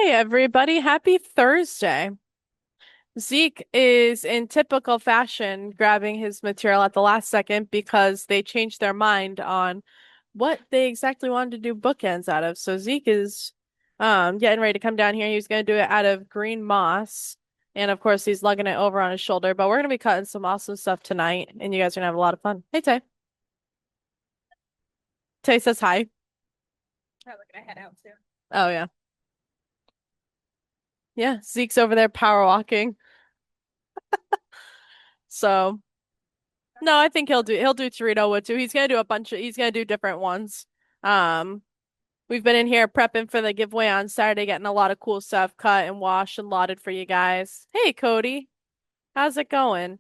Hi, everybody. Happy Thursday. Zeke is in typical fashion grabbing his material at the last second because they changed their mind on what they exactly wanted to do bookends out of. So Zeke is getting ready to come down here. He was going to do it out of green moss. And of course, he's lugging it over on his shoulder. But we're going to be cutting some awesome stuff tonight, and you guys are going to have a lot of fun. Hey, Tay. Tay says hi. Probably gonna head out soon. Oh, yeah. Yeah, Zeke's over there power walking. So. No, I think he'll do Torito Wood too. He's gonna do different ones. Um, we've been in here prepping for the giveaway on Saturday, getting a lot of cool stuff cut and washed and lauded for you guys. Hey, Cody, how's it going?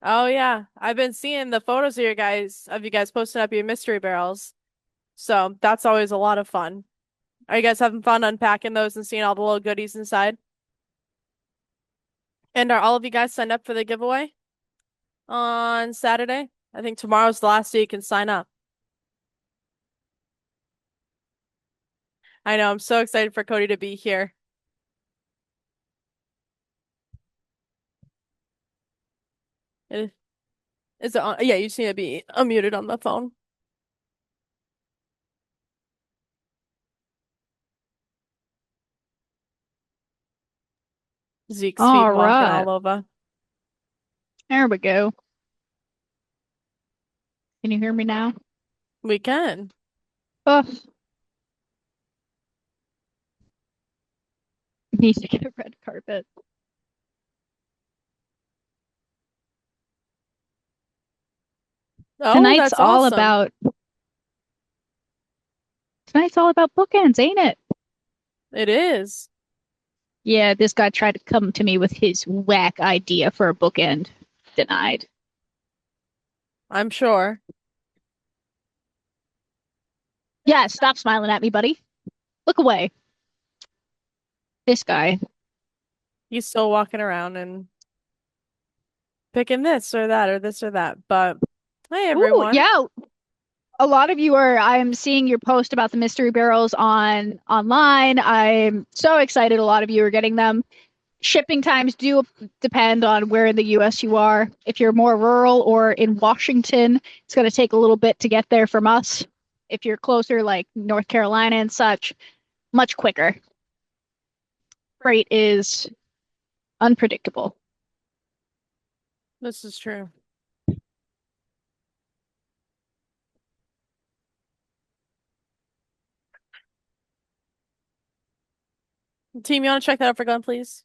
Oh yeah, I've been seeing the photos of you guys posting up your mystery barrels. So that's always a lot of fun. Are you guys having fun unpacking those and seeing all the little goodies inside? And are all of you guys signed up for the giveaway on Saturday? I think tomorrow's the last day you can sign up. I know, I'm so excited for Cody to be here. It- Is it on? Yeah, you just need to be unmuted on the phone. Zeke speed All walking right. all over. There we go. Can you hear me now? We can. Oh, needs to get a red carpet. Oh, Tonight's that's all awesome. about tonight's all about bookends, ain't it? It is. Yeah, this guy tried to come to me with his whack idea for a bookend. Denied. I'm sure. Yeah, stop smiling at me, buddy. Look away. This guy. He's still walking around and picking this or that or this or that. But hey, Ooh, everyone. yeah. A lot of you are I'm seeing your post about the mystery barrels on online. I'm so excited a lot of you are getting them. Shipping times do depend on where in the US you are. If you're more rural or in Washington, it's going to take a little bit to get there from us. If you're closer, like North Carolina and such, much quicker. Freight is unpredictable. This is true. Team, you want to check that out for Glenn, please?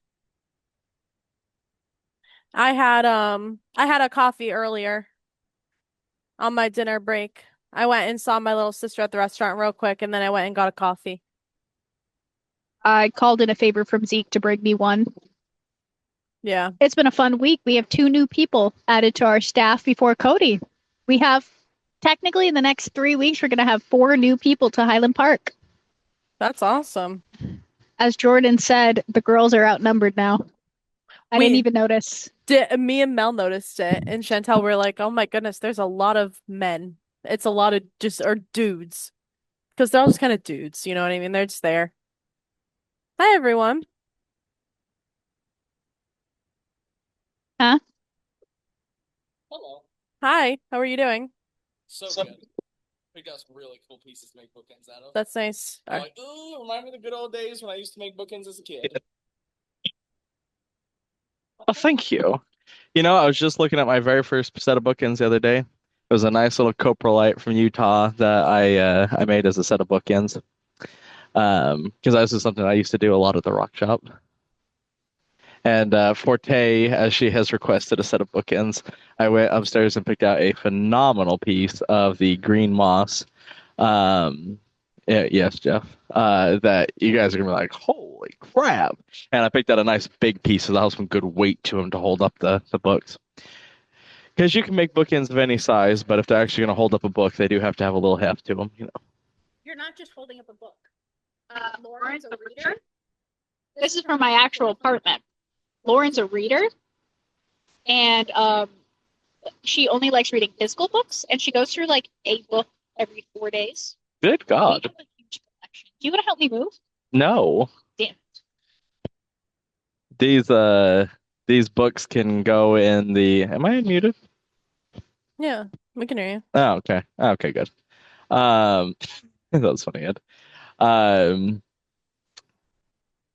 I had a coffee earlier on my dinner break. I went and saw my little sister at the restaurant real quick, and then I went and got a coffee. I called in a favor from Zeke to bring me one. Yeah, It's been a fun week. We have two new people added to our staff before Cody. We have technically in the next 3 weeks, we're going to have four new people to Highland Park. that's awesome. As Jordan said, the girls are outnumbered now. I didn't We even notice. Me and Mel noticed it, and Chantel were like, "Oh my goodness, there's a lot of men. It's a lot of just or dudes, because they're all just kind of dudes. You know what I mean? They're just there. Hi, everyone. Huh? Hello. Hi. How are you doing? So good. We got some really cool pieces to make bookends out of. That's nice. I'm like, ooh, remind me of the good old days when I used to make bookends as a kid. Oh, thank you. I was just looking at my very first set of bookends the other day. It was a nice little coprolite from Utah that I made as a set of bookends. Because this is something I used to do a lot at the rock shop. And Forte, as she has requested a set of bookends, I went upstairs and picked out a phenomenal piece of the green moss. Um, yeah, yes, Jeff. That you guys are gonna be like, holy crap! And I picked out a nice big piece, so that was some good weight to them to hold up the books. Because you can make bookends of any size, but if they're actually gonna hold up a book, they do have to have a little heft to them. You're not just holding up a book. Lauren's a reader. This is from my actual apartment. Lauren's a reader, and she only likes reading physical books, and she goes through like a book every 4 days. Good We God, have a huge collection. Do you want to help me move? no. Damn it. these these books can go in the. Am I unmuted? Yeah, we can hear you. Oh, okay. Okay, good. Um, that was funny, Ed. Um,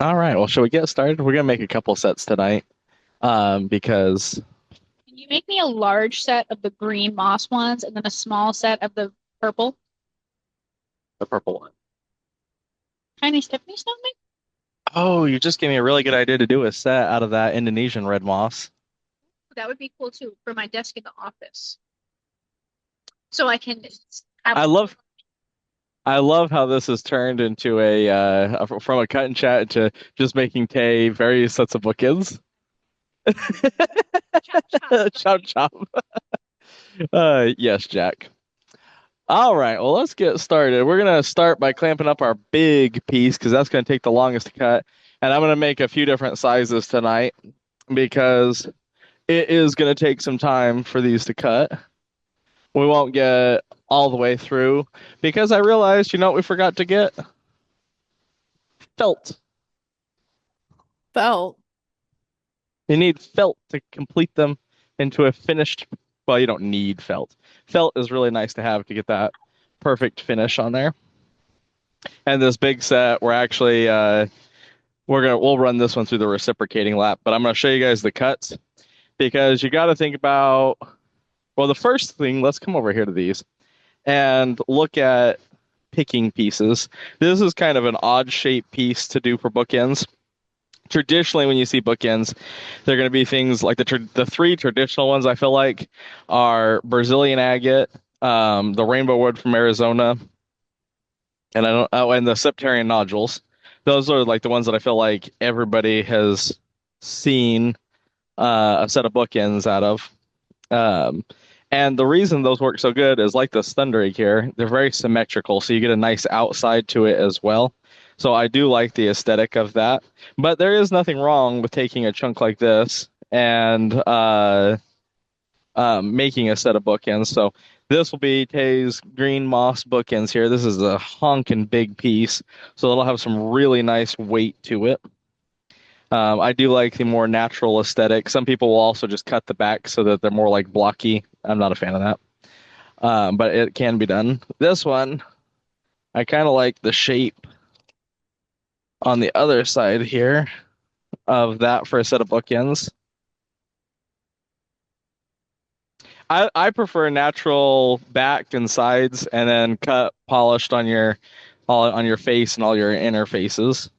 all right. Well, shall we get started? We're gonna make a couple sets tonight. Because Can you make me a large set of the green moss ones and then a small set of the purple? the purple one. Chinese Tiffany something? Oh, you just gave me a really good idea to do a set out of that Indonesian red moss. That would be cool too for my desk in the office. So I can have I love I love how this has turned into from a cut and chat to just making Tay various sets of bookends. chop chop. Chop chop. Yes, Jack. All right, well, let's get started. We're gonna start by clamping up our big piece because that's gonna take the longest to cut. And I'm gonna make a few different sizes tonight because it is gonna take some time for these to cut. We won't get all the way through because I realized, you know what we forgot to get? Felt. Felt. You need felt to complete them into a finished. Well, you don't need felt. Felt is really nice to have to get that perfect finish on there. And this big set, we're actually we'll run this one through the reciprocating lap, but I'm gonna show you guys the cuts because you got to think about. Well, the first thing, let's come over here to these and look at picking pieces. This is kind of an odd shaped piece to do for bookends. Traditionally, when you see bookends, they're going to be things like the three traditional ones. I feel like are Brazilian agate, the rainbow wood from Arizona, and I don't and the septarian nodules. Those are like the ones that I feel like everybody has seen a set of bookends out of. Um, and the reason those work so good is like the thunder egg here, they're very symmetrical, so you get a nice outside to it as well. So I do like the aesthetic of that. But there is nothing wrong with taking a chunk like this and making a set of bookends. So this will be Tay's green moss bookends here. This is a honking big piece, so it'll have some really nice weight to it. I do like the more natural aesthetic. Some people will also just cut the back so that they're more like blocky. I'm not a fan of that, but it can be done. This one, I kind of like the shape on the other side here of that for a set of bookends. I prefer natural back and sides, and then cut polished on your all on your face and all your inner faces.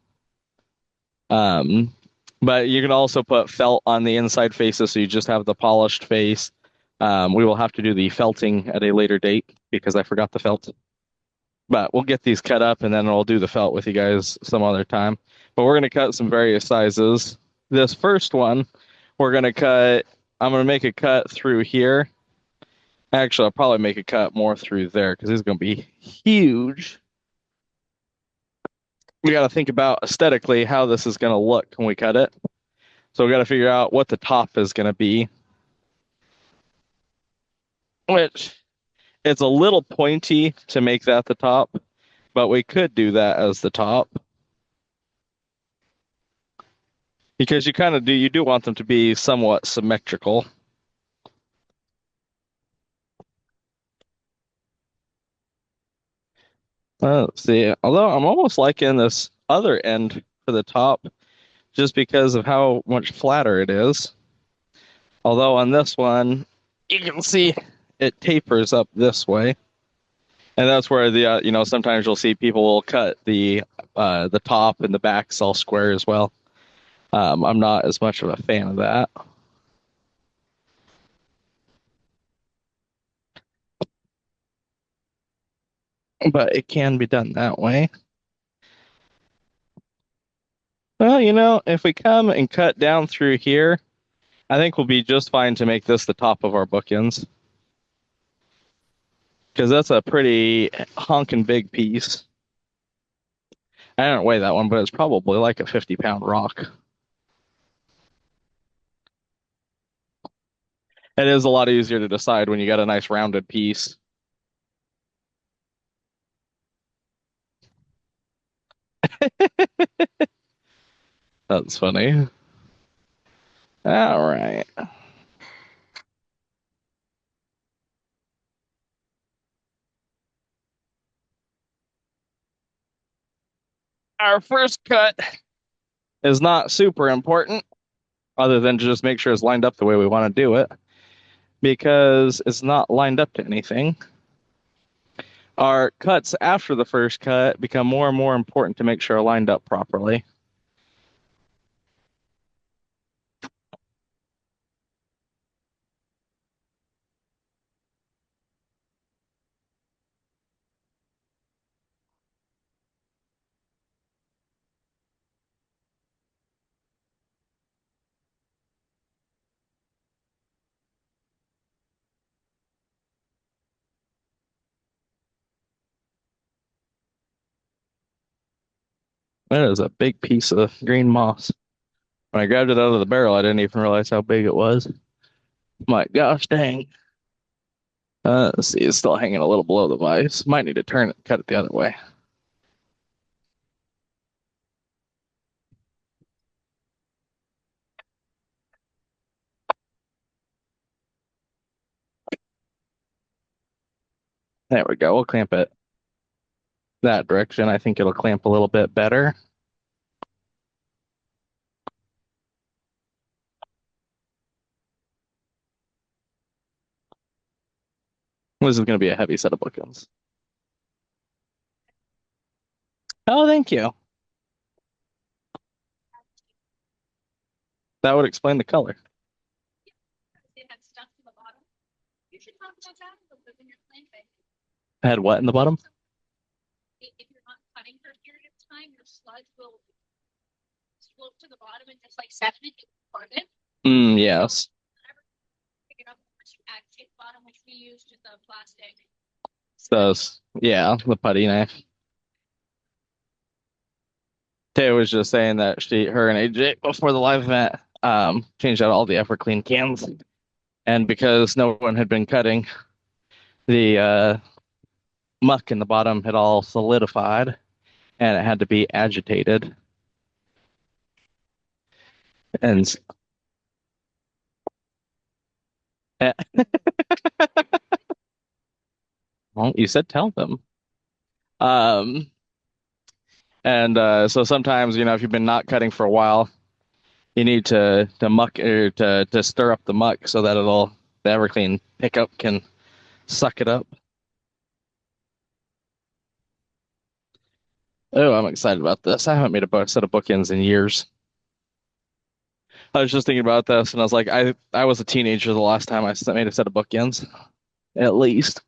Um, but you can also put felt on the inside faces, so you just have the polished face. We will have to do the felting at a later date because I forgot the felt. But we'll get these cut up and then we'll do the felt with you guys some other time. But we're going to cut some various sizes. This first one, we're going to cut, I'm going to make a cut through here. Actually, I'll probably make a cut more through there because it's going to be huge. We got to think about aesthetically how this is going to look when we cut it. So we got to figure out what the top is going to be, which it's a little pointy to make that the top, but we could do that as the top because you do want them to be somewhat symmetrical. Let's see. Although I'm almost liking this other end for the top just because of how much flatter it is. Although on this one, you can see it tapers up this way. And that's where sometimes you'll see people will cut the top and the backs all square as well. I'm not as much of a fan of that. But it can be done that way. Well, if we come and cut down through here, I think we'll be just fine to make this the top of our bookends. Because that's a pretty honking big piece. I don't weigh that one, but it's probably like a 50-pound rock. It is a lot easier to decide when you got a nice rounded piece. That's funny. All right. Our first cut is not super important, other than to just make sure it's lined up the way we want to do it, because it's not lined up to anything. Our cuts after the first cut become more and more important to make sure are lined up properly. That is a big piece of green moss. When I grabbed it out of the barrel, I didn't even realize how big it was. My gosh dang. Let's see, it's still hanging a little below the vise. Might need to turn it, cut it the other way. There we go. We'll clamp it that direction. I think it'll clamp a little bit better. This is going to be a heavy set of bookends. Oh, thank you. That would explain the color. It had stuff to the bottom. You should talk about that when you're clamping. Had what in the bottom? If you're not cutting for a period of time, your sludge will slope to the bottom and just like sediment part of it. Yes. Pick it up once you add tape bottom, which we use just a plastic. So, yeah, the putty knife. Tay was just saying that her and AJ before the live event changed out all the Everclean cans, and because no one had been cutting, the muck in the bottom had all solidified, and it had to be agitated. And well, you said tell them. Um, and so sometimes, if you've been not cutting for a while, you need to muck or to stir up the muck so that the Everclean pickup can suck it up. Oh, I'm excited about this. I haven't made a set of bookends in years. I was just thinking about this, and I was like, I was a teenager the last time I made a set of bookends, at least.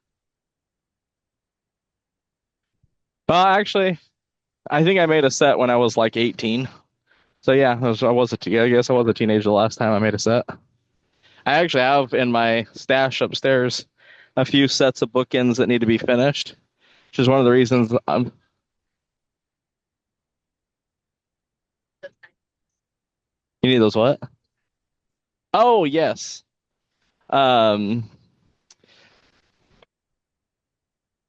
Well, actually, I think I made a set when I was like 18. So yeah, I guess I was a teenager the last time I made a set. I actually have in my stash upstairs a few sets of bookends that need to be finished, which is one of the reasons you need those what? Oh, yes. Um,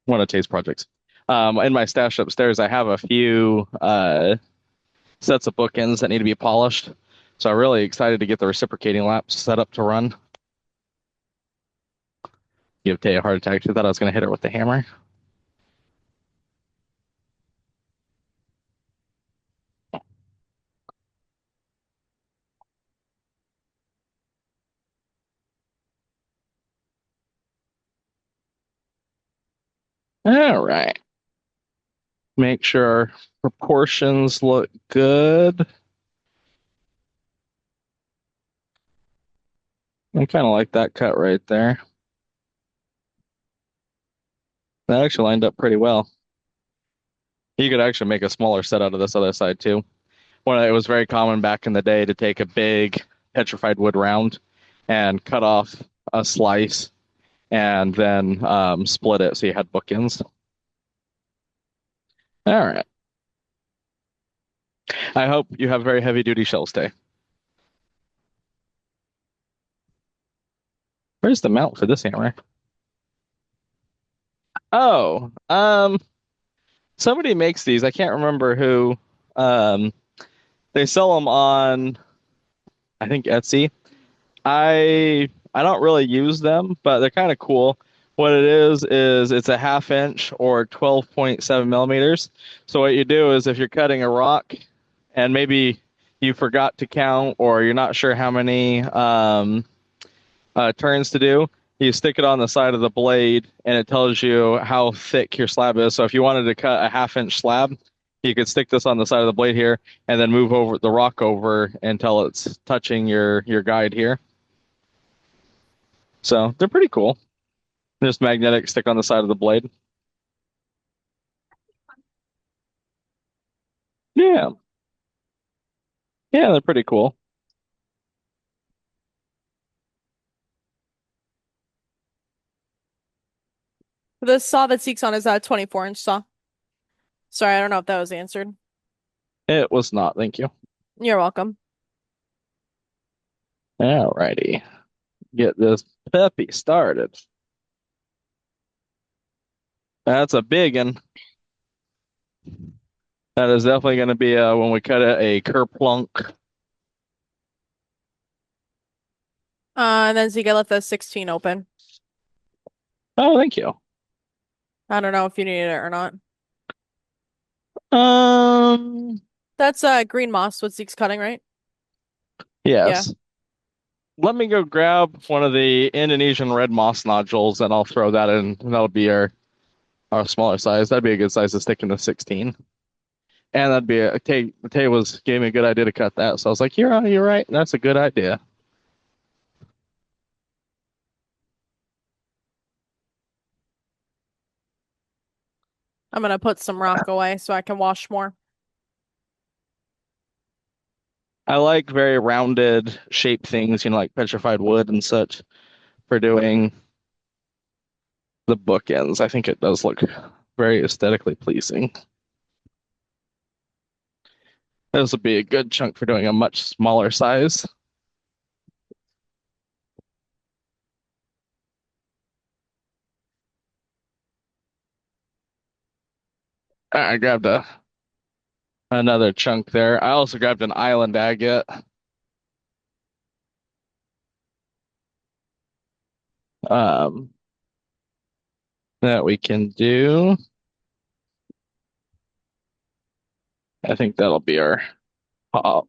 One of Tay's projects. In my stash upstairs, I have a few sets of bookends that need to be polished. So I'm really excited to get the reciprocating laps set up to run. Give Tay a heart attack. She thought I was going to hit her with the hammer. All right. Make sure our proportions look good. I kind of like that cut right there. That actually lined up pretty well. You could actually make a smaller set out of this other side too. It was very common back in the day to take a big petrified wood round and cut off a slice and then split it so you had bookends. All right. I hope you have very heavy duty shells day. Where's the mount for this hammer? Oh, somebody makes these. I can't remember who. They sell them on I think Etsy. I don't really use them, but they're kind of cool. What it is it's a half inch or 12.7 millimeters. So what you do is if you're cutting a rock and maybe you forgot to count or you're not sure how many turns to do, you stick it on the side of the blade and it tells you how thick your slab is. So if you wanted to cut a half inch slab, you could stick this on the side of the blade here and then move over the rock over until it's touching your guide here. So they're pretty cool. Just magnetic, stick on the side of the blade. Yeah, yeah, they're pretty cool. The saw that Zeke's on is a 24-inch saw. Sorry, I don't know if that was answered. It was not, thank you. You're welcome. Alrighty, get this puppy started. That's a big one. That is definitely going to be when we cut it a kerplunk. And then Zeke, I left the 16 open. Oh, thank you. I don't know if you needed it or not. Um, That's green moss, what Zeke's cutting, right? Yeah. yes. Let me go grab one of the Indonesian red moss nodules and I'll throw that in. And that'll be our smaller size. That'd be a good size to stick in the 16. And that'd be Tay was gave me a good idea to cut that. So I was like, you're right. That's a good idea. I'm gonna put some rock away so I can wash more. I like very rounded shaped things, like petrified wood and such for doing the bookends. I think it does look very aesthetically pleasing. This would be a good chunk for doing a much smaller size. I grabbed another chunk there. I also grabbed an island agate. Um, that we can do. I think that'll be our top.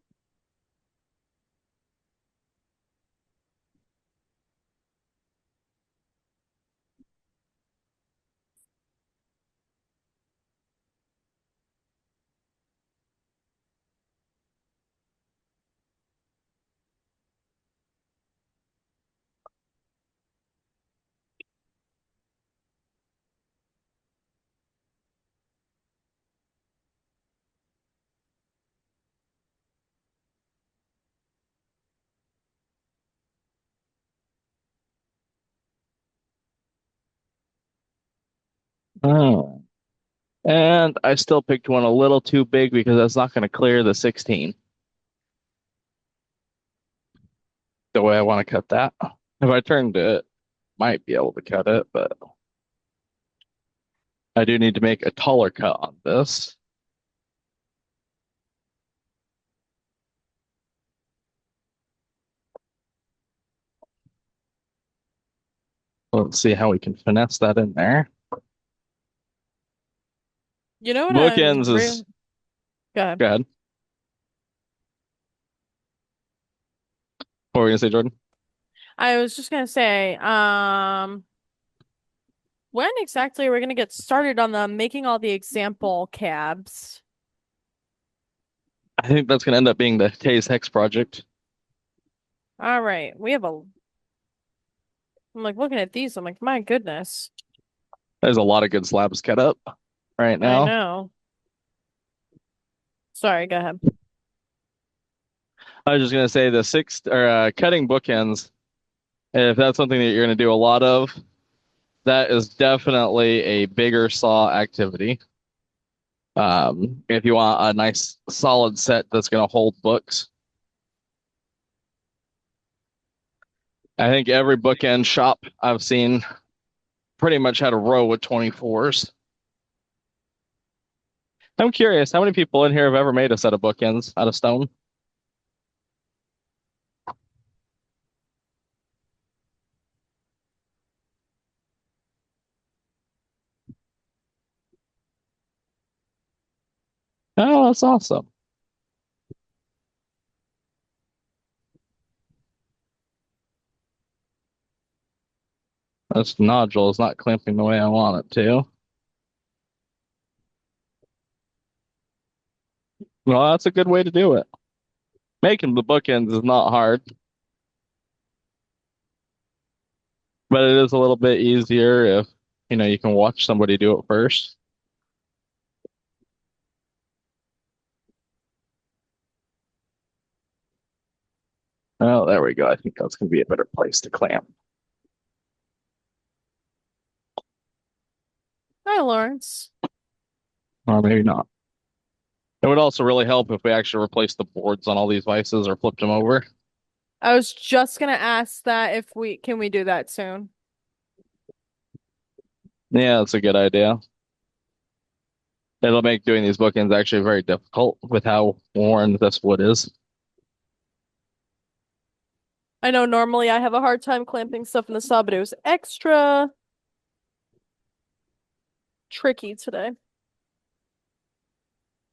Oh. And I still picked one a little too big because that's not going to clear the 16 the way I want to cut that. If I turned it, might be able to cut it, but I do need to make a taller cut on this. Let's see how we can finesse that in there. You know what I'm Bookends real is good. good. What were we gonna say, Jordan? I was just gonna say, when exactly are we gonna get started on the making all the example cabs? I think that's gonna end up being the Tay's Hex project. All right, I'm like looking at these, I'm like, my goodness. There's a lot of good slabs cut up right I now. know. Sorry, go ahead. I was just gonna say the six or cutting bookends. If that's something that you're gonna do a lot of, that is definitely a bigger saw activity. If you want a nice solid set that's gonna hold books. I think every bookend shop I've seen pretty much had a row with 24s. I'm curious, how many people in here have ever made a set of bookends out of stone? Oh, that's awesome. This nodule is not clamping the way I want it to. Well, that's a good way to do it. Making the bookends is not hard, but it is a little bit easier if, you can watch somebody do it first. Oh, there we go. I think that's going to be a better place to clamp. Hi, Lawrence. Or maybe not. It would also really help if we actually replaced the boards on all these vices or flipped them over. I was just gonna ask that if we can we do that soon. Yeah, that's a good idea. It'll make doing these bookends actually very difficult with how worn this wood is. I know normally I have a hard time clamping stuff in the saw, but it was extra tricky today.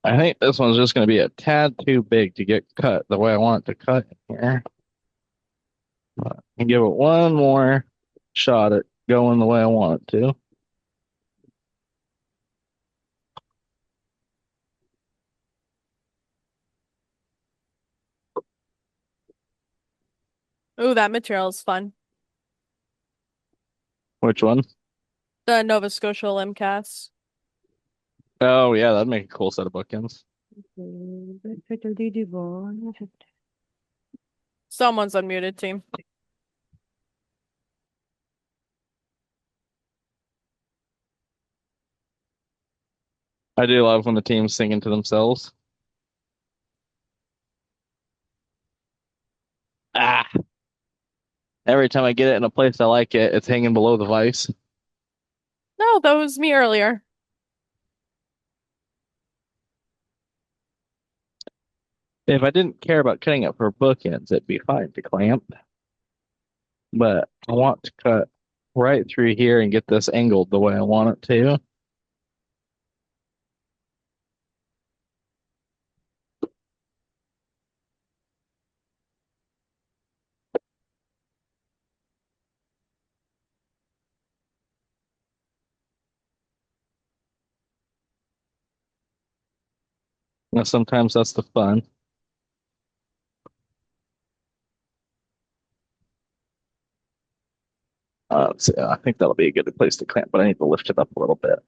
I think this one's just going to be a tad too big to get cut the way I want it to cut here. And give it one more shot at going the way I want it to. Ooh, that material is fun. Which one? The Nova Scotia Limcast. Oh, yeah, that'd make a cool set of bookends. Someone's unmuted, team. I do love when the team's singing to themselves. Ah, every time I get it in a place I like it, it's hanging below the vise. No, that was me earlier. If I didn't care about cutting it for bookends, it'd be fine to clamp. But I want to cut right through here and get this angled the way I want it to. And sometimes that's the fun. So I think that'll be a good place to clamp, but I need to lift it up a little bit.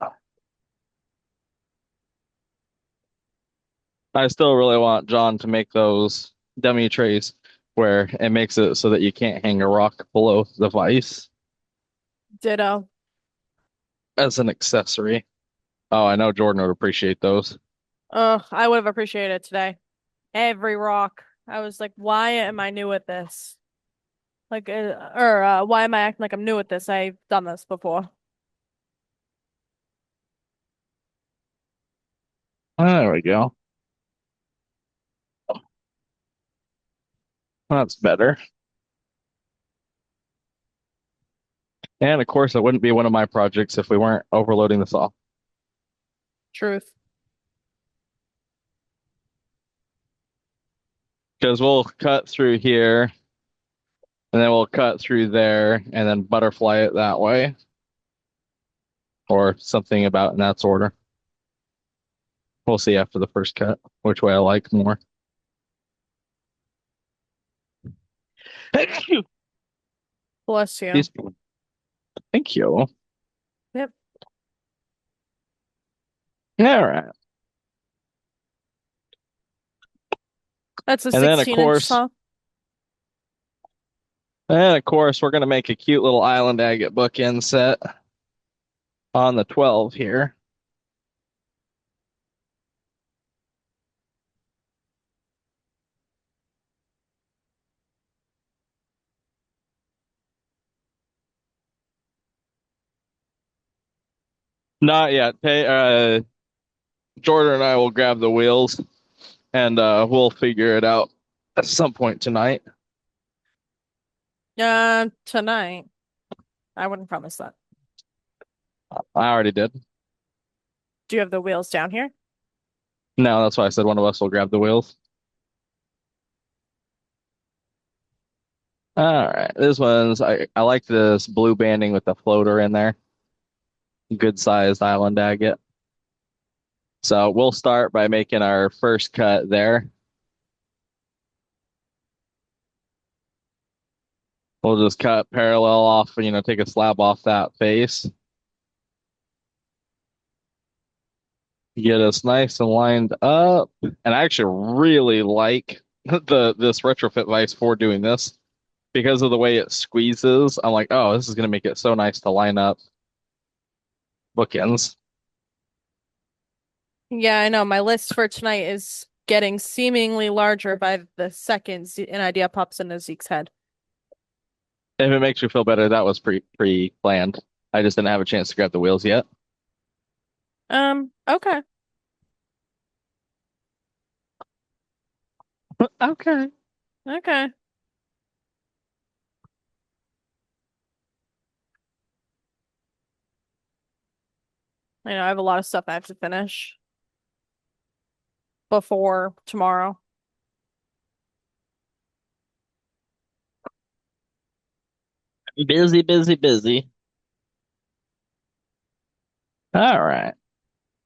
I still really want John to make those dummy trays where it makes it so that you can't hang a rock below the vise Ditto. as an accessory. Oh, I know Jordan would appreciate those. I would have appreciated it today. Every rock. I was like, why am I new at this? Like, why am I acting like I'm new at this? I've done this before. There we go. That's better. And of course, it wouldn't be one of my projects if we weren't overloading the saw. Truth. Because we'll cut through here, and then we'll cut through there, and then butterfly it that way. Or something about in that order. We'll see after the first cut which way I like more. Bless you. These- Thank you. Yep. All right. That's a And then 16-inch saw. we're gonna make a cute little island agate bookend set on the 12 here. Not yet. Hey, Jordan and I will grab the wheels and we'll figure it out at some point tonight. Tonight. I wouldn't promise that. I already did. Do you have the wheels down here? No, that's why I said one of us will grab the wheels. All right, this one's I like this blue banding with the floater in there. Good sized island agate. So we'll start by making our first cut there. We'll just cut parallel off, take a slab off that face. Get us nice and lined up. And I actually really like this retrofit vise for doing this because of the way it squeezes. I'm like, oh, this is gonna make it so nice to line up bookends. Yeah, I know. My list for tonight is getting seemingly larger by the second an idea pops into Zeke's head. If it makes you feel better, that was pre-planned. I just didn't have a chance to grab the wheels yet. Okay. Okay. Okay. I know I have a lot of stuff I have to finish before tomorrow. Busy, busy, busy. All right.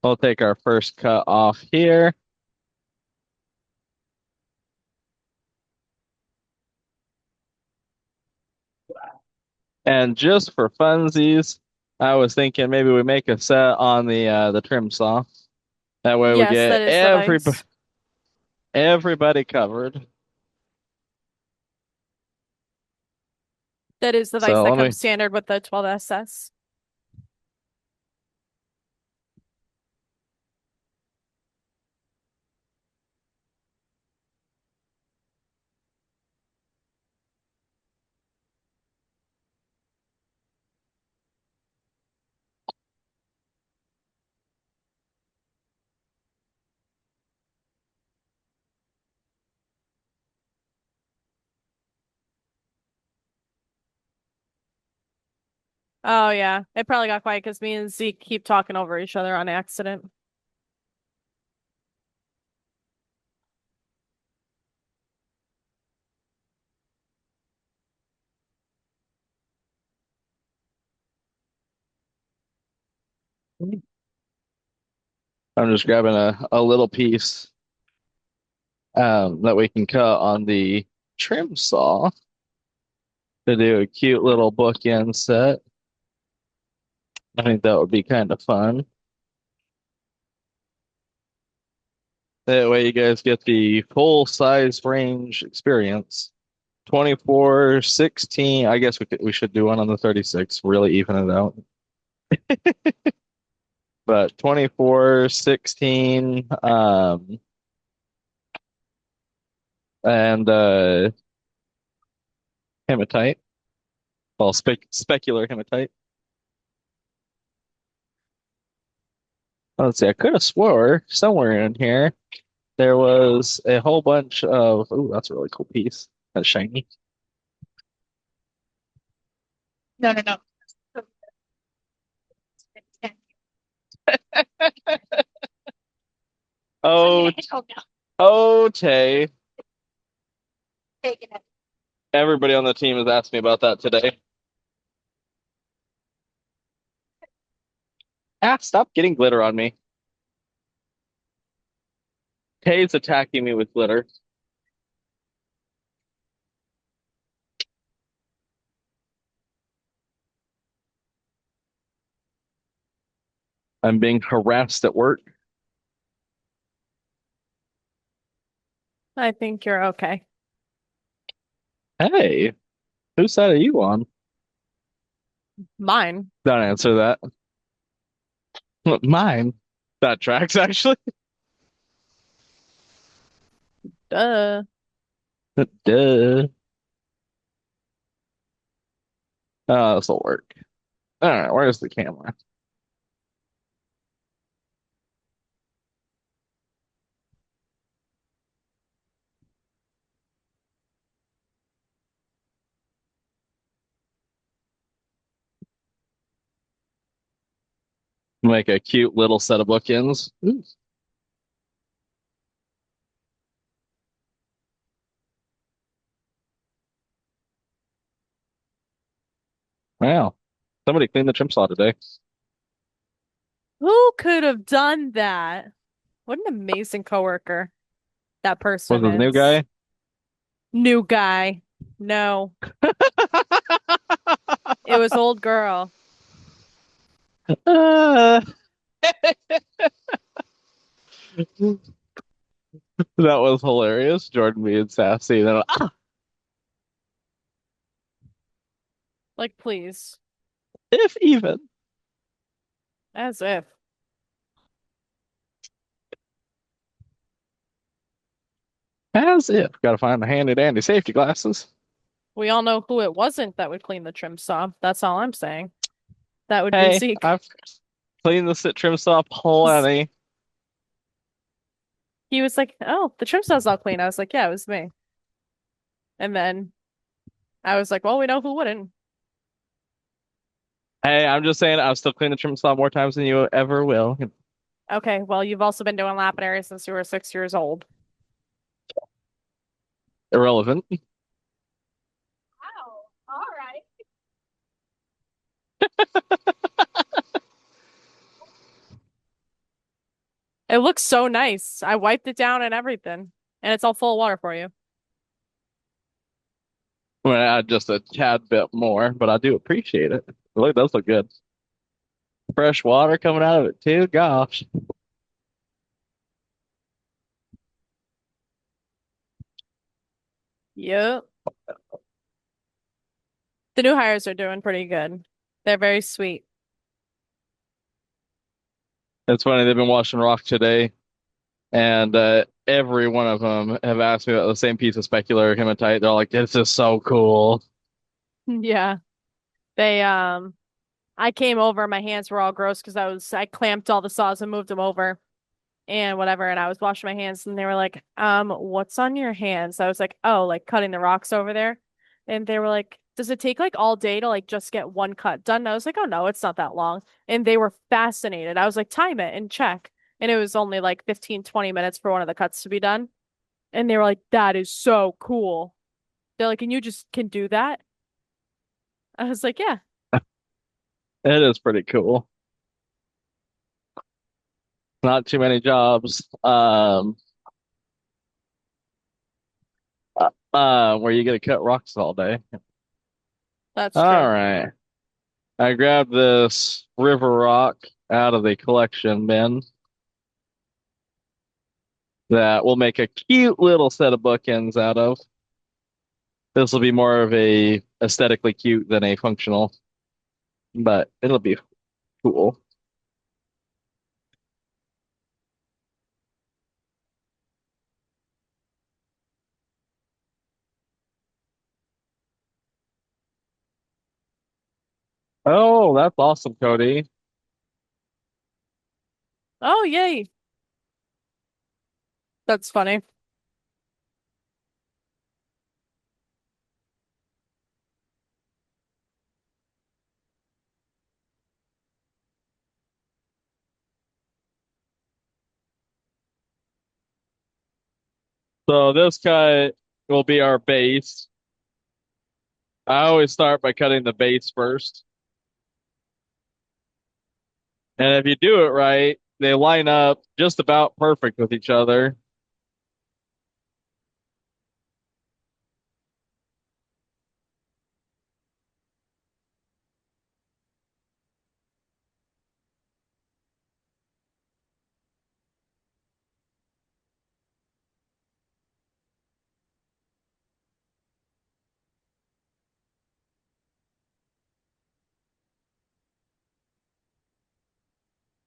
We'll take our first cut off here. And just for funsies, I was thinking maybe we make a set on the trim saw. That way we Yes, that get is the vice. everybody covered. That is the vice So that let me comes standard with the 12SS. Oh yeah, it probably got quiet because me and Zeke keep talking over each other on accident. I'm just grabbing a little piece that we can cut on the trim saw to do a cute little bookend set. I think that would be kind of fun. That way you guys get the full size range experience. 24, 16. I guess we should do one on the 36, really even it out. But 24, 16, and hematite. Well, specular hematite. Let's see, I could have swore somewhere in here there was a whole bunch of. Oh, that's a really cool piece. That's shiny. No, no, no. Oh, Oh, no. oh, Tay. Taking it. Everybody on the team has asked me about that today. Ah, stop getting glitter on me. Tay's attacking me with glitter. I'm being harassed at work. I think you're okay. Hey, whose side are you on? Mine. Don't answer that. Mine. That tracks, actually. Duh. Duh. Oh, this will work. All right, where's the camera? Make a cute little set of bookends. Ooh. Wow. Somebody cleaned the trim saw today. Who could have done that? What an amazing coworker that Was person this new is. guy? New guy. No, it was old girl. Uh, that was hilarious. Jordan being sassy. And then, Like, please. if even. As if. As if. Gotta find the handy dandy safety glasses. We all know who it wasn't that would clean the trim saw. That's all I'm saying. That would be Hey, Zeke. I've cleaned the sit trim saw plenty. He was like, "Oh, the trim saw's all clean." I was like, "Yeah, it was me." And then I was like, "Well, we know who wouldn't." Hey, I'm just saying I've still cleaned the trim saw more times than you ever will. Okay, well, you've also been doing lapidary since you were 6 years old. Irrelevant. Wow. All right. It looks so nice. I wiped it down and everything, and it's all full of water for you. I'm gonna add just a tad bit more, but I do appreciate it. It does look good. Fresh water coming out of it too. Gosh. Yep. The new hires are doing pretty good. They're very sweet. It's funny, they've been watching Rock today, and every one of them have asked me about the same piece of specular hematite. They're like, "This is so cool." Yeah. They I came over, my hands were all gross because I clamped all the saws and moved them over and whatever, and I was washing my hands and they were like, what's on your hands? I was like, oh, like cutting the rocks over there. And they were like, does it take like all day to like just get one cut done? And I was like, oh no, it's not that long. And they were fascinated. I was like, time it and check. And it was only like 15, 20 minutes for one of the cuts to be done. And they were like, that is so cool. They're like, and you just can do that? I was like, yeah, It is pretty cool. Not too many jobs, where you get to cut rocks all day. that's All true. right. I grabbed this river rock out of the collection bin that we'll make a cute little set of bookends out of. This will be more of a aesthetically cute than a functional, but it'll be cool. Oh, that's awesome, Cody. Oh, yay. That's funny. So this cut will be our base. I always start by cutting the base first. And if you do it right, they line up just about perfect with each other.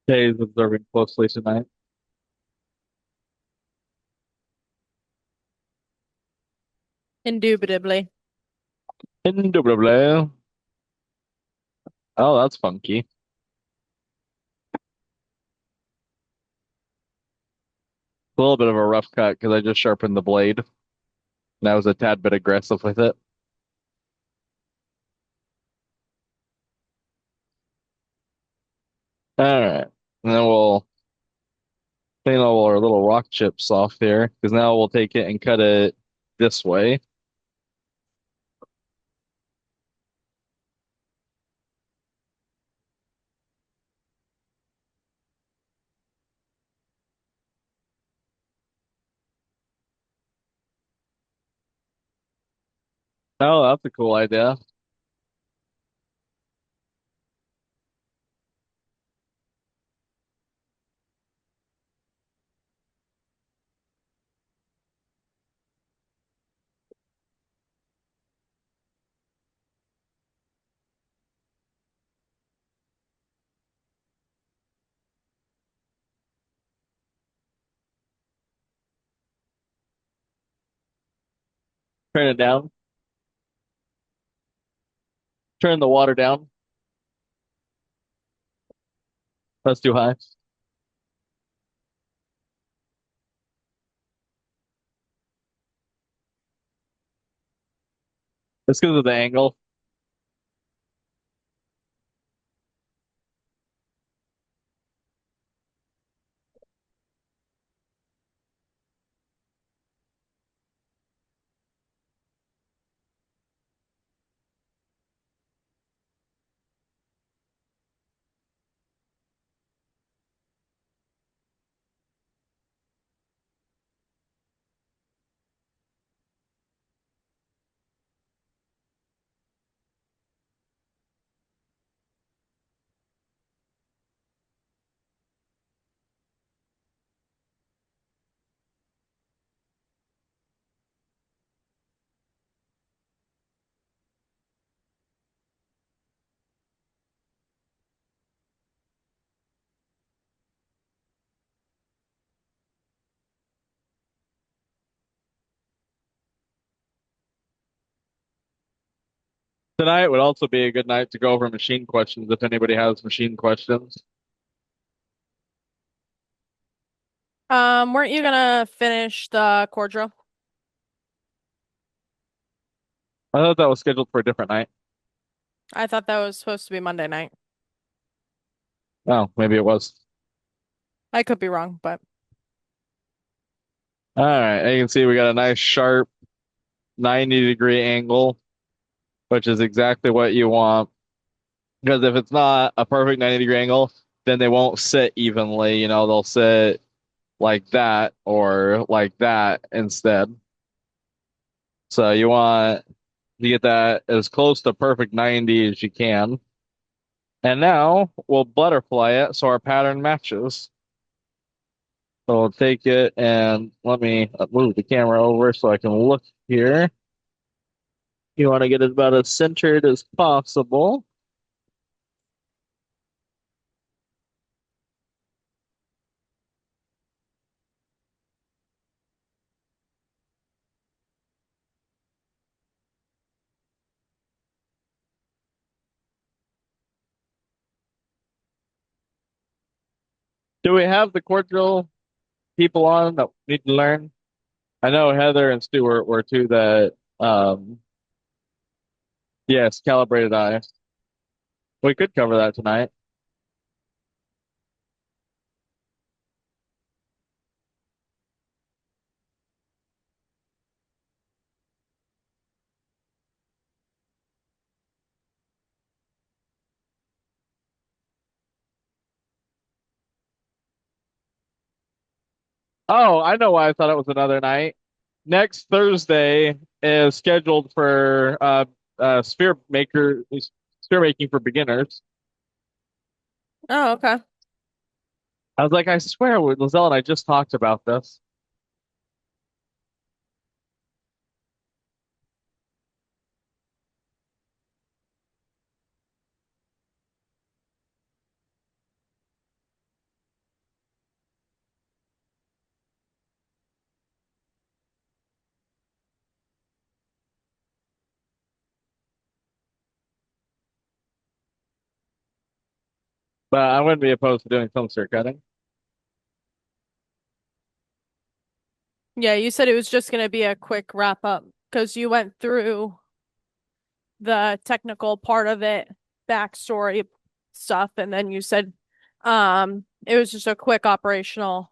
Jay's observing closely tonight. Indubitably. Indubitably. Oh, that's funky. A little bit of a rough cut because I just sharpened the blade. And I was a tad bit aggressive with it. All right. And then we'll clean all our little rock chips off here because now we'll take it and cut it this way. Oh, that's a cool idea. Turn it down. Turn the water down. That's too high. It's because of the angle. Tonight would also be a good night to go over machine questions if anybody has machine questions. Weren't you gonna finish the cordial? I thought that was scheduled for a different night. I thought that was supposed to be Monday night. Oh, maybe it was. I could be wrong, but All right, you can see we got a nice sharp 90-degree angle, which is exactly what you want. Because if it's not a perfect 90-degree angle, then they won't sit evenly. They'll sit like that or like that instead. So you want to get that as close to perfect 90 as you can. And now we'll butterfly it so our pattern matches. So we'll take it and let me move the camera over so I can look here. You want to get it about as centered as possible. Do we have the cordial people on that need to learn? I know Heather and Stuart were two that, yes, calibrated eye. We could cover that tonight. Oh, I know why I thought it was another night. Next Thursday is scheduled for sphere making for beginners. oh, okay. I was like, I swear, Lizelle and I just talked about this. But I wouldn't be opposed to doing film cert cutting. Yeah, you said it was just gonna be a quick wrap up because you went through the technical part of it, backstory stuff, and then you said it was just a quick operational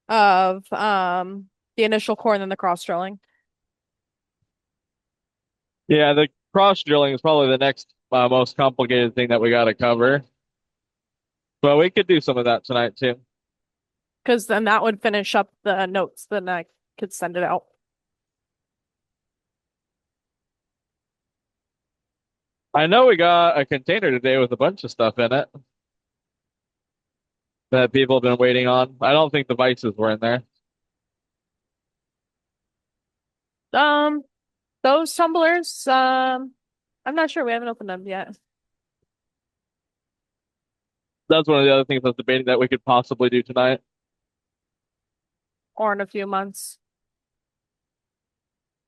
of the initial core and then the cross drilling. Yeah, the cross drilling is probably the next most complicated thing that we got to cover. But we could do some of that tonight too. Because then that would finish up the notes, then I could send it out. I know we got a container today with a bunch of stuff in it that people have been waiting on. I don't think the vices were in there. Um, those tumblers, I'm not sure. We haven't opened them yet. That's one of the other things I was debating that we could possibly do tonight. Or in a few months.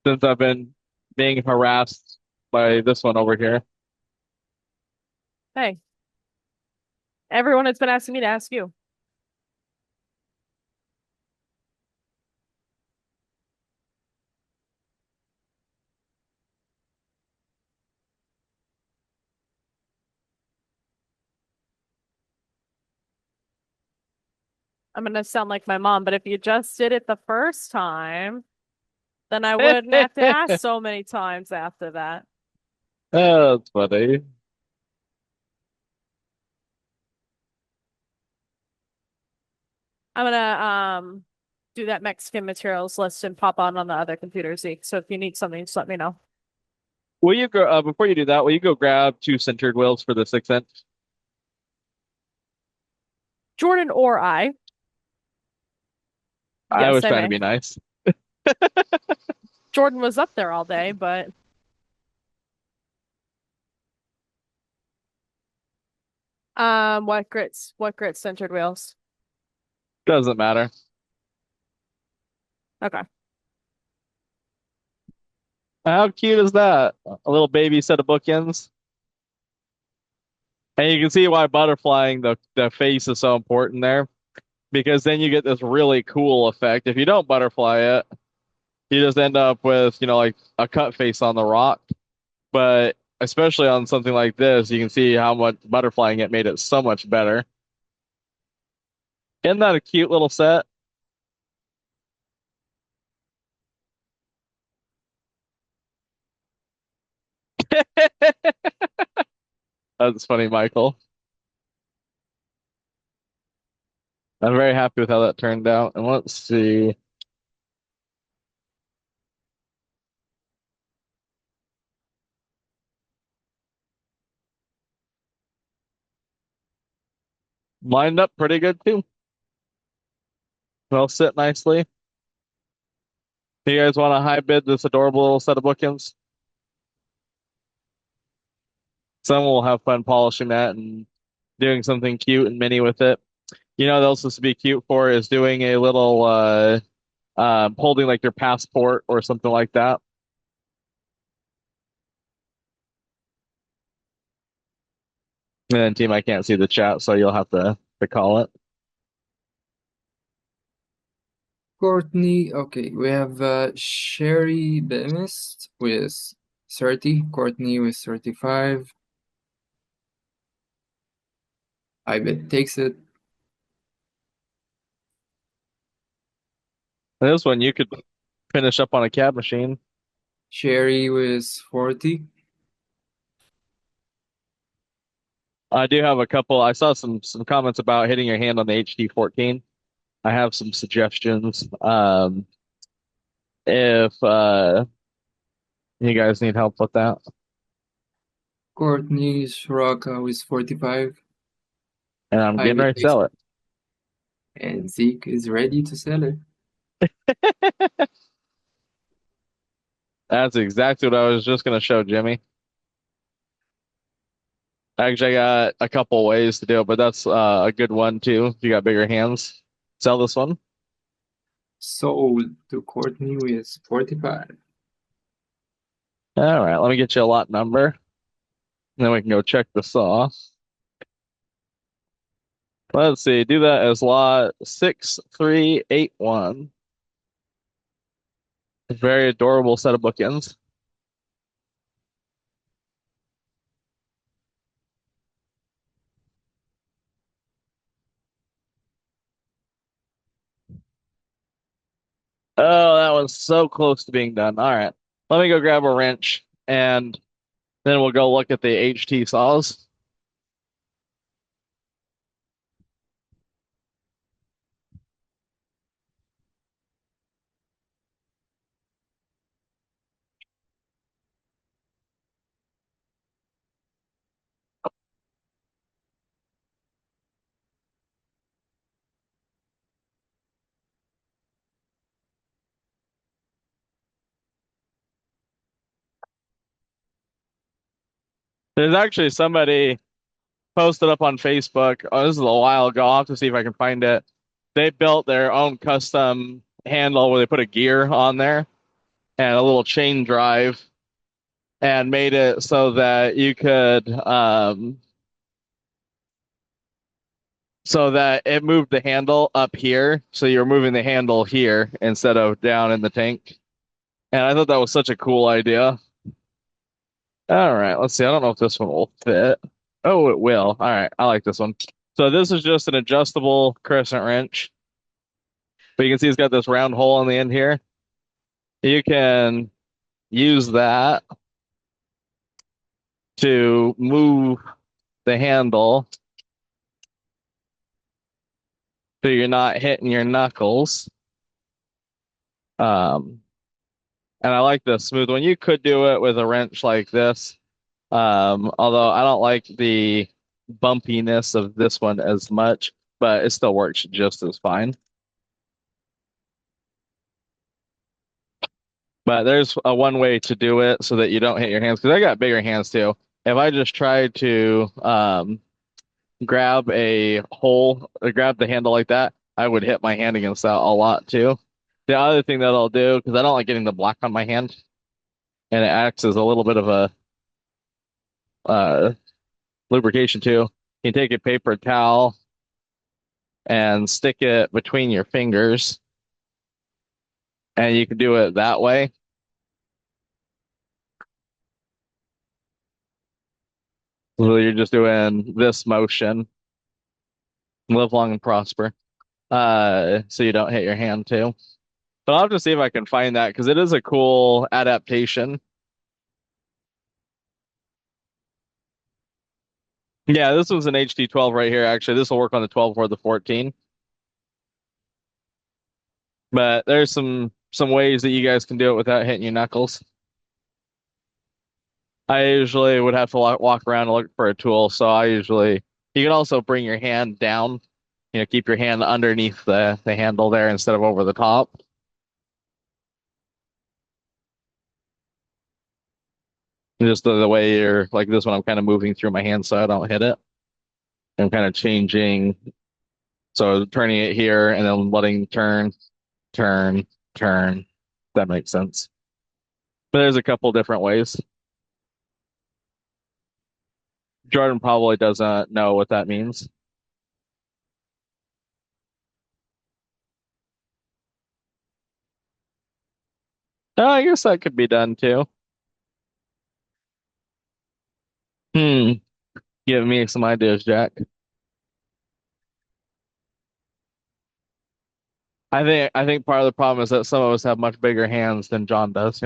Since I've been being harassed by this one over here. Hey, everyone has been asking me to ask you. I'm gonna sound like my mom, but if you just did it the first time, then I wouldn't have to ask so many times after that. Oh, that's funny. I'm gonna do that Mexican materials list and pop on the other computer, Zeke. So if you need something, just let me know. Will you go before you do that? Will you go grab two centered wheels for the 6 inch? Jordan or I. I Yes, was I trying to may. be nice. Jordan was up there all day, but what grits centered wheels? Doesn't matter. Okay. How cute is that? A little baby set of bookends. And you can see why butterflying the face is so important there, because then you get this really cool effect. If you don't butterfly it, you just end up with, like a cut face on the rock. But especially on something like this, you can see how much butterflying it made it so much better. Isn't that a cute little set? That's funny, Michael. I'm very happy with how that turned out. And let's see. Lined up pretty good too. They'll sit nicely. You guys want to high bid this adorable little set of bookends? Someone will have fun polishing that and doing something cute and mini with it. You know, what else to be cute for is doing a little holding like your passport or something like that. And then team, I can't see the chat, so you'll have to call it. Courtney, okay, we have Sherry Bemist with 30, Courtney with 35. I bet takes it. And this one you could finish up on a cab machine. Sherry with 40. I do have a couple. I saw some comments about hitting your hand on the HT14. I have some suggestions. If you guys need help with that. Courtney Shuraka with 45. And I'm I getting bet ready to takes sell it. it. And Zeke is ready to sell it. That's exactly what I was just gonna show Jimmy. Actually, I got a couple ways to do it, but that's a good one too. If you got bigger hands, sell this one. Sold to Courtney with 45. All right, let me get you a lot number, and then we can go check the saw. Let's see, do that as lot 6381. Very adorable set of bookends. Oh, that was so close to being done. All right, let me go grab a wrench, and then we'll go look at the HT saws. There's actually somebody posted up on Facebook. Oh, this is a while ago. I'll have to see if I can find it. They built their own custom handle where they put a gear on there and a little chain drive and made it so that you could so that it moved the handle up here. So you're moving the handle here instead of down in the tank. And I thought that was such a cool idea. All right, let's see. I don't know if this one will fit. Oh, it will. All right, I like this one. So this is just an adjustable crescent wrench. But you can see it's got this round hole on the end here. You can use that to move the handle so you're not hitting your knuckles. Um, and I like the smooth one. You could do it with a wrench like this. Although I don't like the bumpiness of this one as much, but it still works just as fine. But there's a one way to do it so that you don't hit your hands because I got bigger hands too. If I just try to grab a hole or grab the handle like that, I would hit my hand against that a lot too. The other thing that I'll do, because I don't like getting the black on my hand, and it acts as a little bit of a uh, lubrication too. You can take a paper towel and stick it between your fingers, and you can do it that way. So you're just doing this motion. Live long and prosper. So you don't hit your hand too. But I'll have to see if I can find that because it is a cool adaptation. Yeah, this was an HD12 right here. Actually, this will work on the 12 or the 14. But there's some ways that you guys can do it without hitting your knuckles. I usually would have to walk around and look for a tool, so I usually you can also bring your hand down, keep your hand underneath the handle there instead of over the top. Just the way you're like this one, I'm kind of moving through my hand so I don't hit it. I'm kind of changing, so turning it here and then letting turn, turn, turn. That makes sense. But there's a couple different ways. Jordan probably doesn't know what that means. Oh, I guess that could be done too. Hmm. Give me some ideas, Jack. I think part of the problem is that some of us have much bigger hands than John does.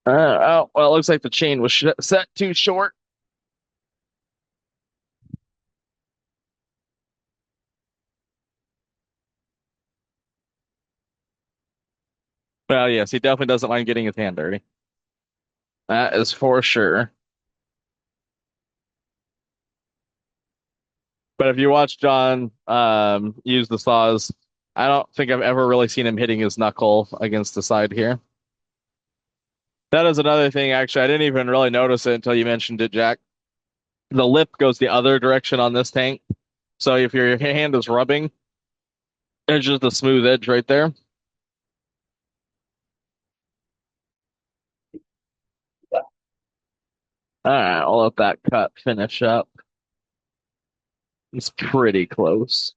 Oh, well, it looks like the chain was set too short. Well, yes, he definitely doesn't mind getting his hand dirty. That is for sure. But if you watch John use the saws, I don't think I've ever really seen him hitting his knuckle against the side here. That is another thing, actually. I didn't even really notice it until you mentioned it, Jack. The lip goes the other direction on this tank. So if your hand is rubbing, there's just a smooth edge right there. All right, I'll let that cut finish up. It's pretty close.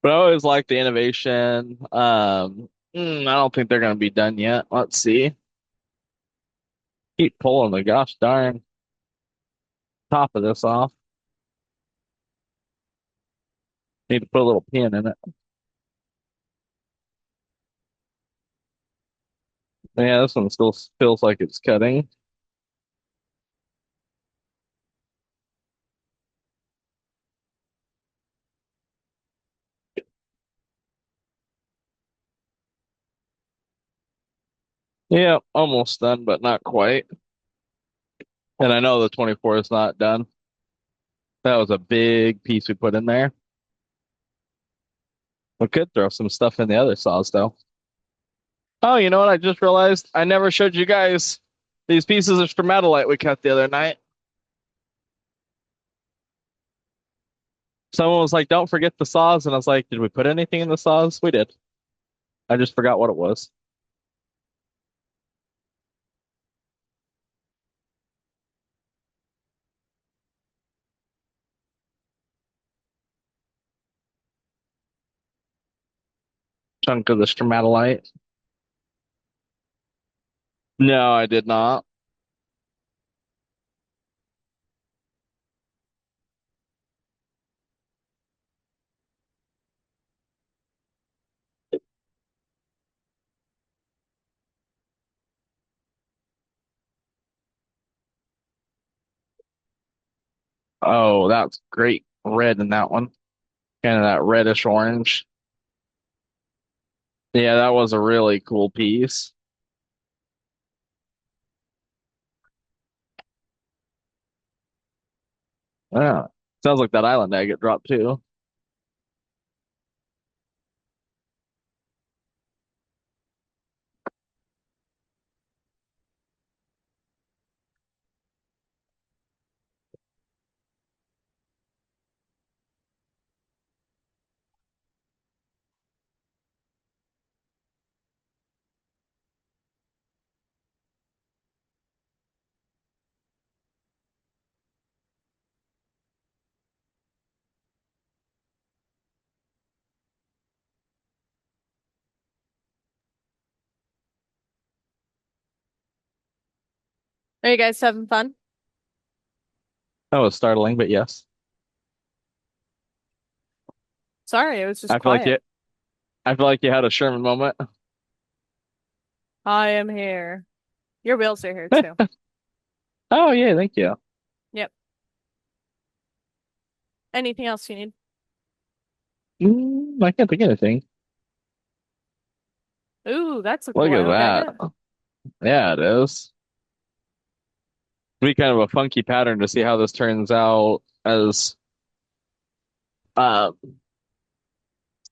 But I always like the innovation. I don't think they're going to be done yet. Let's see. Keep pulling the gosh darn top of this off. Need to put a little pin in it. Yeah, this one still feels like it's cutting. Yeah, almost done, but not quite. And I know the 24 is not done. That was a big piece we put in there. We could throw some stuff in the other saws though. Oh, you know what? I just realized I never showed you guys these pieces of stromatolite we cut the other night. Someone was like, "Don't forget the saws," and I was like, "Did we put anything in the saws?" We did. I just forgot what it was. Chunk of the stromatolite. No, I did not. Oh, that's great red in that one. Kind of that reddish orange. Yeah, that was a really cool piece. Yeah. Sounds like that island agate dropped too. Are you guys having fun? That was startling, but yes. Sorry, it was just I feel like quiet. it. I feel like you had a Sherman moment. I am here. Your wheels are here too. Oh yeah, thank you. Yep. Anything else you need? I can't think of anything. Ooh, that's a Look cool at island agate. that. Yeah, it is. Be kind of a funky pattern to see how this turns out as uh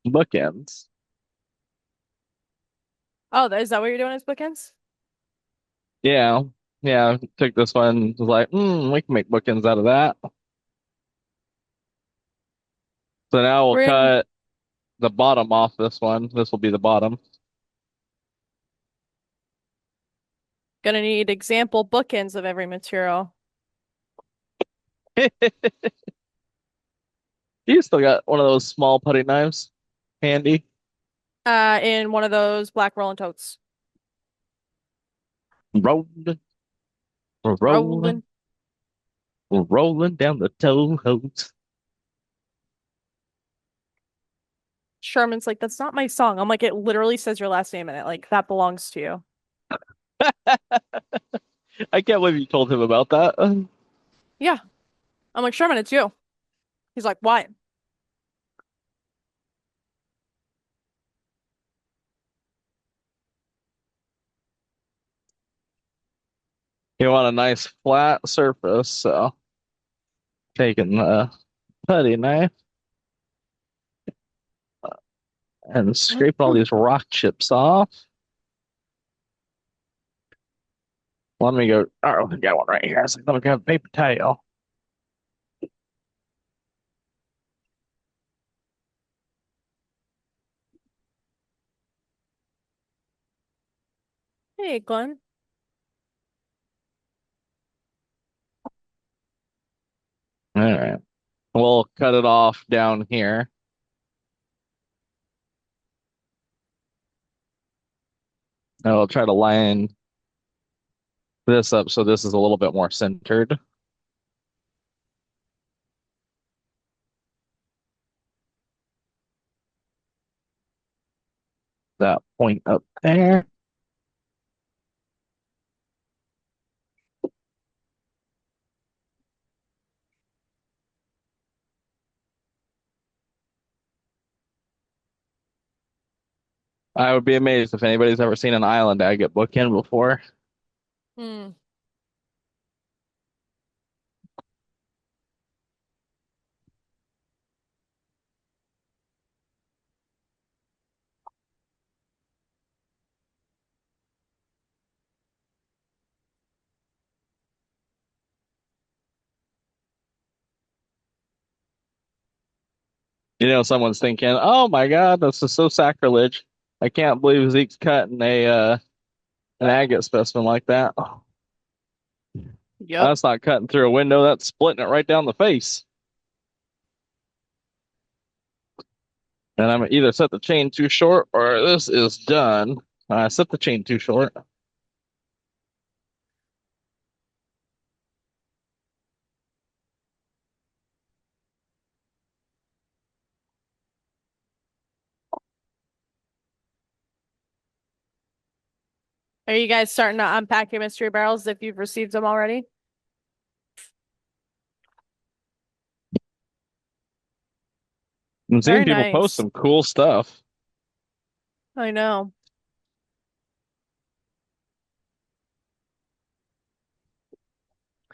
bookends. Oh, is that what you're doing as bookends? Yeah, yeah. Took this one. Was like, we can make bookends out of that. So now we'll We're in, cut the bottom off this one. This will be the bottom. gonna need example bookends of every material. You still got one of those small putty knives handy. In one of those black rolling totes. Rolling, we're rolling, Rolling. we're rolling down the tow hose. Sherman's like, that's not my song. I'm like, it literally says your last name in it. Like, that belongs to you. I can't believe you told him about that. Yeah. I'm like, Sherman, it's you. He's like, why? You want a nice flat surface, so taking the putty knife and scraping all these rock chips off. Let me go. Oh, I got one right here. I was like, let me grab a paper towel. Hey, Glenn. All right. We'll cut it off down here. And I'll try to line this up so this is a little bit more centered. That point up there. I would be amazed if anybody's ever seen an island agate bookend before. Hmm. Someone's thinking, "Oh my God, this is so sacrilege. I can't believe Zeke's cutting an agate specimen like that. Yep. That's not cutting through a window. That's splitting it right down the face." And I'm either set the chain too short or this is done. I set the chain too short. Are you guys starting to unpack your mystery barrels if you've received them already? I'm seeing Very people post nice. some cool stuff. I know.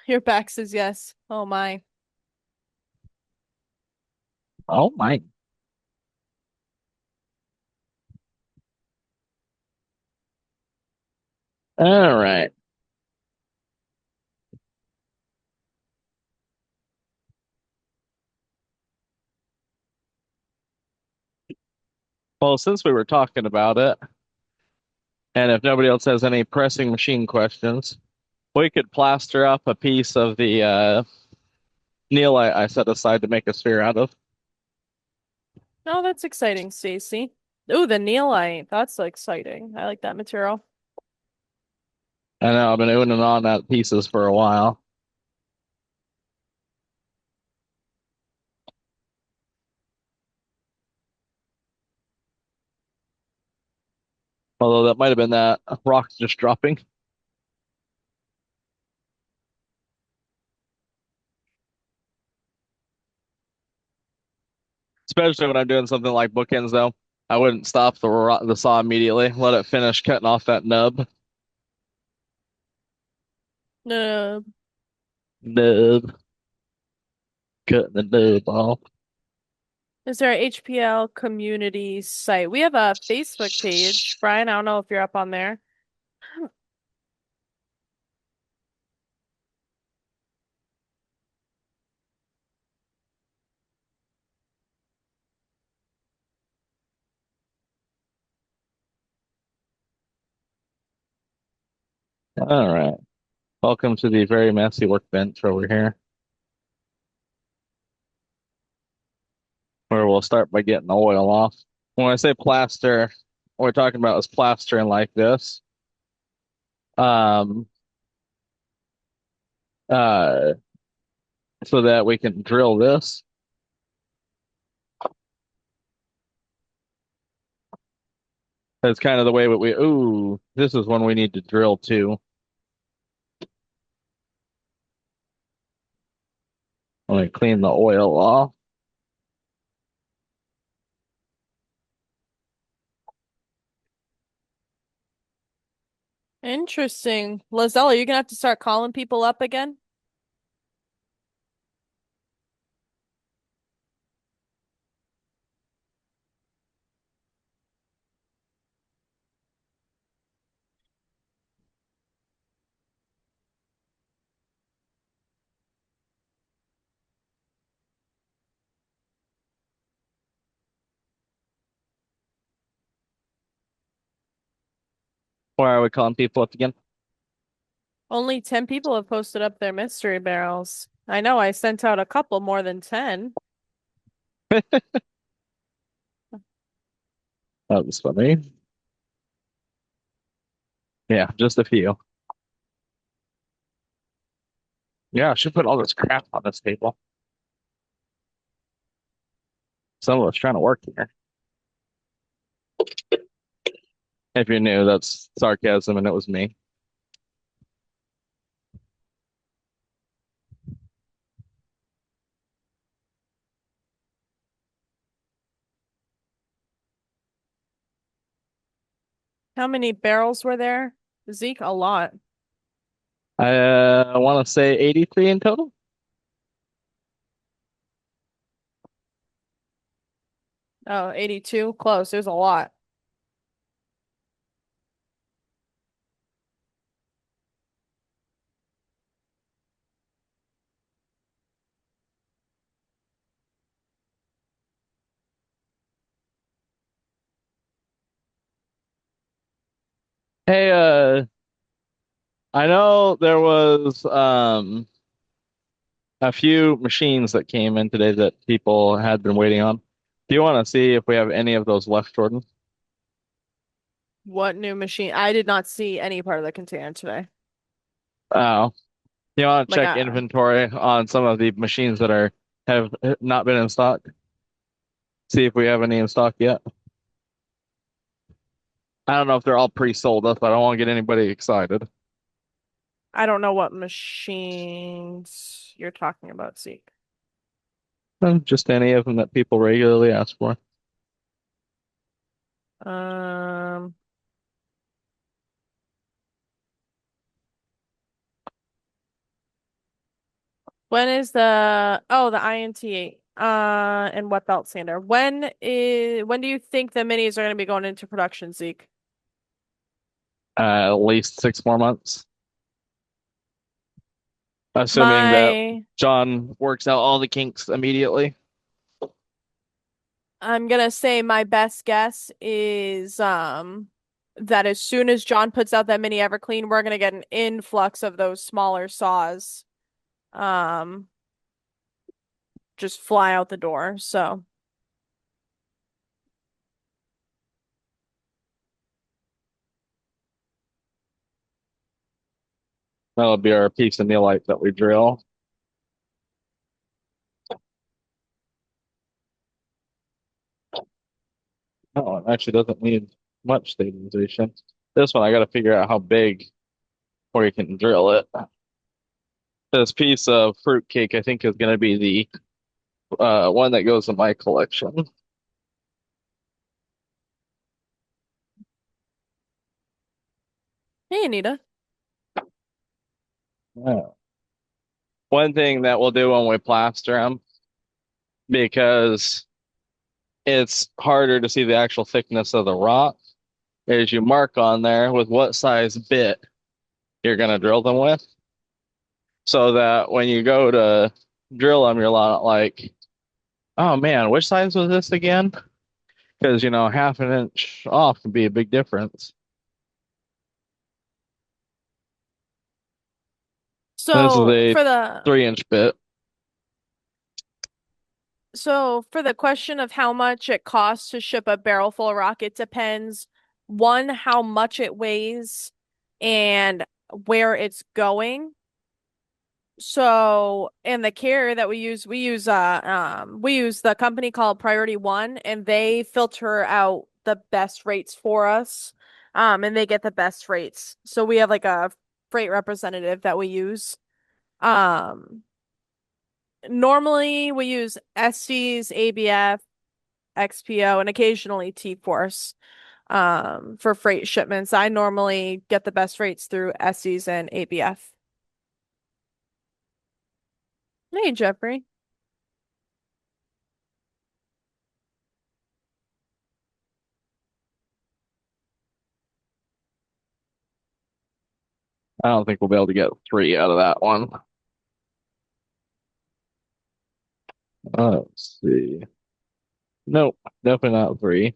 Your back says yes. Oh my. Oh my. All right. Well, since we were talking about it, and if nobody else has any pressing machine questions, we could plaster up a piece of the Neil I set aside to make a sphere out of. Oh, that's exciting, Stacy. Ooh, the neolite. That's exciting. I like that material. I know I've been oohing and on at pieces for a while. Although that might have been that rock just dropping. Especially when I'm doing something like bookends, though. I wouldn't stop the saw immediately. Let it finish cutting off that nub. No. Nub. Cutting the nub off. Is there a HPL community site? We have a Facebook page. Brian, I don't know if you're up on there. All right. Welcome to the very messy workbench over here, where we'll start by getting the oil off. When I say plaster, what we're talking about is plastering like this. Um, uh, so that we can drill this. That's kind of the way that ooh, this is one we need to drill too. Let me clean the oil off. Interesting. Lizelle, you're gonna have to start calling people up again? Why are we calling people up again? Only 10 people have posted up their mystery barrels. I know I sent out a couple more than 10. That was funny. Yeah, just a few. Yeah, I should put all this crap on this table. Some of us trying to work here. If you're new, that's sarcasm, and it was me. How many barrels were there? Zeke, a lot. I want to say 83 in total. Oh, 82. Close. There's a lot. Hey, I know there was a few machines that came in today that people had been waiting on. Do you want to see if we have any of those left, Jordan? What new machine? I did not see any part of the container today. Oh, you want to Like, check inventory on some of the machines that are have not been in stock? See if we have any in stock yet. I don't know if they're all pre-sold us, but I don't want to get anybody excited. I don't know what machines you're talking about, Zeke. Just any of them that people regularly ask for. Um, when is the INT and what belt sander? When do you think the minis are going to be going into production, Zeke? At least 6 more months, assuming that My John works out all the kinks immediately. I'm gonna say my best guess is that as soon as John puts out that mini Everclean, we're gonna get an influx of those smaller saws um just fly out the door. So That'll be our piece of neolite that we drill. Oh, it actually doesn't need much stabilization. This one, I got to figure out how big where you can drill it. This piece of fruitcake, I think, is going to be the one that goes in my collection. hey Anita. Yeah. One thing that we'll do when we plaster them, because it's harder to see the actual thickness of the rock, is you mark on there with what size bit you're going to drill them with, so that when you go to drill them, you're not like, oh man, which size was this again? Because, half an inch off can be a big difference. This is So a for the 3 inch bit. so for the question of how much it costs to ship a barrel full of rock, it depends one, how much it weighs and where it's going. So, and the carrier that we use the company called Priority One, and they filter out the best rates for us. And they get the best rates. So we have like a freight representative that we use. Um, Normally we use SC's, ABF, XPO, and occasionally T-Force for freight shipments. I normally get the best rates through SC's and ABF. Hey, Jeffrey. I don't think we'll be able to get three out of that one. Let's see. Nope, definitely not three.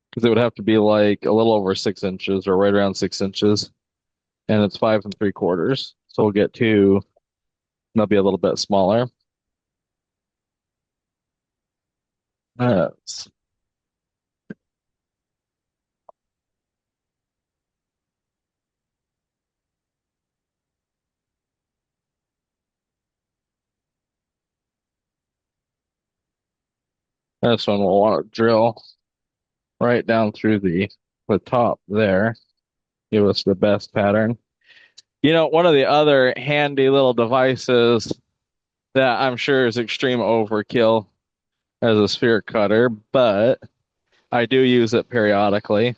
Because it would have to be like a little over 6 inches or right around 6 inches. And it's 5 3/4. So we'll get two. They'll be a little bit smaller. That's, this one we'll want to drill right down through the top there. Give us the best pattern. One of the other handy little devices that I'm sure is extreme overkill as a sphere cutter, but I do use it periodically,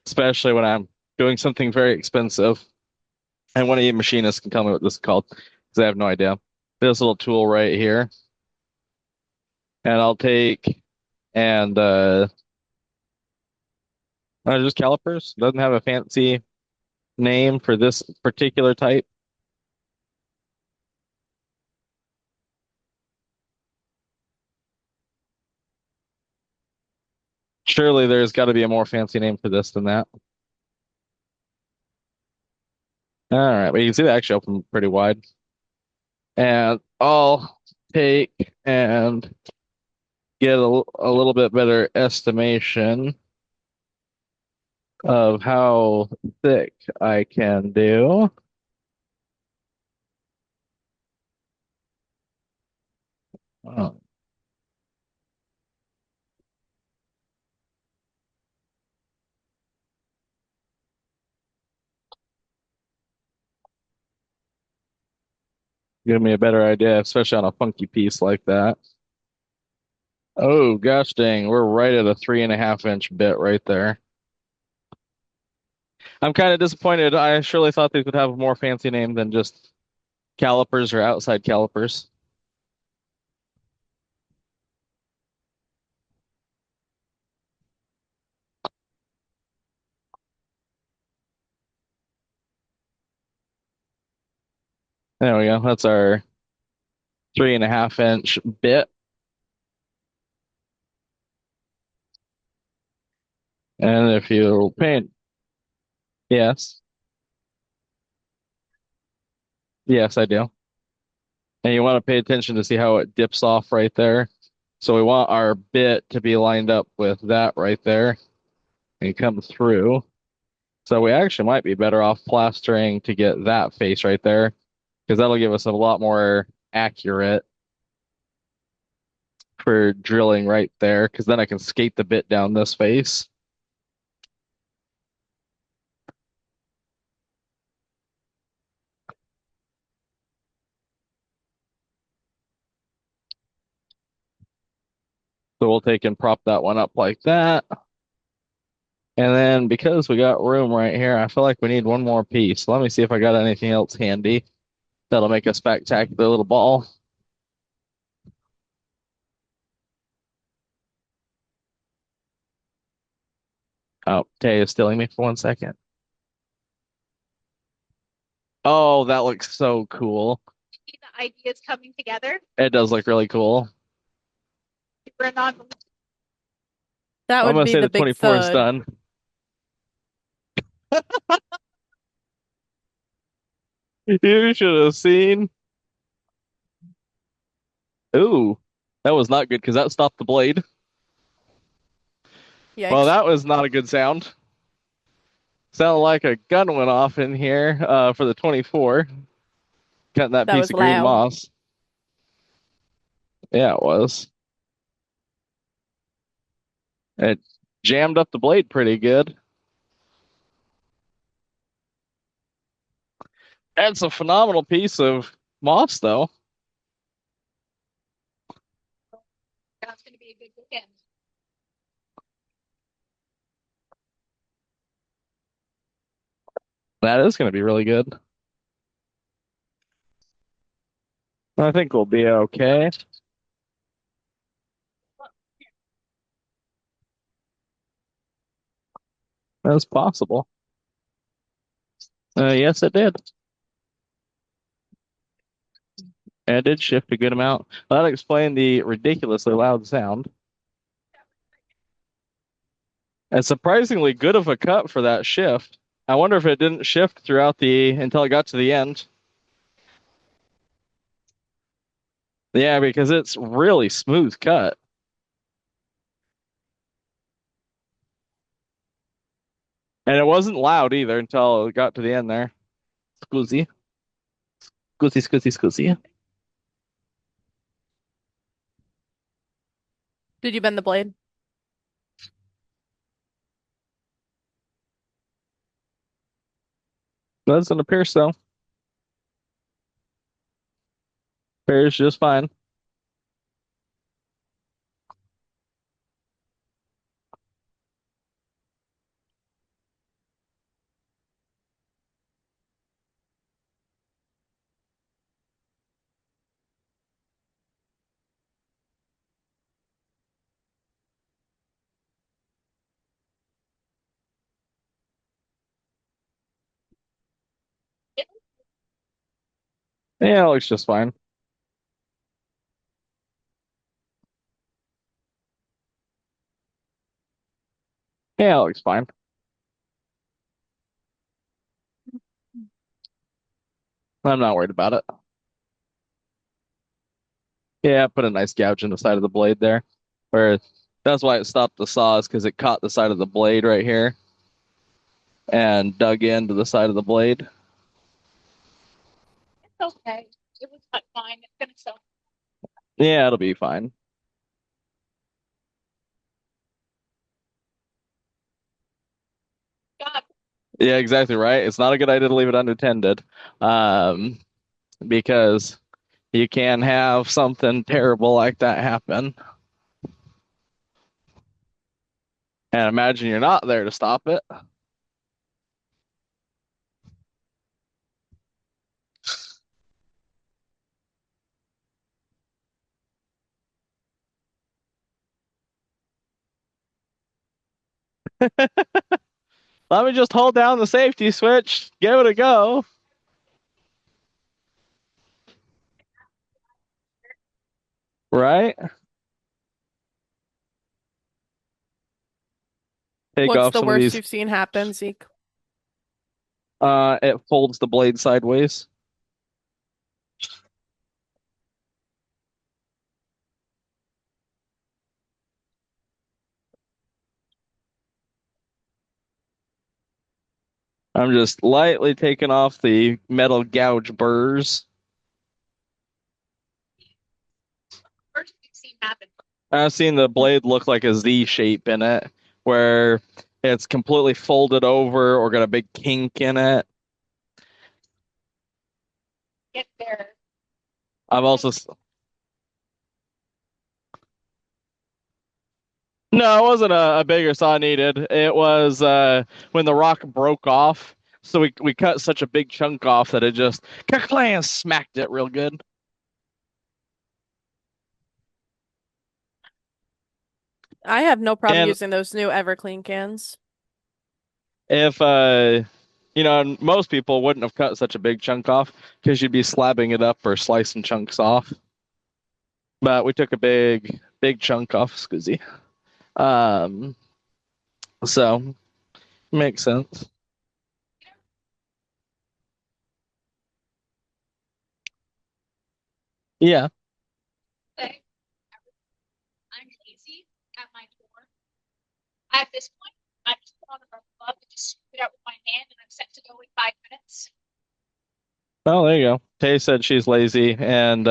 especially when I'm doing something very expensive. And one of you machinists can tell me what this is called, because I have no idea. This little tool right here, and I'll take and just calipers. Doesn't have a fancy name for this particular type. Surely there's got to be a more fancy name for this than that. All right, but you can see they actually open pretty wide. And I'll take and get a little bit better estimation of how thick I can do. Oh, give me a better idea, especially on a funky piece like that. Oh, gosh dang, we're right at a 3.5 inch bit right there. I'm kind of disappointed. I surely thought these would have a more fancy name than just calipers or outside calipers. There we go. That's our 3.5 inch bit. And if you paint, yes, yes, I do. And you want to pay attention to see how it dips off right there. So we want our bit to be lined up with that right there and come through. So we actually might be better off plastering to get that face right there because that'll give us a lot more accurate for drilling right there because then I can skate the bit down this face. So we'll take and prop that one up like that. And then because we got room right here, I feel like we need one more piece. Let me see if I got anything else handy that'll make a spectacular little ball. Oh, Tay is stealing me for 1 second. Oh, that looks so cool. The ideas coming together. It does look really cool. We're not. That I'm would gonna be say the the big 24 is thud. done. You should have seen. Ooh, that was not good because that stopped the blade. Well, Yikes. that was not a good sound. Sounded like a gun went off in here for the 24, cutting that That piece was of green loud. moss. Yeah, it was. It jammed up the blade pretty good. That's a phenomenal piece of moss, though. That's going to be a good weekend. That is going to be really good. I think we'll be okay. That's possible. Yes, it did. And it did shift a good amount. That'll explain the ridiculously loud sound. And surprisingly good of a cut for that shift. I wonder if it didn't shift throughout the until it got to the end. Yeah, because it's really smooth cut. And it wasn't loud either until it got to the end there. Scoozy. Scoozy, scoozy, scoozy. Did you bend the blade? Doesn't appear so. Appears just fine. Yeah, it looks just fine. Yeah, it looks fine. I'm not worried about it. Yeah, put a nice gouge in the side of the blade there. Where that's why it stopped the saw is because it caught the side of the blade right here and dug into the side of the blade. It's okay. It was cut fine. It's gonna sell. Yeah, it'll be fine. God. Yeah, exactly right. It's not a good idea to leave it unattended, um, because you can have something terrible like that happen. And imagine you're not there to stop it. Let me just hold down the safety switch, give it a go. Right? Take What's off the some of worst these. you've seen happen, Zeke? It folds the blade sideways. I'm just lightly taking off the metal gouge burrs. First we've seen happen. I've seen the blade look like a Z shape in it, where it's completely folded over or got a big kink in it. Get there. I've also no, it wasn't a bigger saw needed. It was when the rock broke off, so we cut such a big chunk off that it just clang smacked it real good. I have no problem And using those new Everclean cans. if and most people wouldn't have cut such a big chunk off because you'd be slabbing it up or slicing chunks off. But we took a big chunk off Scoozy. Um, so makes sense. Yeah. Say, I'm lazy at my door. At this point, I just put on a rubber glove and just scoop it out with my hand, and I'm set to go in 5 minutes. Oh, there you go. Tay said she's lazy, and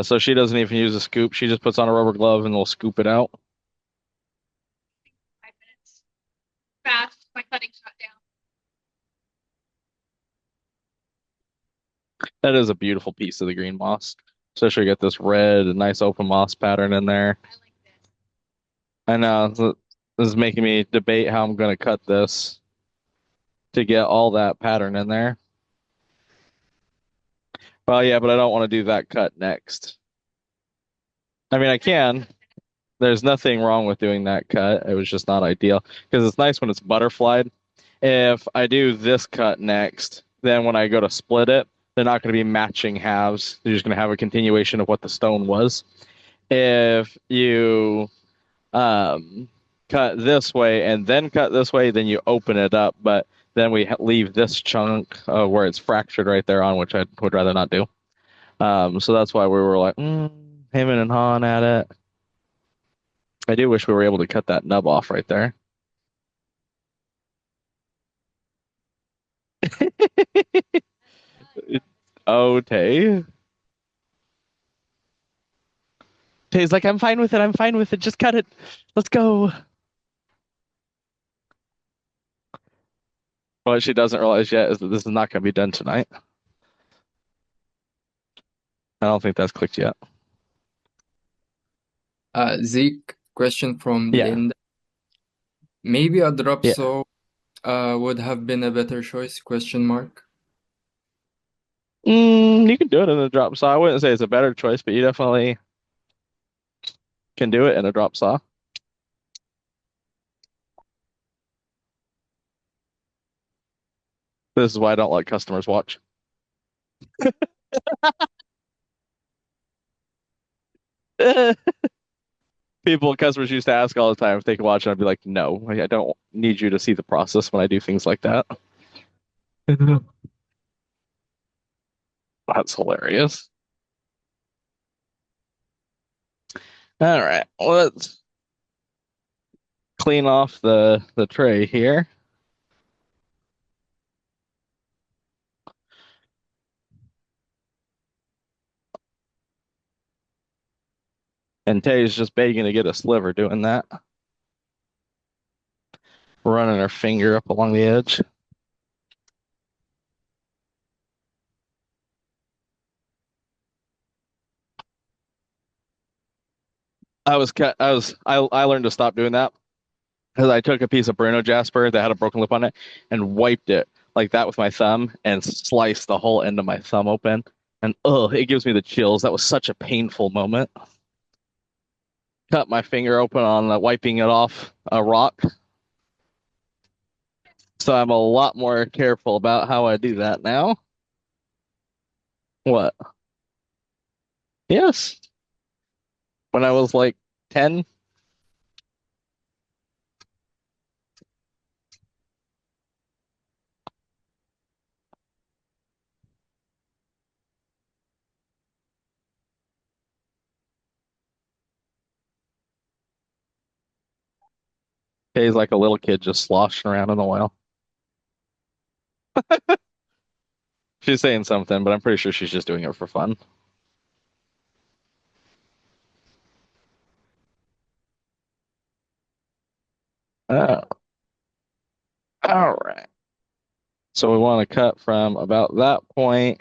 so she doesn't even use a scoop. She just puts on a rubber glove and will scoop it out. 5 minutes. Fast. My cutting's not down. That is a beautiful piece of the green moss. Especially get this red, nice open moss pattern in there. I like this. I know this is making me debate how I'm going to cut this to get all that pattern in there. Well, yeah, but I don't want to do that cut next. I mean, I can. There's nothing wrong with doing that cut. It was just not ideal because it's nice when it's butterflied. If I do this cut next, then when I go to split it, they're not going to be matching halves. They're just going to have a continuation of what the stone was. If you cut this way and then cut this way, then you open it up, but then we leave this chunk where it's fractured right there on, which I would rather not do. So that's why we were like, hemming and hawing at it. I do wish we were able to cut that nub off right there. Oh, Tay. Tay's like, I'm fine with it. I'm fine with it. Just cut it. Let's go. What she doesn't realize yet is that this is not going to be done tonight. I don't think that's clicked yet. Zeke, question from Yeah. Linda. Maybe a drop Yeah. saw would have been a better choice? Question mark. You can do it in a drop saw. I wouldn't say it's a better choice, but you definitely can do it in a drop saw. This is why I don't let customers watch. customers used to ask all the time if they could watch, and I'd be like, no, I don't need you to see the process when I do things like that. That's hilarious. All right, let's clean off the tray here. And Tay's just begging to get a sliver doing that. Running her finger up along the edge. I learned to stop doing that because I took a piece of Bruno Jasper that had a broken lip on it and wiped it like that with my thumb and sliced the whole end of my thumb open. And it gives me the chills. That was such a painful moment. Cut my finger open on wiping it off a rock. So I'm a lot more careful about how I do that now. What? Yes. When I was like 10. Kay's like a little kid just sloshing around in the oil. She's saying something, but I'm pretty sure she's just doing it for fun. Oh, all right. So we want to cut from about that point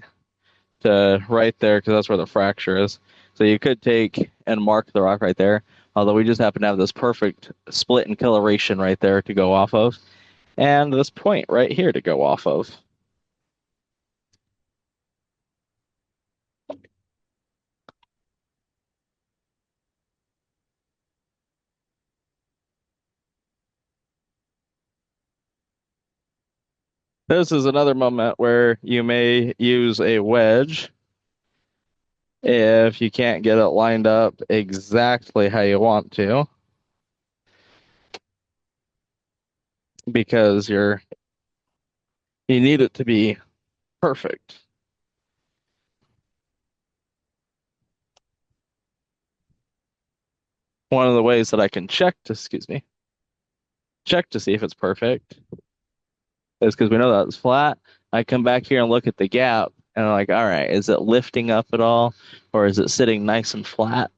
to right there because that's where the fracture is. So you could take and mark the rock right there, although we just happen to have this perfect split and coloration right there to go off of, and this point right here to go off of. This is another moment where you may use a wedge if you can't get it lined up exactly how you want to, because you need it to be perfect. One of the ways that I can check to see if it's perfect is because we know that it's flat. I come back here and look at the gap and I'm like, all right, is it lifting up at all or is it sitting nice and flat?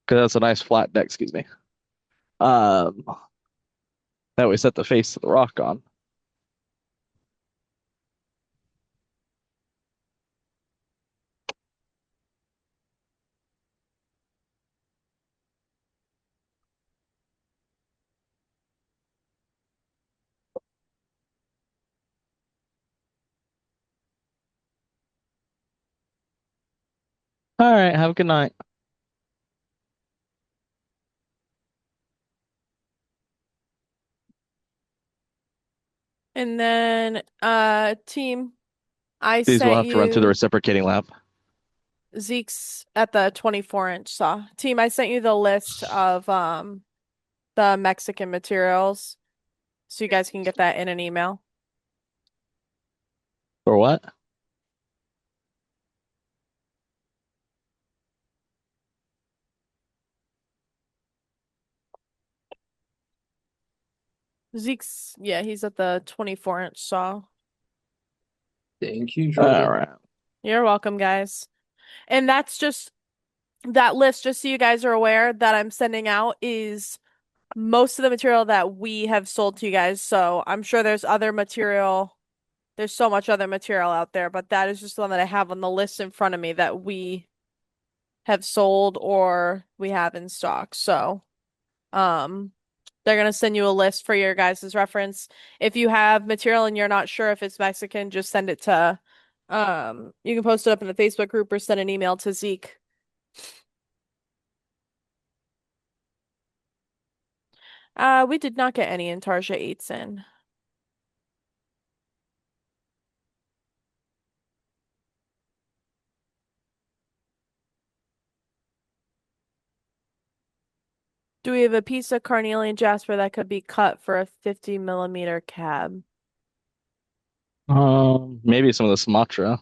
Because that's a nice flat deck, excuse me. Um, that we set the face of the rock on. All right, have a good night. And then, team, I These will sent have to run through the you reciprocating lap. Zeke's at the 24-inch saw. Team, I sent you the list of the Mexican materials so you guys can get that in an email. For what? Zeke's, yeah, he's at the 24-inch saw. Thank you, All Jordan. right. You're welcome, guys. And that's just that list, just so you guys are aware, that I'm sending out is most of the material that we have sold to you guys. So I'm sure there's other material. There's so much other material out there, but that is just the one that I have on the list in front of me that we have sold or we have in stock. So, um, they're gonna send you a list for your guys' reference. If you have material and you're not sure if it's Mexican, just send it to, you can post it up in the Facebook group or send an email to Zeke. We did not get any Intarsia 8s in. Do we have a piece of carnelian jasper that could be cut for a 50 millimeter cab? Maybe some of the Sumatra.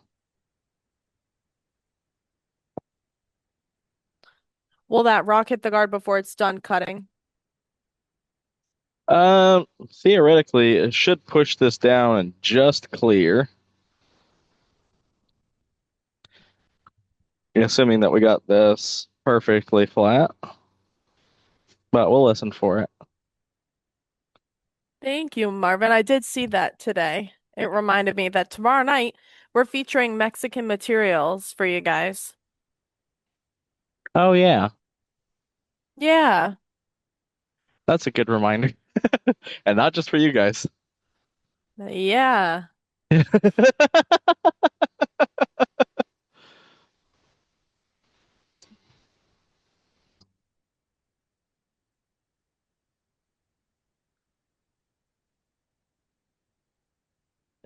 Will that rock hit the guard before it's done cutting? Theoretically, it should push this down and just clear, assuming that we got this perfectly flat. But we'll listen for it. Thank you, Marvin. I did see that today. It reminded me that tomorrow night we're featuring Mexican materials for you guys. Oh yeah, Yeah. that's a good reminder, and not just for you guys. Yeah.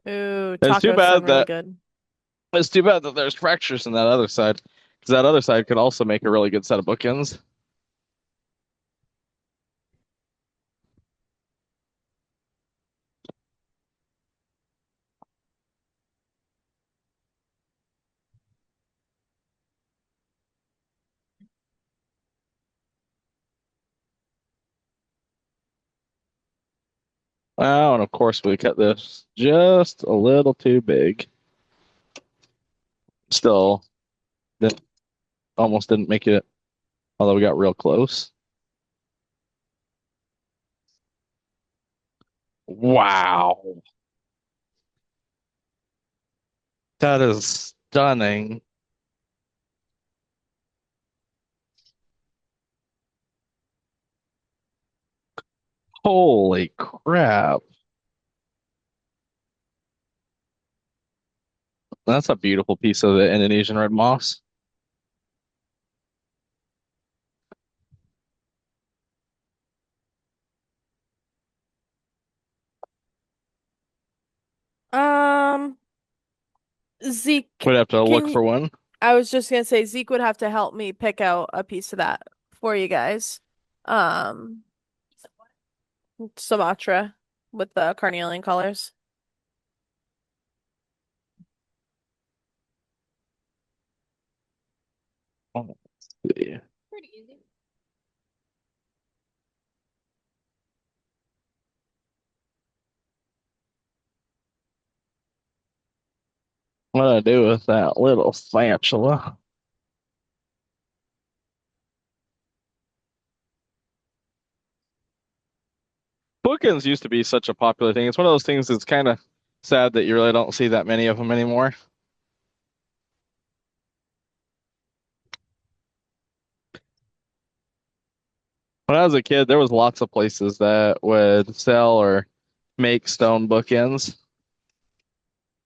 Ooh, It's too tacos sound bad really that good. it's too bad that there's fractures in that other side, because that other side could also make a really good set of bookends. Oh, and of course we cut this just a little too big. Still, that almost didn't make it, although we got real close. Wow, that is stunning. Holy crap. That's a beautiful piece of the Indonesian red moss. Um, Zeke, We'd have to look can you, for one. I was just gonna say Zeke would have to help me pick out a piece of that for you guys. Um, Sumatra with the carnelian colors. Oh, yeah. Pretty easy. What do I do with that little spatula? Bookends used to be such a popular thing. It's one of those things that's kind of sad that you really don't see that many of them anymore. When I was a kid, there was lots of places that would sell or make stone bookends,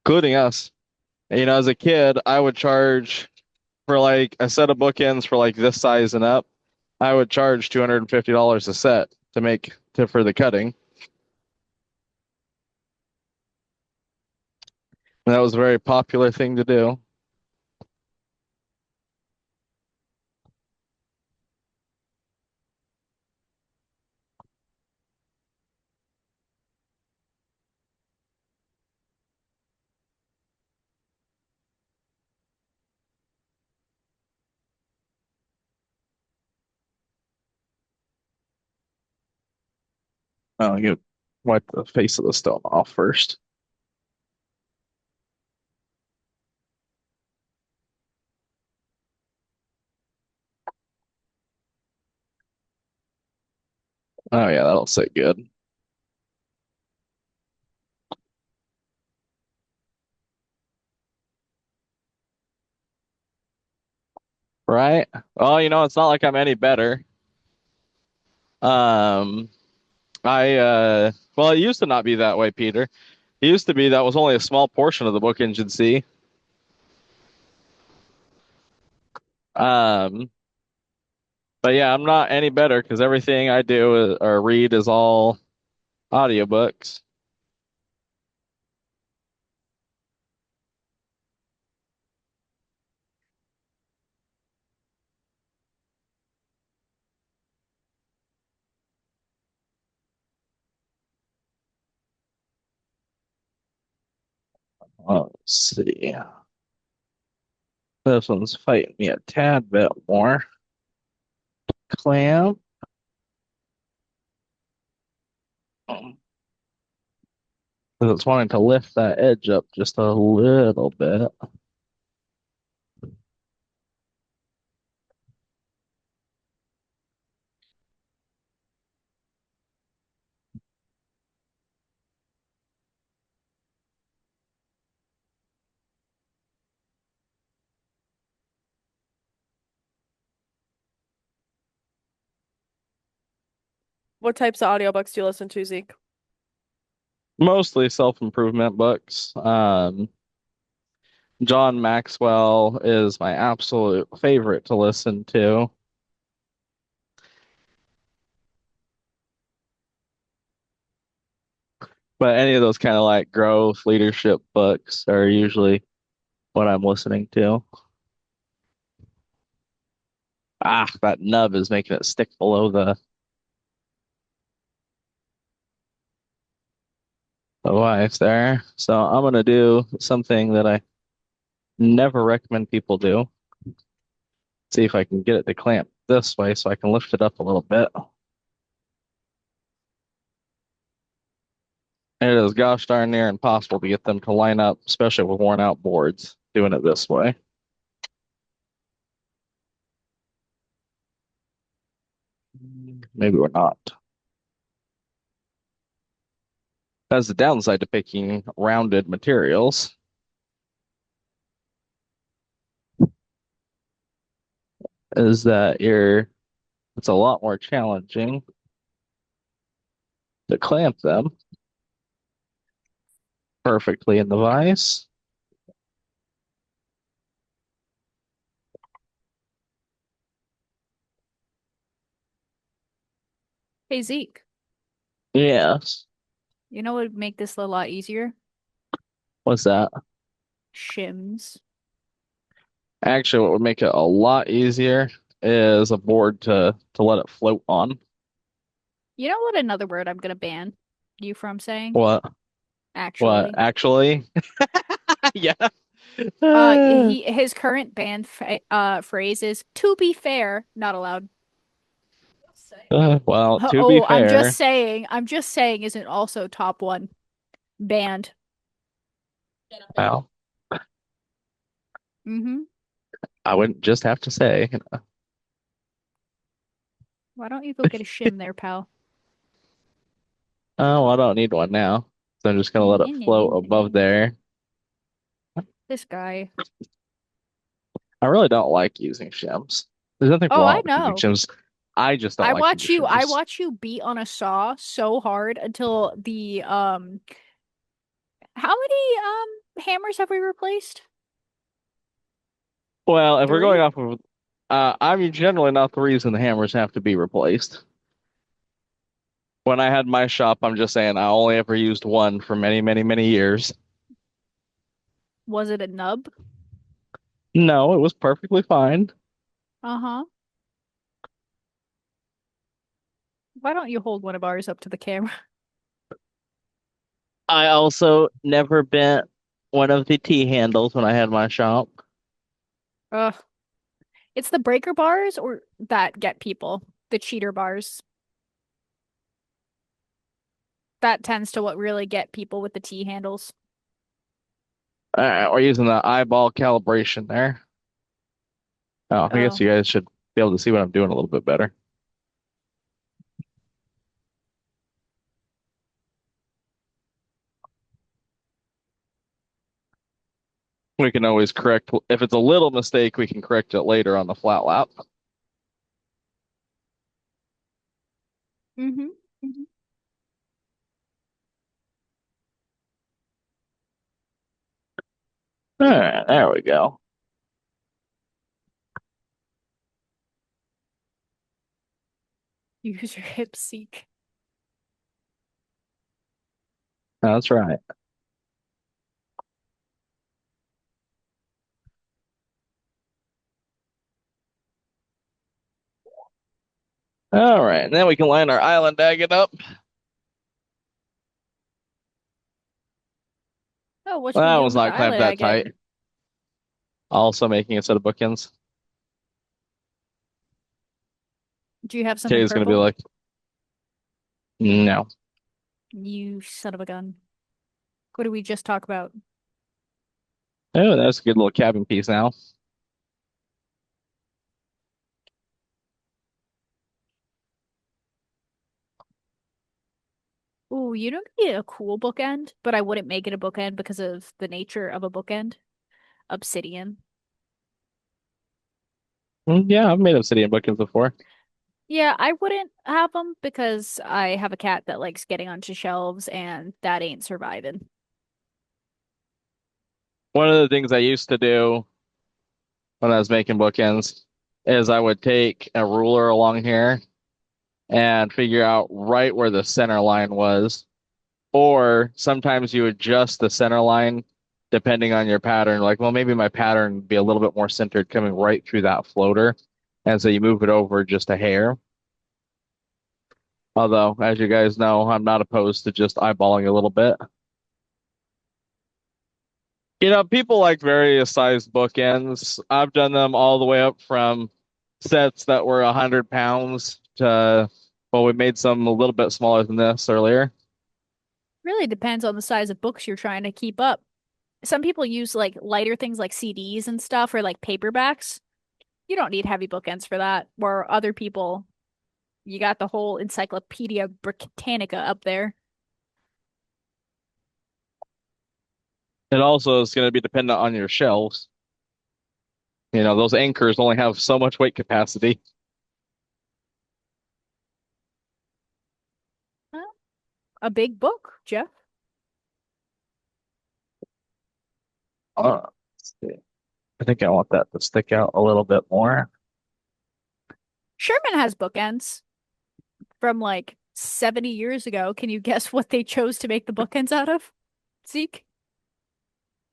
including us. And, as a kid, I would charge for like a set of bookends for like this size and up. I would charge $250 a set to make for the cutting. And that was a very popular thing to do. Oh, you wipe the face of the stone off first. Oh yeah, that'll sit good. Right? Well, it's not like I'm any better. Um, well, it used to not be that way, Peter. It used to be that was only a small portion of the book engine C. Um, but yeah, I'm not any better because everything I do or read is all audiobooks. Let's see. This one's fighting me a tad bit more. Clam. Um, it's wanting to lift that edge up just a little bit. What types of audiobooks do you listen to, Zeke? Mostly self-improvement books. John Maxwell is my absolute favorite to listen to. But any of those kind of like growth leadership books are usually what I'm listening to. Ah, that nub is making it stick below the device there. So I'm gonna do something that I never recommend people do. See if I can get it to clamp this way so I can lift it up a little bit. And it is gosh darn near impossible to get them to line up, especially with worn out boards, doing it this way. Maybe we're not. That's the downside to picking rounded materials, is that it's a lot more challenging to clamp them perfectly in the vise. Hey Zeke, Yes. you know what would make this a lot easier? What's that? Shims. Actually, what would make it a lot easier is a board to let it float on. You know what another word I'm gonna ban you from saying? What? What? Actually. Actually? Yeah. His current band phrase is "to be fair, not allowed." Well, to be Oh, fair, I'm just saying isn't also top one band. well, Mm-hmm. I wouldn't just have to say, Why don't you go get a shim there, pal? oh, I don't need one now. So I'm just gonna let it float above there. This guy. I really don't like using shims. There's nothing Oh, I wrong with using know. shims. I just don't like using I shims. watch you beat on a saw so hard until the how many hammers have we replaced? Well, if we're going Three? off of, I'm generally not the reason the hammers have to be replaced. When I had my shop, I'm just saying I only ever used one for many, many, many years. Was it a nub? No, it was perfectly fine. Uh-huh. Why don't you hold one of ours up to the camera? I also never bent one of the T handles when I had my shop. Ugh. It's the breaker bars or that get people, the cheater bars. That tends to what really get people with the T handles. We're using the eyeball calibration there. Oh, I guess Oh. you guys should be able to see what I'm doing a little bit better. We can always correct if it's a little mistake, we can correct it later on the flat lap. Mm-hmm. Mm-hmm. All right, there we go. Use your hip seek. That's right. All right, and then we can line our island agate up. Oh, what you That been doing one's with the not clamped eyelid that agate? tight. Also making a set of bookends. Do you have something Today's gonna be purple? like, no. You son of a gun. What did we just talk about? Oh, that's a good little cabin piece now. Ooh, you know, it'd be a cool bookend, but I wouldn't make it a bookend because of the nature of a bookend. Obsidian. Yeah, I've made obsidian bookends before. Yeah, I wouldn't have them because I have a cat that likes getting onto shelves and that ain't surviving. One of the things I used to do when I was making bookends is I would take a ruler along here and figure out right where the center line was. Or sometimes you adjust the center line depending on your pattern. Like, well, maybe my pattern would be a little bit more centered coming right through that floater. And so you move it over just a hair. Although, as you guys know, I'm not opposed to just eyeballing a little bit. People like various sized bookends. I've done them all the way up from sets that were 100 pounds to, well, we made some a little bit smaller than this earlier. Really depends on the size of books you're trying to keep up. Some people use like lighter things like CDs and stuff or like paperbacks. You don't need heavy bookends for that. Or other people, you got the whole Encyclopedia Britannica up there. It also is going to be dependent on your shelves. Those anchors only have so much weight capacity. Huh? A big book, Jeff. Let's see. I think I want that to stick out a little bit more. Sherman has bookends from like 70 years ago. Can you guess what they chose to make the bookends out of? Zeke?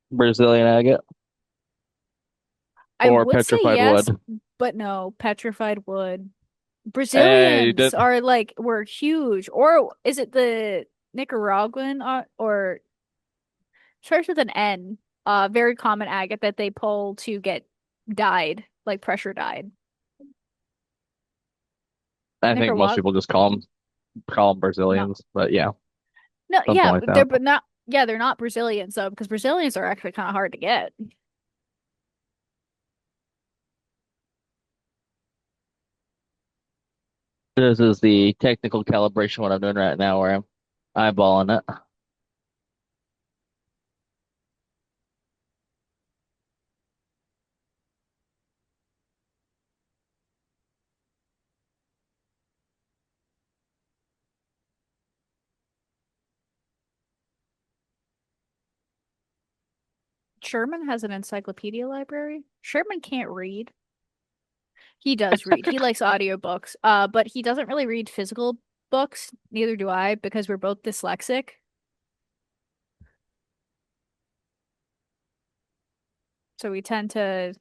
Brazilian agate I or would say petrified yes, wood. but no, petrified wood. Hey, you Brazilians did. are like were huge. Or is it the Nicaraguan or starts with an N? Very common agate that they pull to get dyed, like pressure dyed. I think most Nicaragua? people just call them No. Brazilians, but yeah, No, something yeah, like but they're that. but not yeah, they're not Brazilians though, because Brazilians are actually kind of hard to get. This is the technical calibration what I'm doing right now, where I'm eyeballing it. Sherman has an encyclopedia library. Sherman can't read. He does read. He likes audiobooks. But he doesn't really read physical books. Neither do I because we're both dyslexic. So we tend to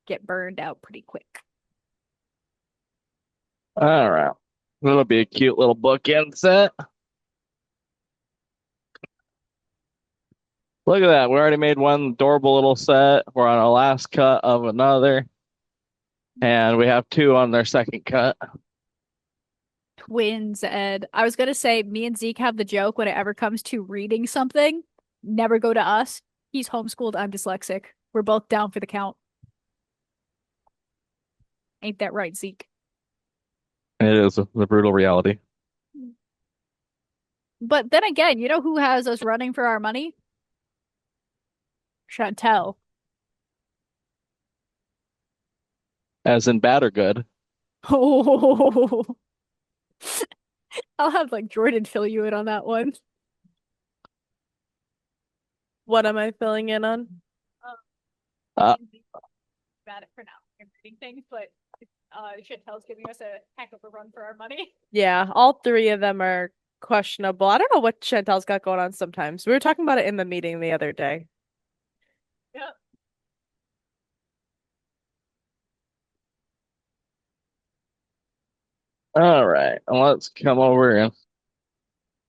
get burned out pretty quick. All right, it'll be a cute little bookend set. Look at that. We already made one adorable little set. We're on our last cut of another, and we have two on their second cut. Twins, Ed. I was gonna say me and Zeke have the joke when it ever comes to reading something, never go to us. He's homeschooled, I'm dyslexic. We're both down for the count. Ain't that right, Zeke? It is the brutal reality. But then again, you know who has us running for our money? Chantel. As in bad or good. Oh, I'll have like Jordan fill you in on that one. What am I filling in on? Uh, Bad at pronouncing and reading things, but Chantel's giving us a heck of a run for our money. Yeah, all three of them are questionable. I don't know what Chantel's got going on sometimes. We were talking about it in the meeting the other day. Yep. all right, let's come over and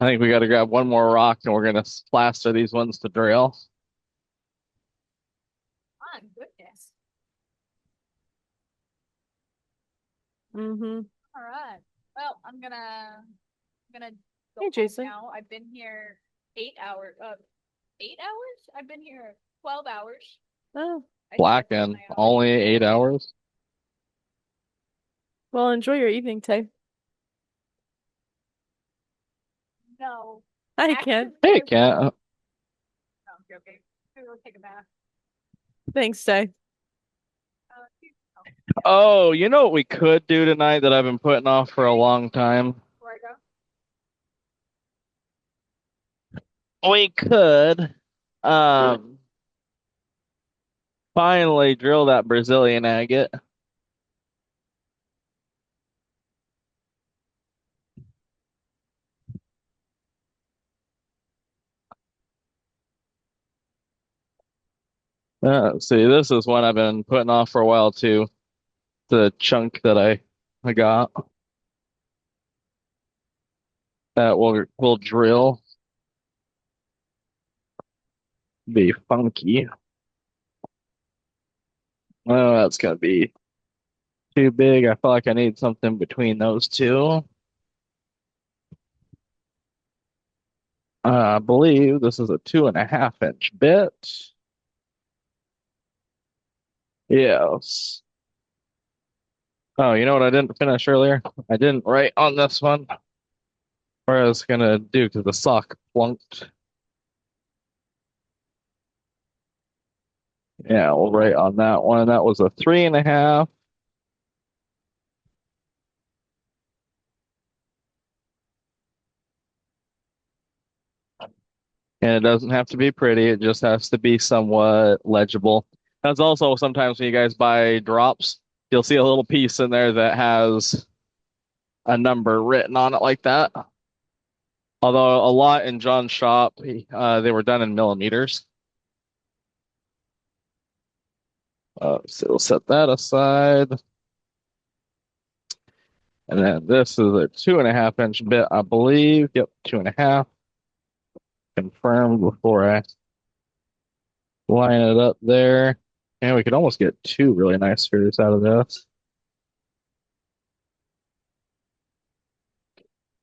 I think we got to grab one more rock and we're gonna plaster these ones to drill. My goodness. Mm-hmm. All right. Well, I'm gonna go Hey, home Jason. now. I've been here 8 hours. 8 hours? I've been here 12 hours. Oh, I started Blackened, my hours. only 8 hours. well, enjoy your evening, Tay. No. I After can. Hey, my cat. no, I'm joking. I'm gonna go take a bath. Thanks, Tay. Oh, you know what we could do tonight that I've been putting off for a long time? Before I go. We could, um, finally drill that Brazilian agate. See, this is one I've been putting off for a while too. The chunk that I got that will drill. Be funky. Oh, that's gonna be too big. I feel like I need something between those two. I believe this is a 2.5 inch bit. Yes. Oh, you know what I didn't finish earlier? I didn't write on this one. What I was gonna do because the sock flunked. Yeah, we'll write on that one. That was a 3.5. And it doesn't have to be pretty, it just has to be somewhat legible. That's also sometimes when you guys buy drops, you'll see a little piece in there that has a number written on it like that. Although a lot in John's shop, they were done in millimeters. So we'll set that aside. And then this is a 2.5 inch bit, I believe. Yep, 2.5. Confirmed before I line it up there. And we could almost get two really nice spheres out of this.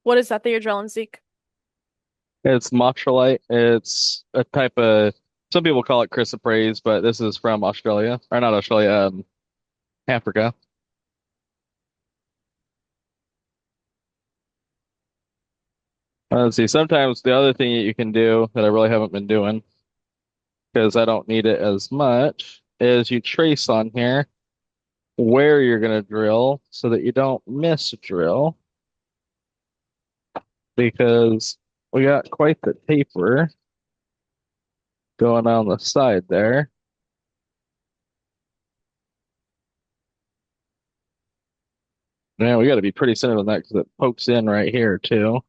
What is that you're drilling, Zeke? It's Motrolite. It's a type of, some people call it chrysoprase, but this is from Australia. Or not Australia, Africa. Let's see, sometimes the other thing that you can do that I really haven't been doing, because I don't need it as much, is you trace on here where you're going to drill so that you don't miss drill, because we got quite the taper going on the side there. Man, we got to be pretty centered on that because it pokes in right here too.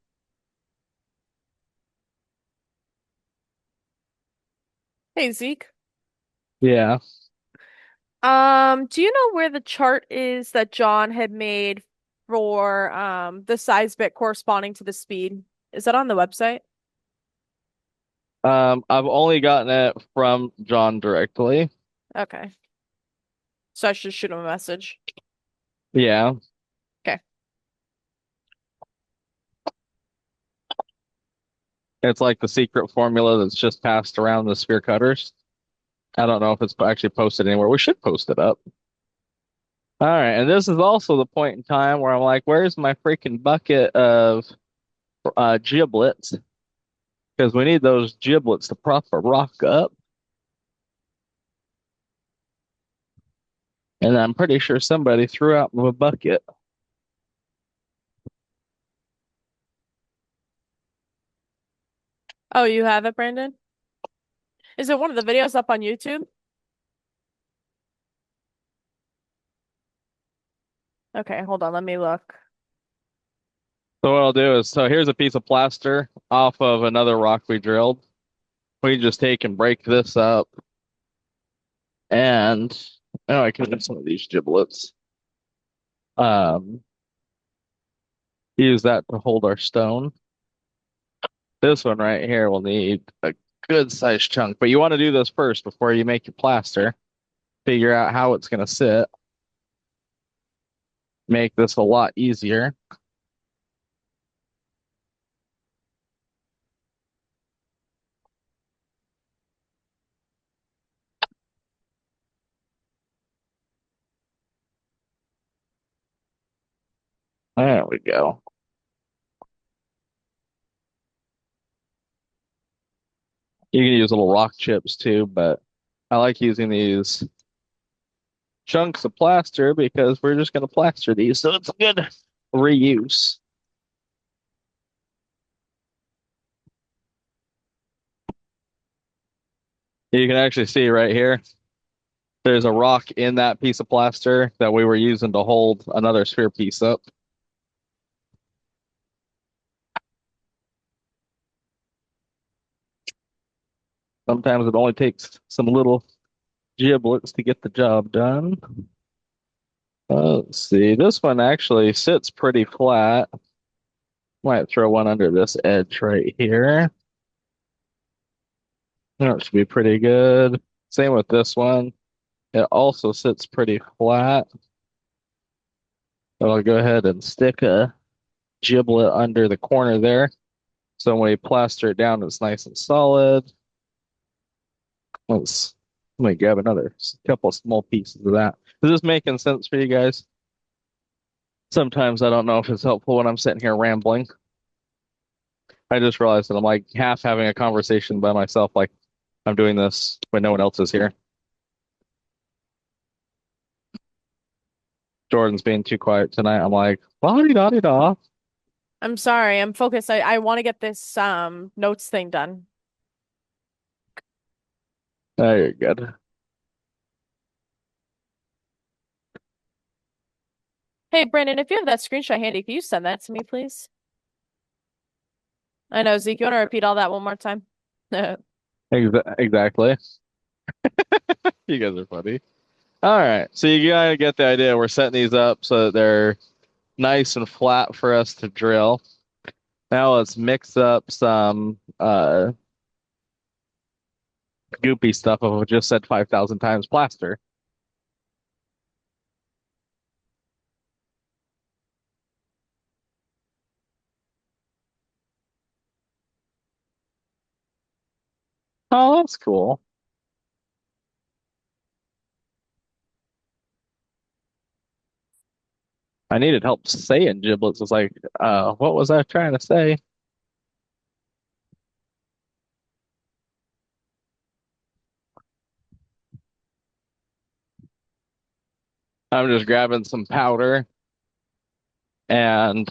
Hey, Zeke. Yeah. Do you know where the chart is that John had made for the size bit corresponding to the speed? Is that on the website? I've only gotten it from John directly. Okay. So I should shoot him a message. Yeah. Okay. It's like the secret formula that's just passed around the spear cutters. I don't know if it's actually posted anywhere. We should post it up. All right, and this is also the point in time where I'm like, where's my freaking bucket of giblets? Because we need those giblets to prop a rock up. And I'm pretty sure somebody threw out my bucket. Oh, you have it, Brandon? Is it one of the videos up on YouTube? Okay, hold on, let me look. So what I'll do is, so here's a piece of plaster off of another rock we drilled. We just take and break this up. And oh, I can get some of these giblets. Um, use that to hold our stone. This one right here will need a good sized chunk, but you want to do this first before you make your plaster. Figure out how it's going to sit. Make this a lot easier. There we go. You can use little rock chips too, but I like using these chunks of plaster because we're just going to plaster these, so it's a good reuse. You can actually see right here, there's a rock in that piece of plaster that we were using to hold another sphere piece up. Sometimes it only takes some little giblets to get the job done. Let's see, this one actually sits pretty flat. Might throw one under this edge right here. That should be pretty good. Same with this one. It also sits pretty flat. So I'll go ahead and stick a giblet under the corner there. So when we plaster it down, it's nice and solid. Let me grab another couple of small pieces of that. Is this making sense for you guys? Sometimes I don't know if it's helpful when I'm sitting here rambling. I just realized that I'm like half having a conversation by myself, like I'm doing this when no one else is here. Jordan's being too quiet tonight. I'm like, la di da di da. I'm sorry, I'm focused. I want to get this notes thing done. Oh, you're good. Hey, Brandon, if you have that screenshot handy, can you send that to me, please? I know, Zeke, you want to repeat all that one more time? Exactly. You guys are funny. All right, so you gotta get the idea. We're setting these up so that they're nice and flat for us to drill. Now let's mix up some goopy stuff of what I just said 5,000 times plaster. Oh, that's cool. I needed help saying giblets. It's like, what was I trying to say? I'm just grabbing some powder and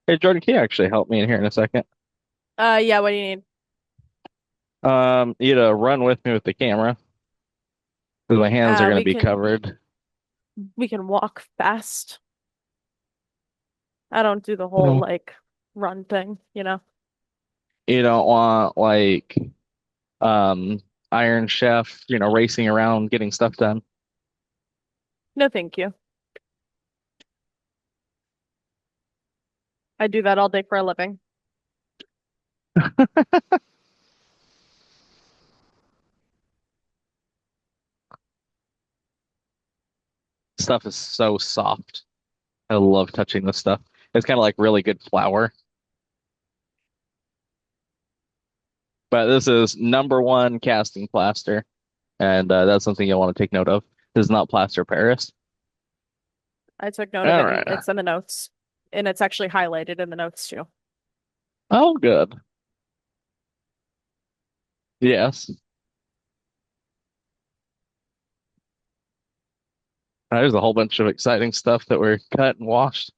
hey Jordan, can you actually help me in here in a second? Yeah, what do you need? You to run with me with the camera because my hands are Uh, gonna we be can covered. we can walk fast. I don't do the whole No. like run thing, you know. You don't want like um Iron Chef, racing around getting stuff done. No, thank you. I do that all day for a living. Stuff is so soft. I love touching this stuff. It's kind of like really good flour. But this is number one casting plaster, and that's something you'll want to take note of. This is not plaster Paris. I took note of All it and right. it's in the notes. And it's actually highlighted in the notes too. Oh, good. Yes. There's a whole bunch of exciting stuff that were cut and washed.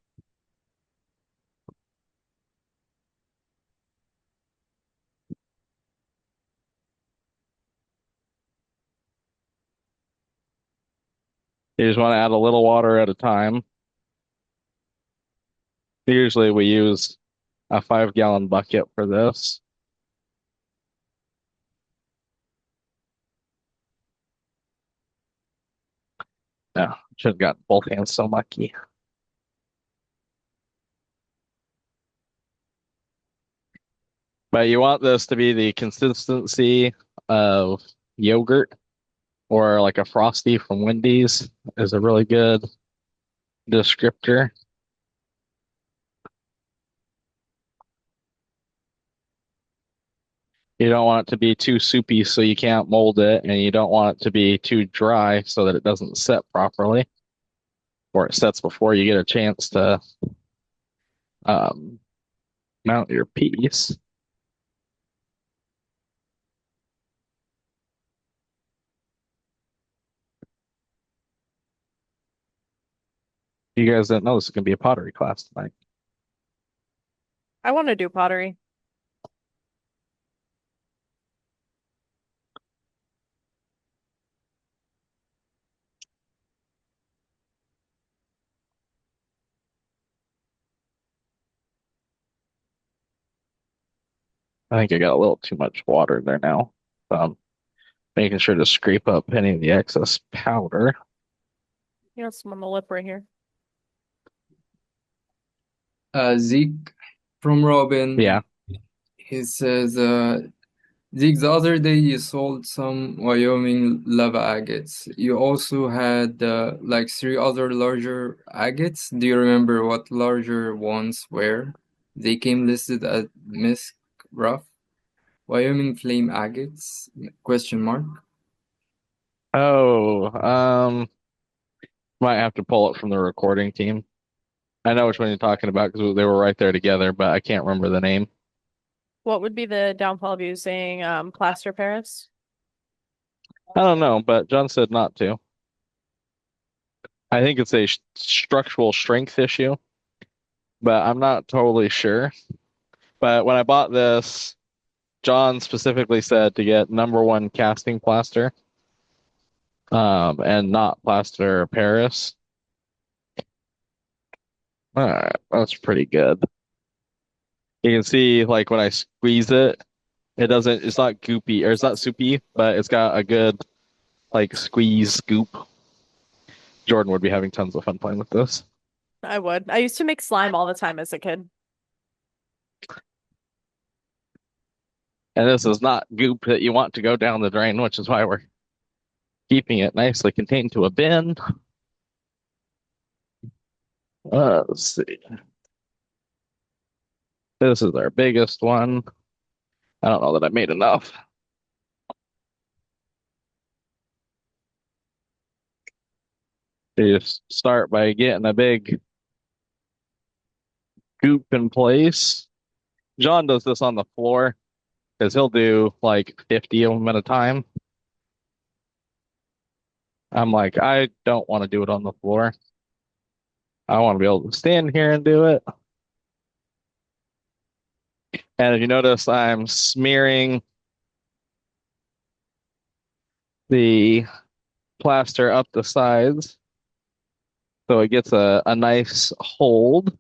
You just want to add a little water at a time. Usually we use a 5-gallon bucket for this. No, should have gotten both hands so lucky. But you want this to be the consistency of yogurt or like a Frosty from Wendy's is a really good descriptor. You don't want it to be too soupy so you can't mold it, and you don't want it to be too dry so that it doesn't set properly, or it sets before you get a chance to um, mount your piece. You guys didn't know this is going to be a pottery class tonight. I want to do pottery. I think I got a little too much water there now. Making sure to scrape up any of the excess powder. You got some on the lip right here. Zeke from Robin, Yeah. he says, Zeke, the other day you sold some Wyoming lava agates. You also had like three other larger agates. Do you remember what larger ones were? They came listed as Misk Rough. Wyoming flame agates? Question mark. Oh, might have to pull it from the recording team. I know which one you're talking about because they were right there together, but I can't remember the name. What would be the downfall of using plaster Paris? I don't know, but John said not to. I think it's a structural strength issue, but I'm not totally sure. But when I bought this, John specifically said to get number one casting plaster, and not plaster Paris. All right, that's pretty good. You can see like when I squeeze it, it's not goopy or it's not soupy, but it's got a good like squeeze scoop. Jordan would be having tons of fun playing with this. I would. I used to make slime all the time as a kid. And this is not goop that you want to go down the drain, which is why we're keeping it nicely contained to a bin. Let's see. This is our biggest one. I don't know that I made enough. You just start by getting a big goop in place. John does this on the floor because he'll do like 50 of them at a time. I'm like, I don't want to do it on the floor. I want to be able to stand here and do it. And if you notice, I'm smearing the plaster up the sides so it gets a nice hold.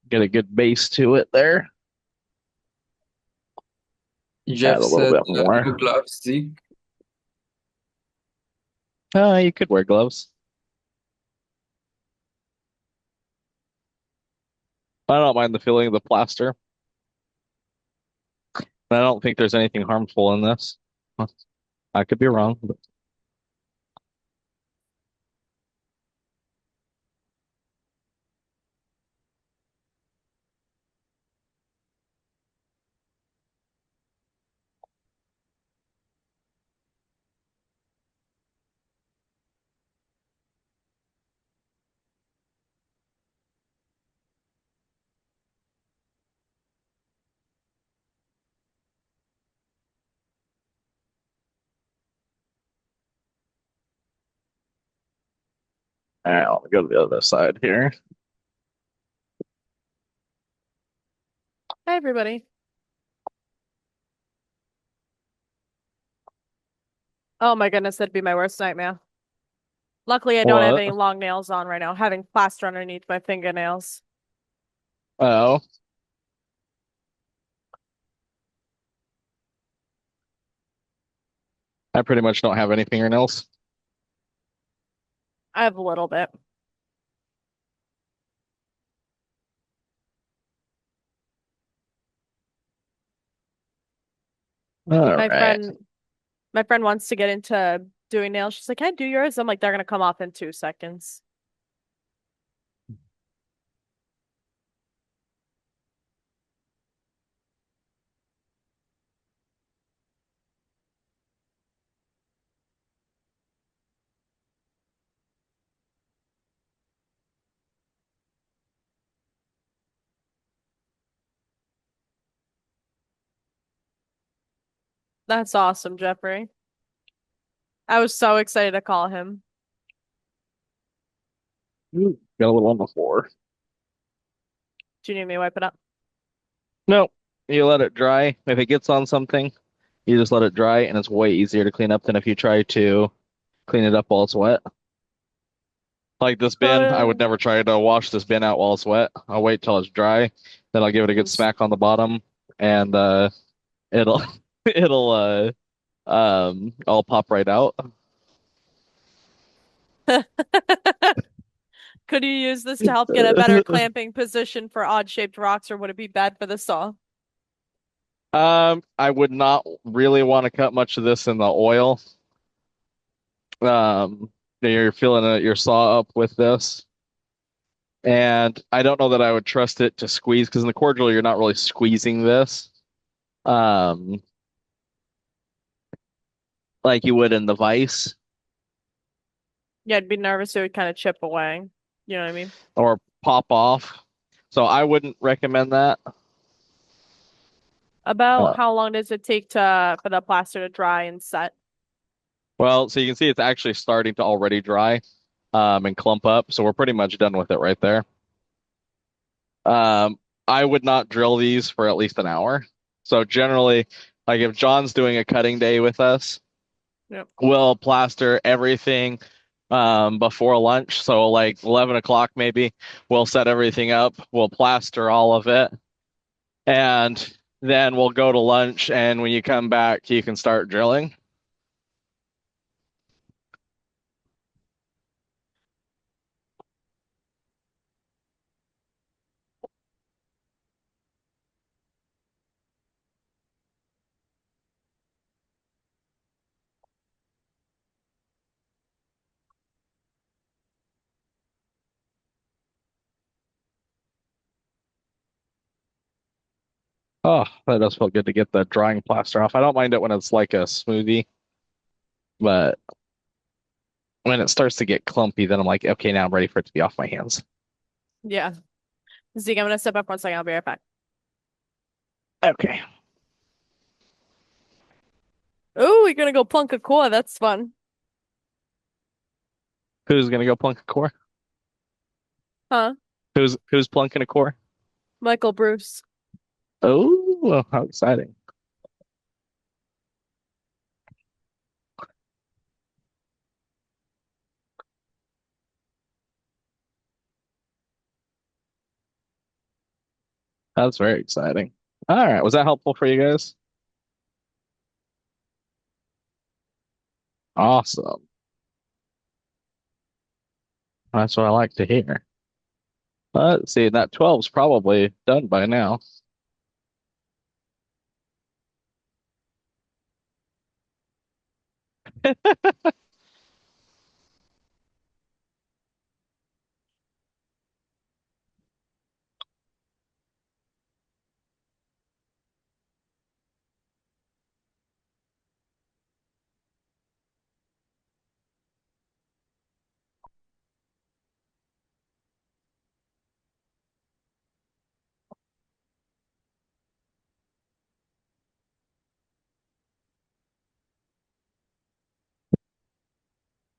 Get a good base to it there. Add Jeff a little said, bit more. no gloves, Zeke. You could wear gloves. I don't mind the feeling of the plaster. I don't think there's anything harmful in this. I could be wrong, but all right, I'll go to the other side here. Hi, everybody. Oh my goodness, that'd be my worst nightmare. Luckily, I don't have What? any long nails on right now, having plaster underneath my fingernails. Oh, I pretty much don't have any fingernails. I have a little bit. All My right. friend, my friend wants to get into doing nails. She's like, "Can I do yours?" I'm like, "They're gonna come off in 2 seconds." That's awesome, Jeffrey. I was so excited to call him. Ooh, got a little on the floor. Do you need me to wipe it up? No, you let it dry. If it gets on something, you just let it dry, and it's way easier to clean up than if you try to clean it up while it's wet. Like this bin, I would Uh, never try to wash this bin out while it's wet. I'll wait till it's dry, then I'll give it a good it's- smack on the bottom, and it'll it'll all pop right out. Could you use this to help get a better clamping position for odd-shaped rocks, or would it be bad for the saw? I would not really want to cut much of this in the oil. Um, you're filling your saw up with this. And I don't know that I would trust it to squeeze because in the cordial you're not really squeezing this um like you would in the vise Yeah, I'd be nervous it would kind of chip away. You know what I mean? or pop off. So I wouldn't recommend that. About Uh, how long does it take to for the plaster to dry and set? well, so you can see it's actually starting to already dry and clump up. So we're pretty much done with it right there. Um, I would not drill these for at least an hour. So generally, like if John's doing a cutting day with us, Yep. we'll plaster everything before lunch. So like 11 o'clock maybe, we'll set everything up. We'll plaster all of it, and then we'll go to lunch. And when you come back, you can start drilling. Oh, that does feel good to get the drying plaster off. I don't mind it when it's like a smoothie, but when it starts to get clumpy, then I'm like, okay, now I'm ready for it to be off my hands. Yeah. Zeke, I'm gonna step up 1 second. I'll be right back. Okay. Oh, you're gonna go plunk a core. That's fun. Who's gonna go plunk a core? Huh? Who's plunking a core? Michael Bruce. Oh, how exciting. That's very exciting. All right. Was that helpful for you guys? Awesome. That's what I like to hear. Let's see, that 12's probably done by now.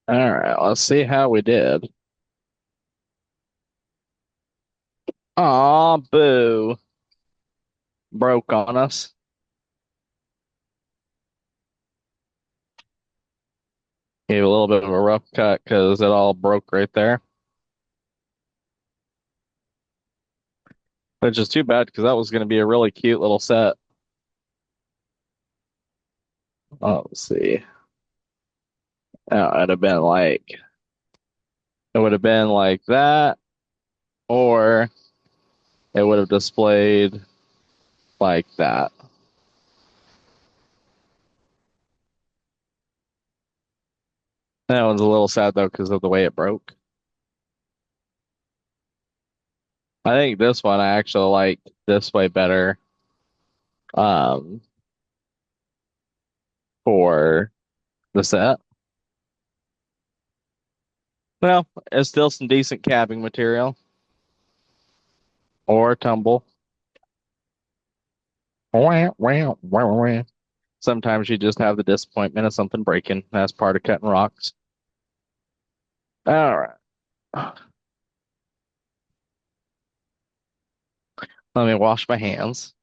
All right, let's see how we did. Aw, boo. Broke on us. Gave a little bit of a rough cut because it all broke right there. Which is too bad because that was going to be a really cute little set. Oh, let's see. It'd have been like, it would have been like that, or it would have displayed like that. That one's a little sad though because of the way it broke. I think this one I actually like this way better. Um, for the set. Well, it's still some decent cabbing material or tumble. Wah, wah, wah, wah. Sometimes you just have the disappointment of something breaking. That's part of cutting rocks. All right. Let me wash my hands.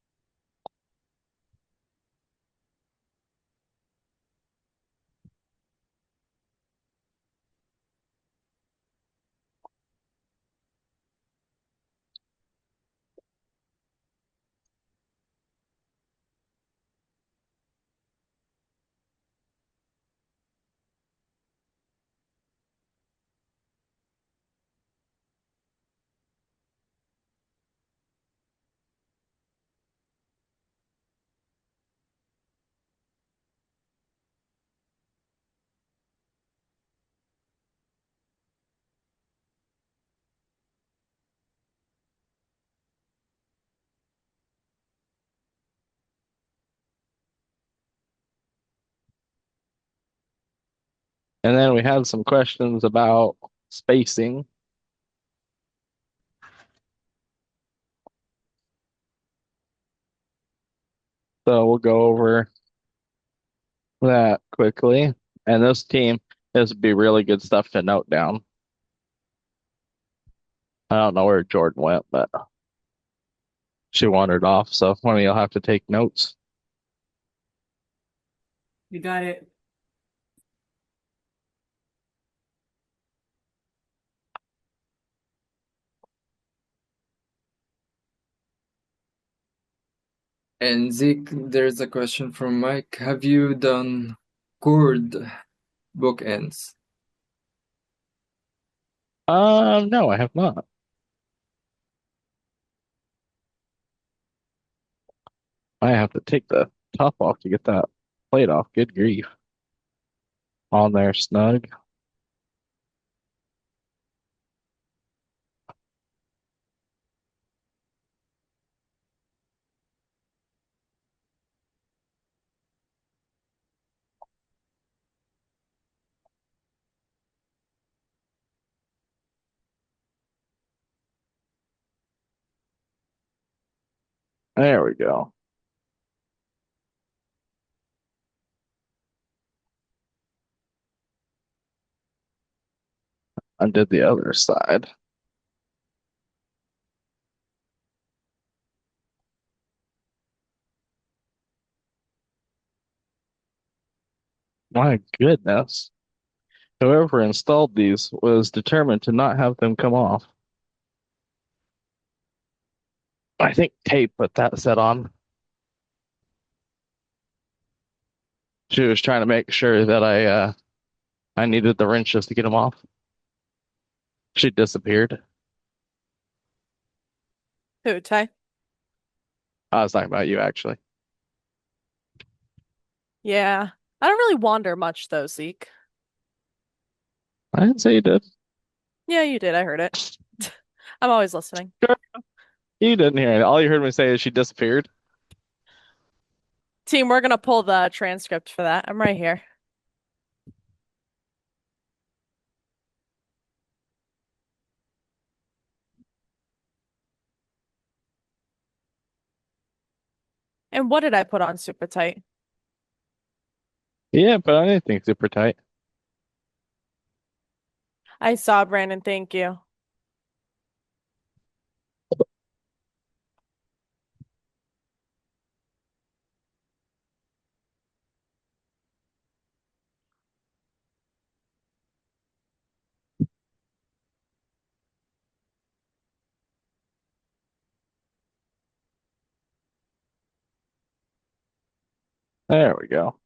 And then we had some questions about spacing. So we'll go over that quickly. And this would be really good stuff to note down. I don't know where Jordan went, but she wandered off. So one of you'll have to take notes. You got it. And Zeke, there's a question from Mike. Have you done chord bookends? No, I have not. I have to take the top off to get that plate off. Good grief. On there, snug. There we go. Undid the other side. My goodness. Whoever installed these was determined to not have them come off. I think tape put that set on. She was trying to make sure that I needed the wrenches to get them off. She disappeared. Who, Ty? I was talking about you actually. Yeah. I don't really wander much though, Zeke. I didn't say you did. Yeah, you did. I heard it. I'm always listening. Sure. You didn't hear it. All you heard me say is she disappeared. Team, we're gonna pull the transcript for that. I'm right here. And what did I put on super tight? Yeah, but I didn't think super tight. I saw Brandon, thank you. There we go.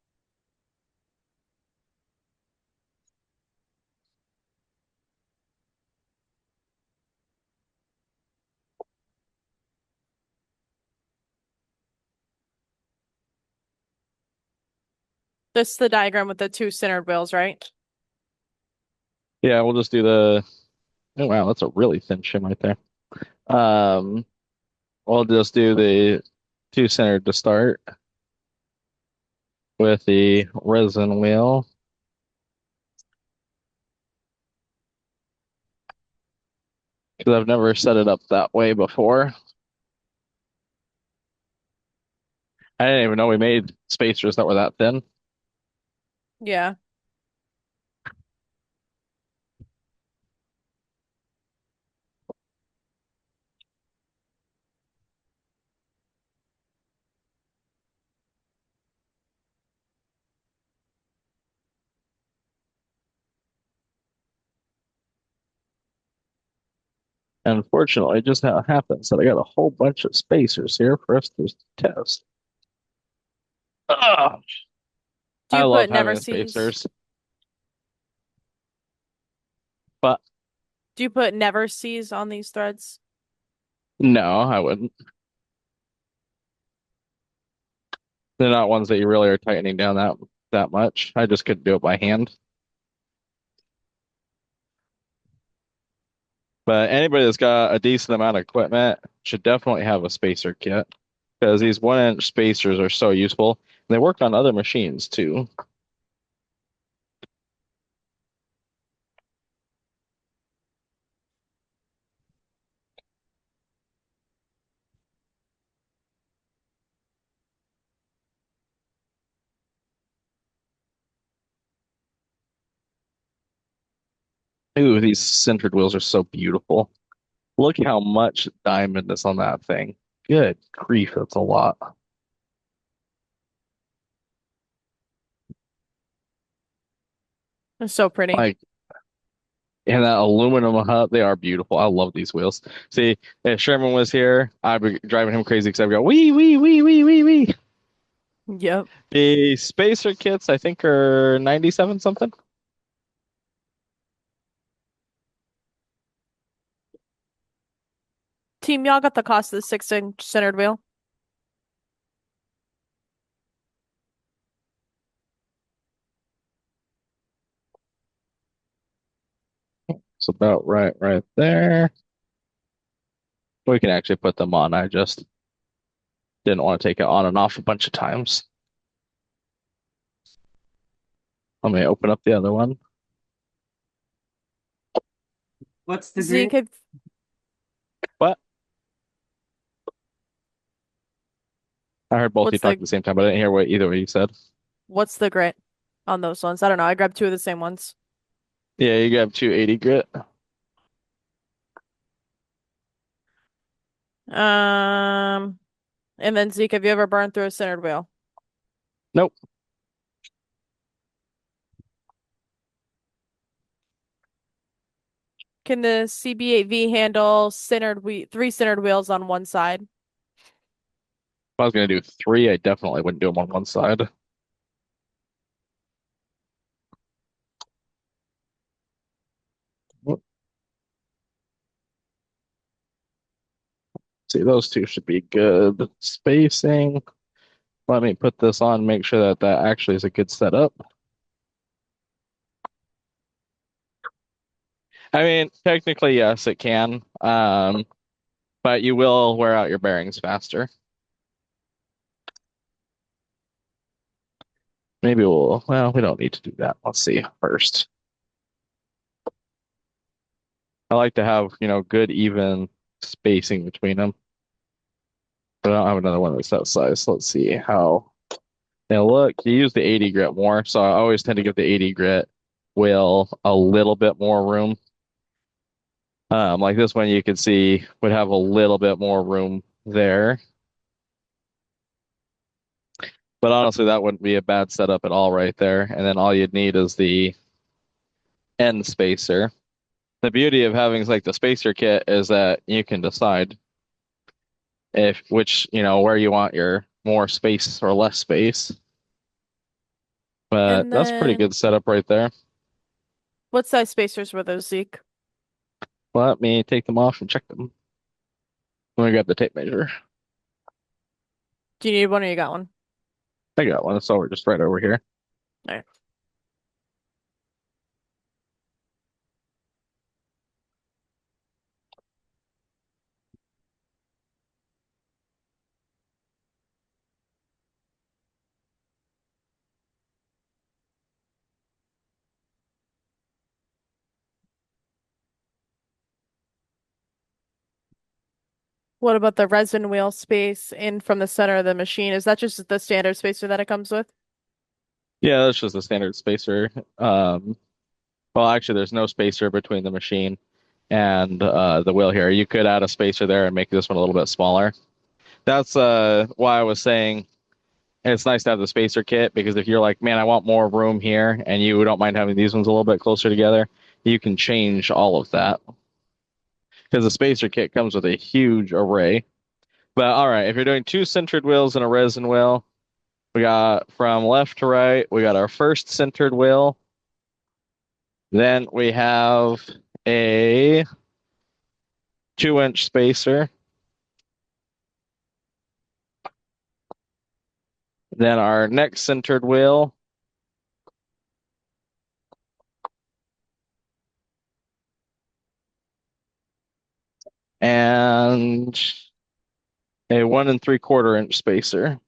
This is the diagram with the two centered wheels, right? Yeah, we'll just do the. Oh wow, that's a really thin shim right there. Um, we'll just do the two centered to start with the resin wheel because I've never set it up that way before. I didn't even know we made spacers that were that thin. Yeah. Unfortunately, just how it happens that I got a whole bunch of spacers here for us to test. Ugh, Do I you love put never having sees? spacers, but Do you put never sees on these threads? no, I wouldn't. They're not ones that you really are tightening down that much. I just couldn't do it by hand. But anybody that's got a decent amount of equipment should definitely have a spacer kit because these 1 inch spacers are so useful. They work on other machines too. Ooh, these centered wheels are so beautiful. Look how much diamond is on that thing. Good grief, that's a lot. They're so pretty. Like, and that aluminum hub, they are beautiful. I love these wheels. See, if Sherman was here, I'd be driving him crazy because I'd go, wee, wee, wee, wee, wee, wee. Yep. The spacer kits, I think, are 97 something. Team, y'all got the cost of the 6-inch centered wheel? It's about right there. We can actually put them on. I just didn't want to take it on and off a bunch of times. Let me open up the other one. What's the Zeke, grade? What? I heard both you what's talk at the the same time, but I didn't hear what either of you said. what's the grit on those ones? I don't know. I grabbed two of the same ones. Yeah, you got 280 grit. Um, and then Zeke, have you ever burned through a centered wheel? Nope. Can the CB8V handle three centered wheels on one side? If I was gonna do three, I definitely wouldn't do them on one side. See, those two should be good spacing. Let me put this on, make sure that that actually is a good setup. I mean, technically, yes, it can. But you will wear out your bearings faster. Maybe well, we don't need to do that. Let's see first. I like to have, good even spacing between them. But I don't have another one that's that size. So let's see how now look, you use the 80 grit more, so I always tend to give the 80 grit wheel a little bit more room. Like this one you can see would have a little bit more room there. But honestly, that wouldn't be a bad setup at all right there. And then all you'd need is the end spacer. The beauty of having like the spacer kit is that you can decide if where you want your more space or less space. But And that's pretty then good setup right there. what size spacers were those, Zeke? Let me take them off and check them. Let me grab the tape measure. Do you need one or you got one? I got one. It's over just right over here. All right. What about the resin wheel space in from the center of the machine? Is that just the standard spacer that it comes with? Yeah, that's just a standard spacer. Well, actually, there's no spacer between the machine and the wheel here. You could add a spacer there and make this one a little bit smaller. That's why I was saying it's nice to have the spacer kit, because if you're like, man, I want more room here, and you don't mind having these ones a little bit closer together, you can change all of that. Because the spacer kit comes with a huge array. But all right, if you're doing two centered wheels and a resin wheel, we got from left to right, we got our first centered wheel. Then we have a 2-inch spacer. Then our next centered wheel. And a 1 3/4 inch spacer.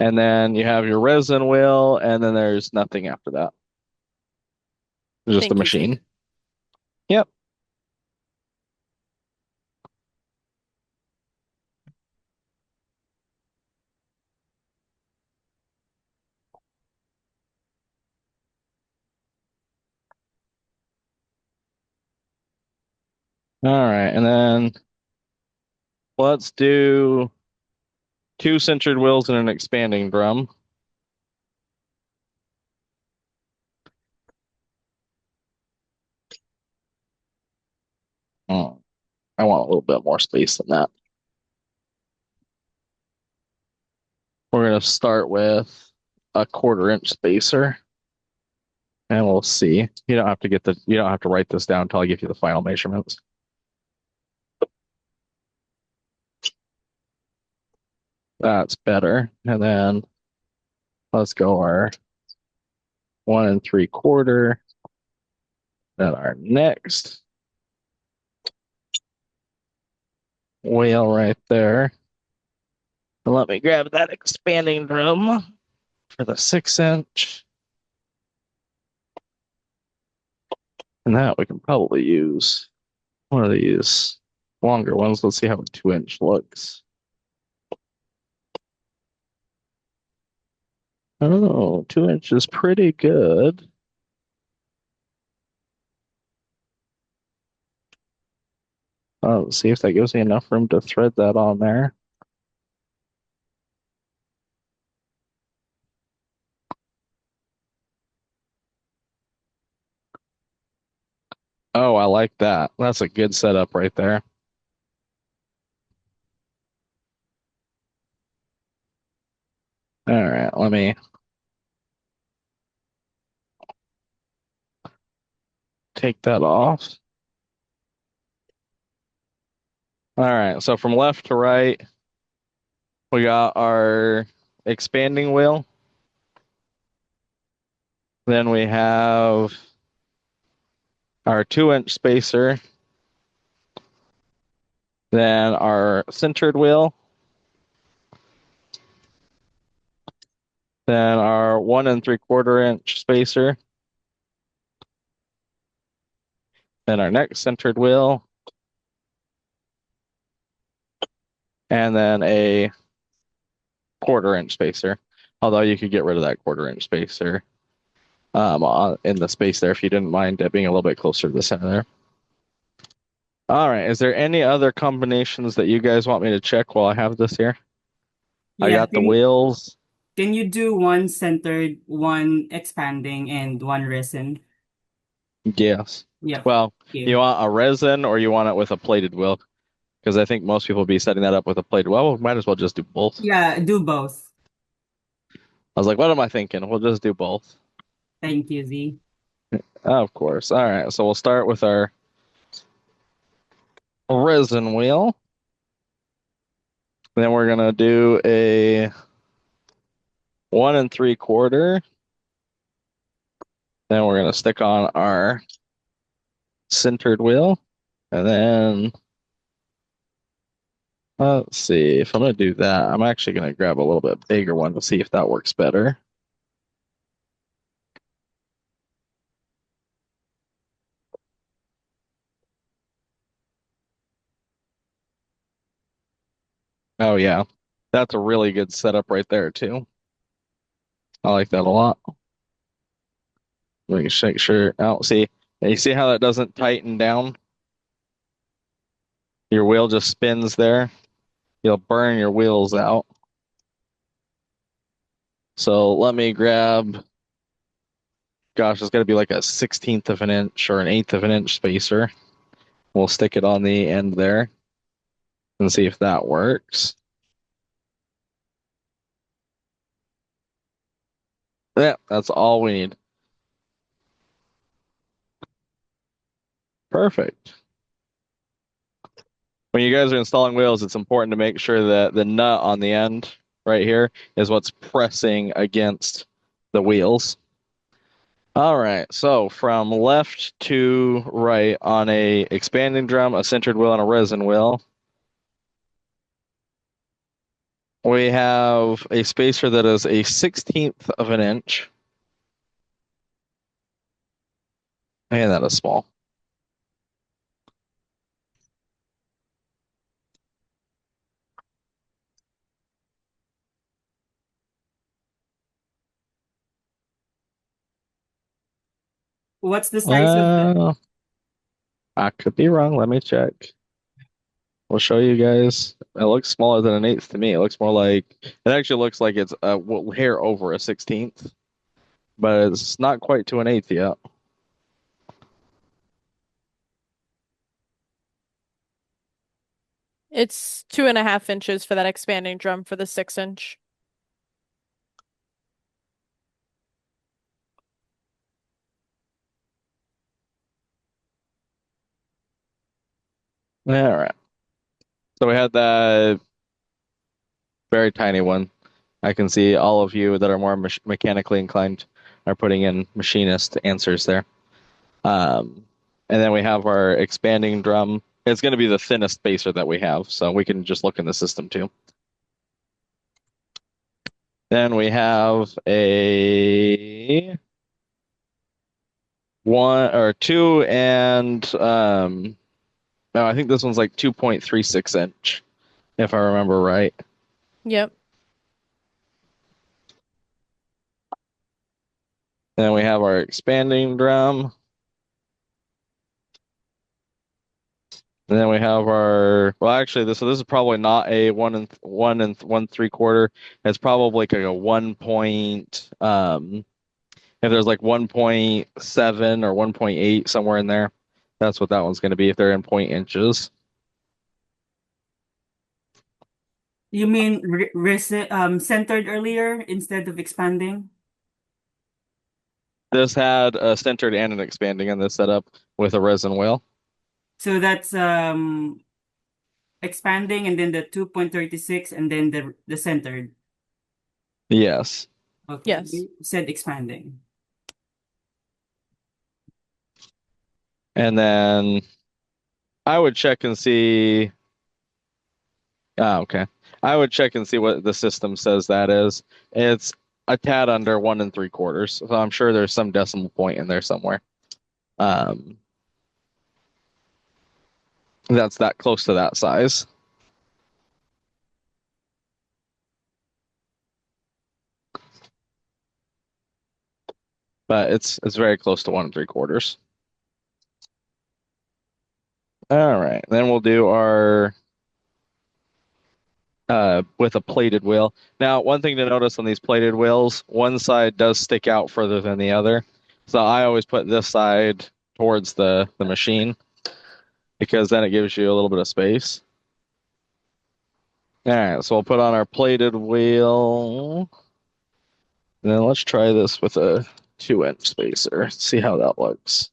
And then you have your resin wheel, and then there's nothing after that. Just the Thank you, Z. machine. Yep. All right, and then let's do two centered wheels and an expanding drum. Oh, I want a little bit more space than that. We're going to start with a 1/4 inch spacer, and we'll see. You don't have to write this down until I give you the final measurements. That's better. And then let's go our 1 3/4. Then our next wheel right there. And let me grab that expanding drum for the 6-inch. And that we can probably use one of these longer ones. Let's see how a 2-inch looks. Oh, 2-inch is pretty good. Let's see if that gives me enough room to thread that on there. Oh, I like that. That's a good setup right there. All right, let me take that off. All right, so from left to right, we got our expanding wheel. Then we have our 2-inch spacer. Then our centered wheel. Then our 1 3/4 inch spacer. Then our next centered wheel. And then a 1/4 inch spacer. Although you could get rid of that 1/4 inch spacer in the space there if you didn't mind it being a little bit closer to the center there. All right. Is there any other combinations that you guys want me to check while I have this here? I Yeah, got the wheels. can you do one centered, one expanding, and one resin? Yes. Yep. Well, you You. want a resin or you want it with a plated wheel? Because I think most people will be setting that up with a plated. Well, we might as well just do both. Yeah, do both. I was like, what am I thinking? We'll just do both. Thank you, Z. Of course. All right. So we'll start with our resin wheel. Then we're gonna do a 1 3/4. Then we're gonna stick on our centered wheel, and then let's see if I'm gonna do that. I'm actually gonna grab a little bit bigger one to see if that works better. Oh yeah. That's a really good setup right there too. I like that a lot. Let me make sure. Oh, see, you see how that doesn't tighten down? Your wheel just spins there. You'll burn your wheels out. So let me grab, gosh, it's got to be like a 16th of an inch or an eighth of an inch spacer. We'll stick it on the end there and see if that works. Yeah, that's all we need. Perfect. When you guys are installing wheels, it's important to make sure that the nut on the end right here is what's pressing against the wheels. All right, so from left to right on a expanding drum, a centered wheel, and a resin wheel, we have a spacer that is a 16th of an inch. And that is small. What's the size of the I could be wrong. Let me check. We'll show you guys. It looks smaller than an eighth to me. It looks more like it actually looks like it's a hair over a 16th, but it's not quite to an eighth yet. It's 2.5 inches for that expanding drum for the 6 inch. All right. So we had that very tiny one. I can see all of you that are more mechanically inclined are putting in machinist answers there. And then we have our expanding drum. It's going to be the thinnest spacer that we have, so we can just look in the system too. Then we have a one or two and no, I think this one's like 2.36 inch, if I remember right. Yep. Then we have our expanding drum. And then we have our, well, actually, this is probably not a 1 1 3/4. It's probably like a 1 point, if there's like 1.7 or 1.8 somewhere in there, that's what that one's going to be if they're in point inches. you mean centered earlier instead of expanding? This had a centered and an expanding in this setup with a resin wheel. So that's expanding and then the 2.36 and then the centered. Yes. Okay, Yes. you said expanding. And then I would check and see. Oh, okay. I would check and see what the system says that is. It's a tad under 1 3/4. So I'm sure there's some decimal point in there somewhere. Um, that's that close to that size. But it's very close to 1 3/4. All right. Then we'll do our with a plated wheel. Now, one thing to notice on these plated wheels, one side does stick out further than the other. So I always put this side towards the machine because then it gives you a little bit of space. All right, so we'll put on our plated wheel. And then let's try this with a 2 inch spacer. See how that looks.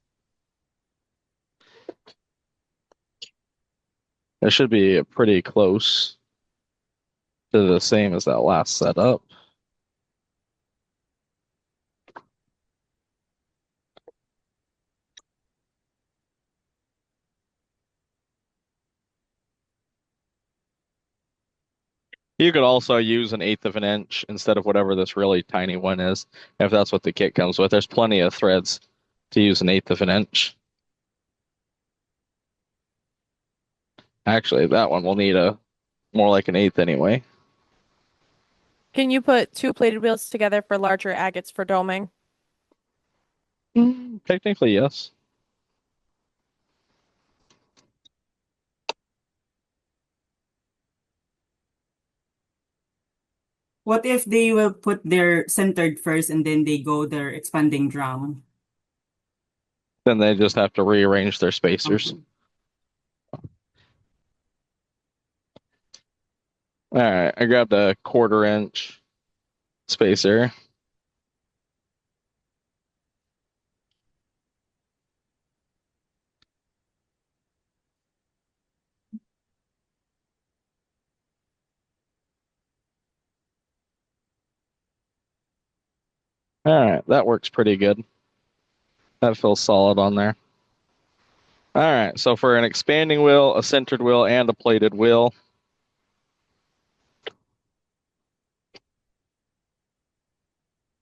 It should be pretty close to the same as that last setup. You could also use an eighth of an inch instead of whatever this really tiny one is, if that's what the kit comes with. There's plenty of threads to use an eighth of an inch. Actually, that one will need a more like an eighth anyway. Can you put two plated wheels together for larger agates for doming? Technically, yes. What if they will put their centered first and then they go their expanding drum? Then they just have to rearrange their spacers. Um, All right, I grabbed a 1/4 inch spacer. All right, that works pretty good. That feels solid on there. All right, so for an expanding wheel, a centered wheel, and a plated wheel,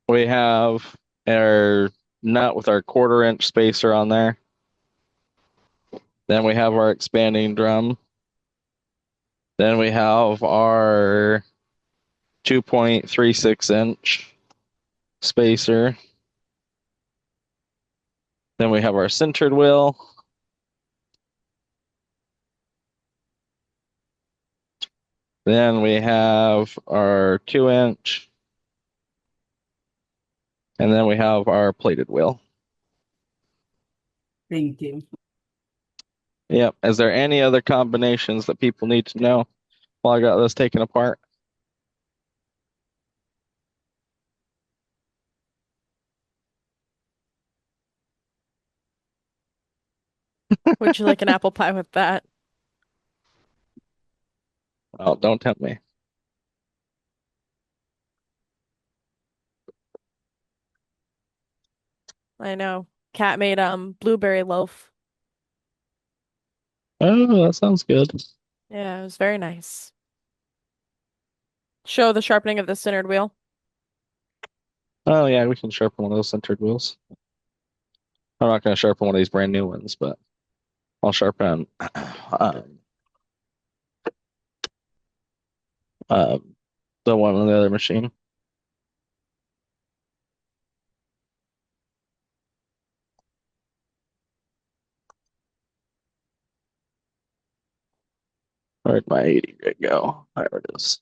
we have our nut with our 1/4 inch spacer on there. Then we have our expanding drum. Then we have our 2.36 inch spacer. Then we have our centered wheel. Then we have our 2 inch. And then we have our plated wheel. Thank you. Yep. Is there any other combinations that people need to know while I got this taken apart? Would you like an apple pie with that? Oh, don't tempt me. I know. Cat made blueberry loaf. Oh, that sounds good. Yeah, it was very nice. Show the sharpening of the centered wheel. Oh, yeah, we can sharpen one of those centered wheels. I'm not going to sharpen one of these brand new ones, but I'll sharpen um, the one on the other machine. Where'd my 80 grit go? There it is.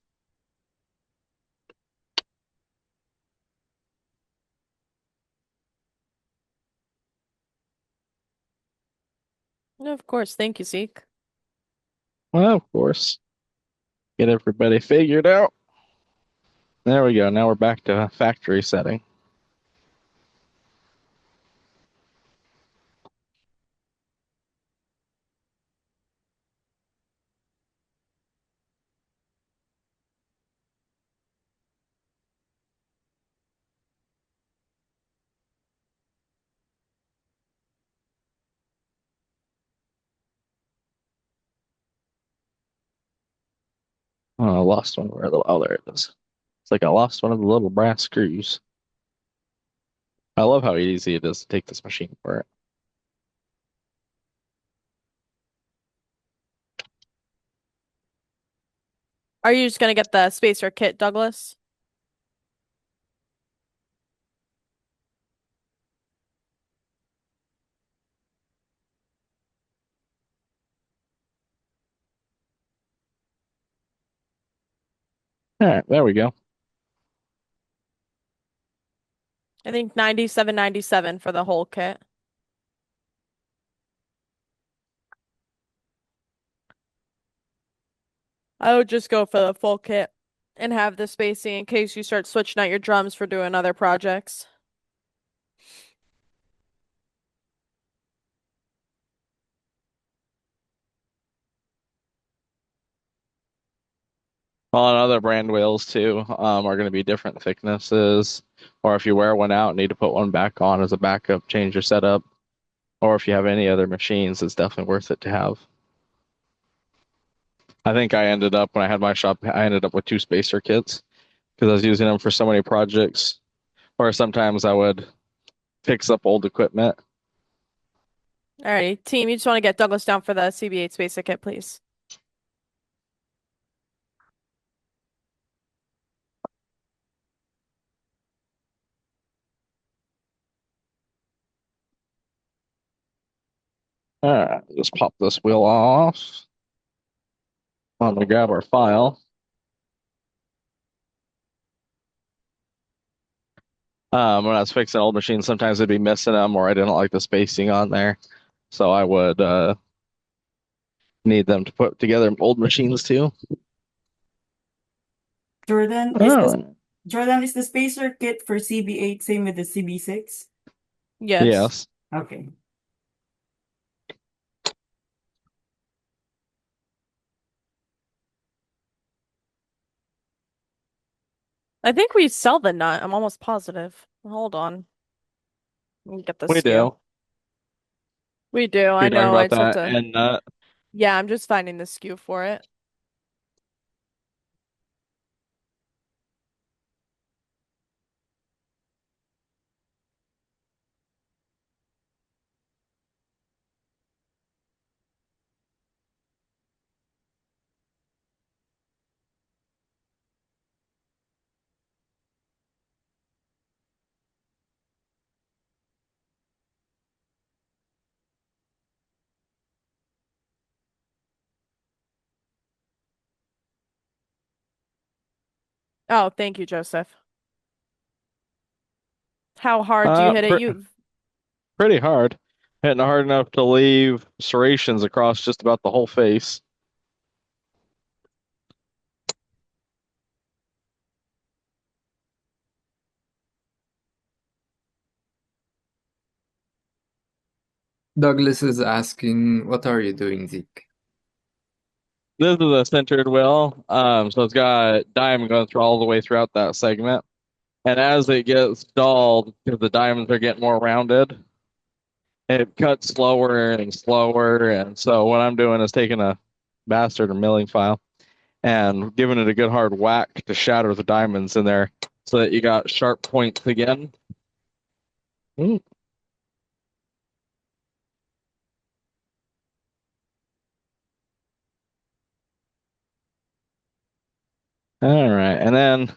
No, of course. Thank you, Zeke. Well, of course. Get everybody figured out. There we go. Now we're back to factory setting. Oh, I lost one. Oh, there it is. It's like I lost one of the little brass screws. I love how easy it is to take this machine apart. Are you just gonna get the spacer kit, Douglas? All right, there we go. I think 97.97 for the whole kit. I would just go for the full kit and have the spacing in case you start switching out your drums for doing other projects. On other brand wheels too, are going to be different thicknesses. Or if you wear one out and need to put one back on as a backup, change your setup. Or if you have any other machines, it's definitely worth it to have. I think I ended up when I had my shop, I ended up with 2 spacer kits because I was using them for so many projects. Or sometimes I would fix up old equipment. Alrighty, team, you just want to get Douglas down for the CB8 spacer kit, please. All right, just pop this wheel off. I'm gonna grab our file. When I was fixing old machines, sometimes I'd be missing them, or I didn't like the spacing on there, so I would need them to put together old machines too. Jordan, is All this right. Jordan, is the spacer kit for CB8 same with the CB6? Yes. Yes. Okay. I think we sell the nut. I'm almost positive. Hold on. Let me get the We SKU. do. We do. I You're talking know. I about just have that to. and Yeah, I'm just finding the SKU for it. Oh, thank you, Joseph. How hard do you hit it? pr You. pretty hard. Hitting hard enough to leave serrations across just about the whole face. Douglas is asking, what are you doing, Zeke? This is a centered wheel, so it's got diamond going through all the way throughout that segment. And as it gets dulled, because the diamonds are getting more rounded, it cuts slower and slower. And so what I'm doing is taking a bastard or milling file and giving it a good hard whack to shatter the diamonds in there so that you got sharp points again. Mm. All right. And then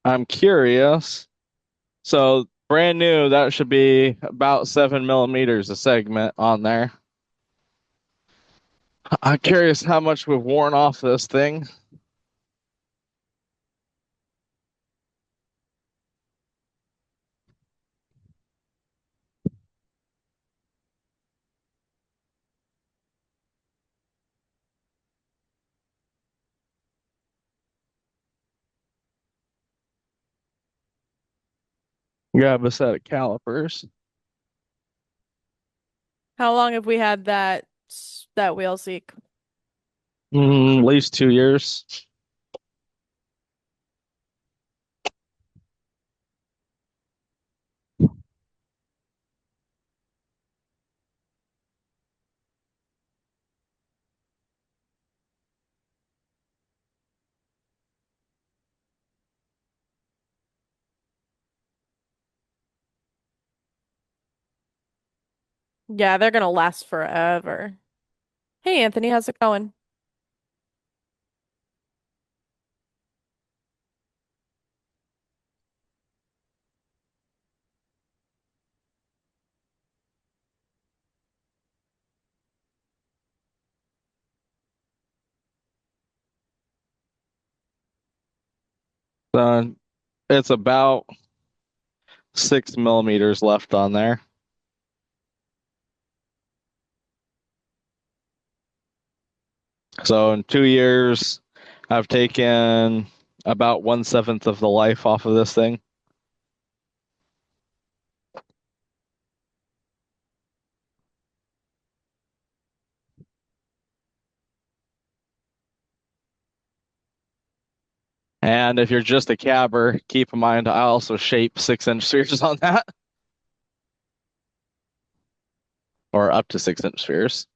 I'm curious. So brand new, that should be about 7 millimeters a segment on there. I'm curious how much we've worn off this thing. Grab a set of calipers. How long have we had that wheel seek? At least 2 years. Yeah, they're gonna last forever. Hey, Anthony, how's it going? So it's about 6 millimeters left on there. So in 2 years, I've taken about 1/7 of the life off of this thing. And if you're just a cabber, keep in mind I also shape 6-inch spheres on that, or up to 6-inch spheres.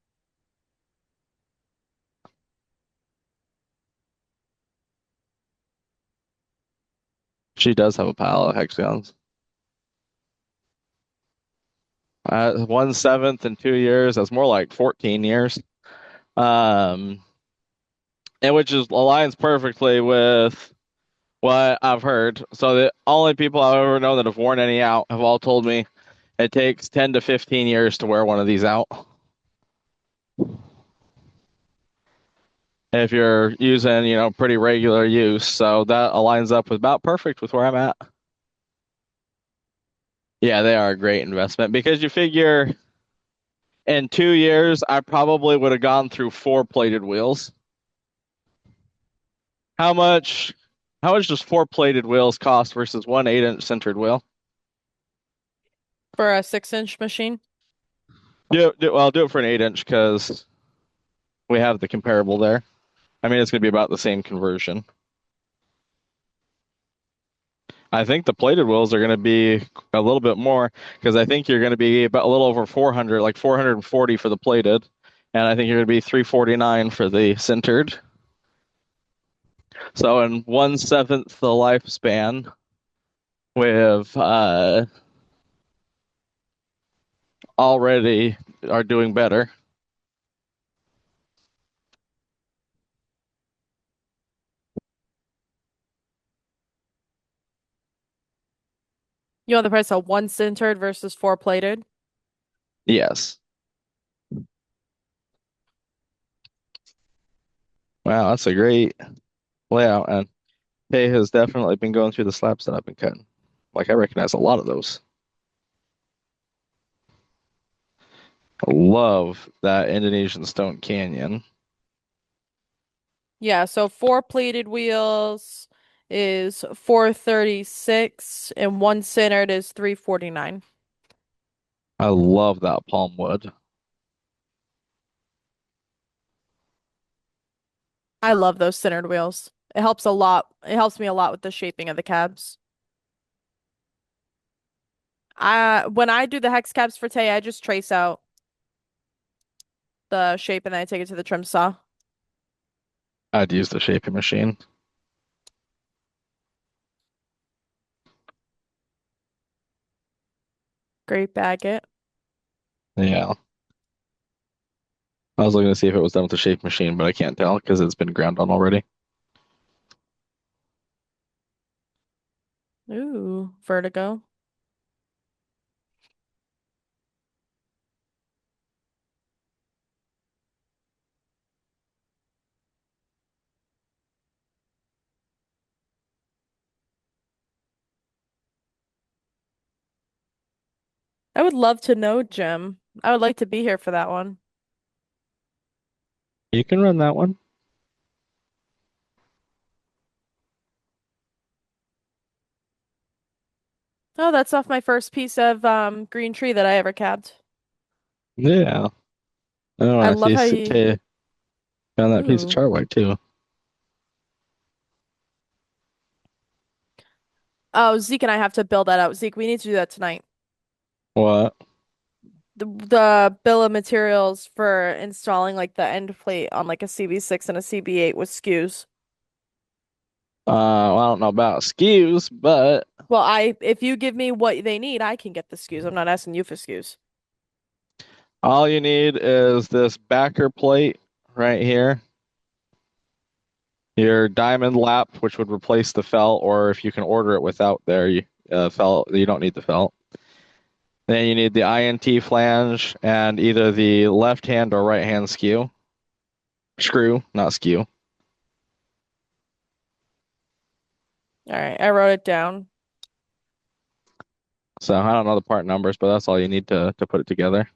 She does have a pile of hexagons. 1/7 in 2 years. That's more like 14 years. Um, and which is aligns perfectly with what I've heard. So the only people I've ever known that have worn any out have all told me It takes 10 to 15 years to wear one of these out. If you're using, pretty regular use. So that aligns up with about perfect with where I'm at. Yeah, they are a great investment because you figure in 2 years, I probably would have gone through 4 plated wheels. How much, how much does 4 plated wheels cost versus one 8-inch centered wheel? For a 6-inch machine. Do it for an 8-inch because we have the comparable there. I mean, it's going to be about the same conversion. I think the plated wheels are going to be a little bit more because I think you're going to be about a little over 400, like 440 for the plated, and I think you're going to be 349 for the centered. So in 1/7 the lifespan, with already are doing better. You want the price of one centered versus 4 plated? Yes. Wow, that's a great layout, and Hay has definitely been going through the slabs that I've been cutting. Like I recognize a lot of those. I love that Indonesian Stone Canyon. Yeah, so 4 plated wheels is 436 and one centered is 349. I love that palm wood. I love those centered wheels. It helps a lot. It helps me a lot with the shaping of the cabs. When I do the hex cabs for Tay, I just trace out the shape and then I take it to the trim saw. I'd use the shaping machine. Great baguette. Yeah. I was looking to see if it was done with the shape machine, but I can't tell because it's been ground on already. Ooh, vertigo. I would love to know, Jim. I would like to be here for that one. You can run that one. Oh, that's off my first piece of green tree that I ever cabbed. Yeah. I don't I want love to how see you Tay found that piece of Ooh. chartwhite too. Oh, Zeke and I have to build that out. Zeke, we need to do that tonight. What? The bill of materials for installing like the end plate on like a CB6 and a CB8 with skews. Well, I don't know about skews, but Well, if you give me what they need, I can get the skews. I'm not asking you for skews. all you need is this backer plate right here. Your diamond lap, which would replace the felt, or if you can order it without felt, you don't need the felt. Then you need the INT flange and either the left hand or right hand screw, not skew. All right, I wrote it down. So I don't know the part numbers, but that's all you need to put it together.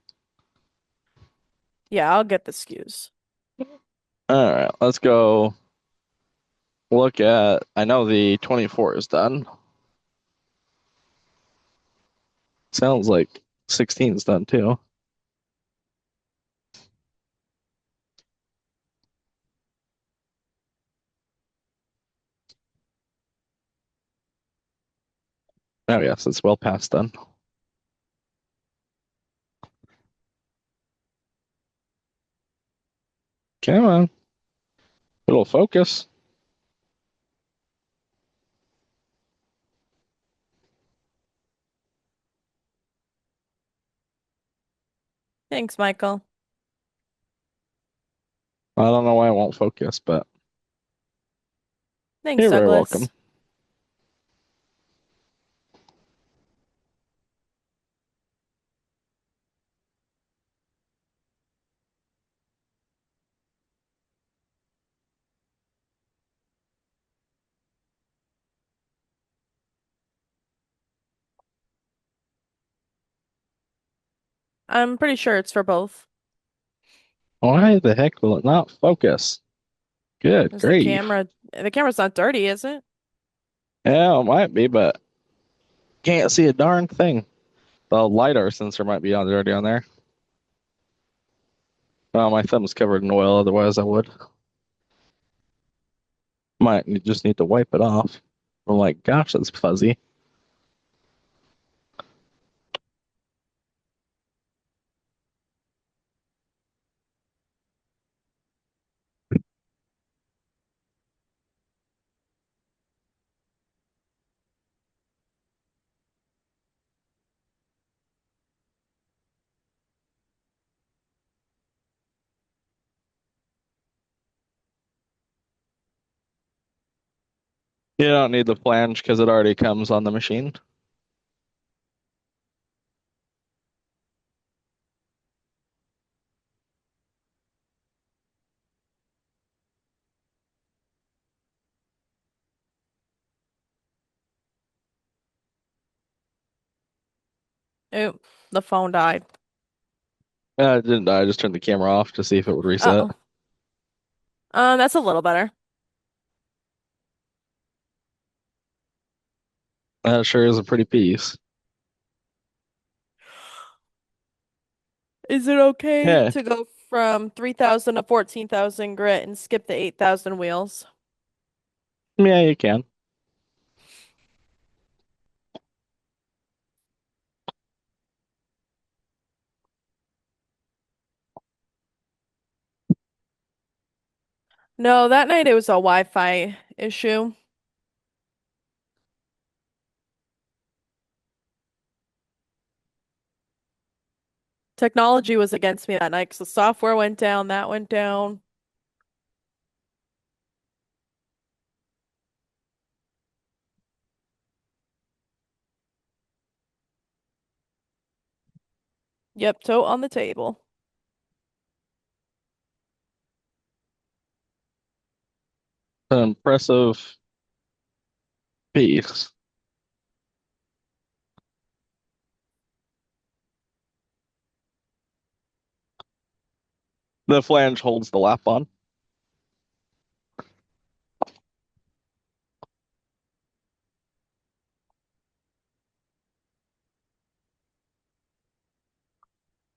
Yeah, I'll get the skews. All right, let's go look at. I know the 24 is done. Sounds like 16 is done too. Oh yes, it's well past done. Come on, it'll focus. Thanks, Michael. I don't know why it won't focus, but Thanks, you're very welcome. Douglas. I'm pretty sure it's for both. Why the heck will it not focus? Good Is grief. the camera's not dirty, is it? Yeah, it might be, but can't see a darn thing. The LiDAR sensor might be already on there. Well, my thumb's covered in oil, otherwise I would. Just need to wipe it off. I'm like, gosh, that's fuzzy. You don't need the flange because it already comes on the machine. Oh, the phone died. It didn't die. I just turned the camera off to see if it would reset. Uh-oh. That's a little better. That sure is a pretty piece. Is it okay Yeah, to go from 3,000 to 14,000 grit and skip the 8,000 wheels? yeah, you can. No, that night it was a Wi-Fi issue. Technology was against me that night because the software went down, that went down. Yep, toe on the table. An impressive piece. The flange holds the lap on.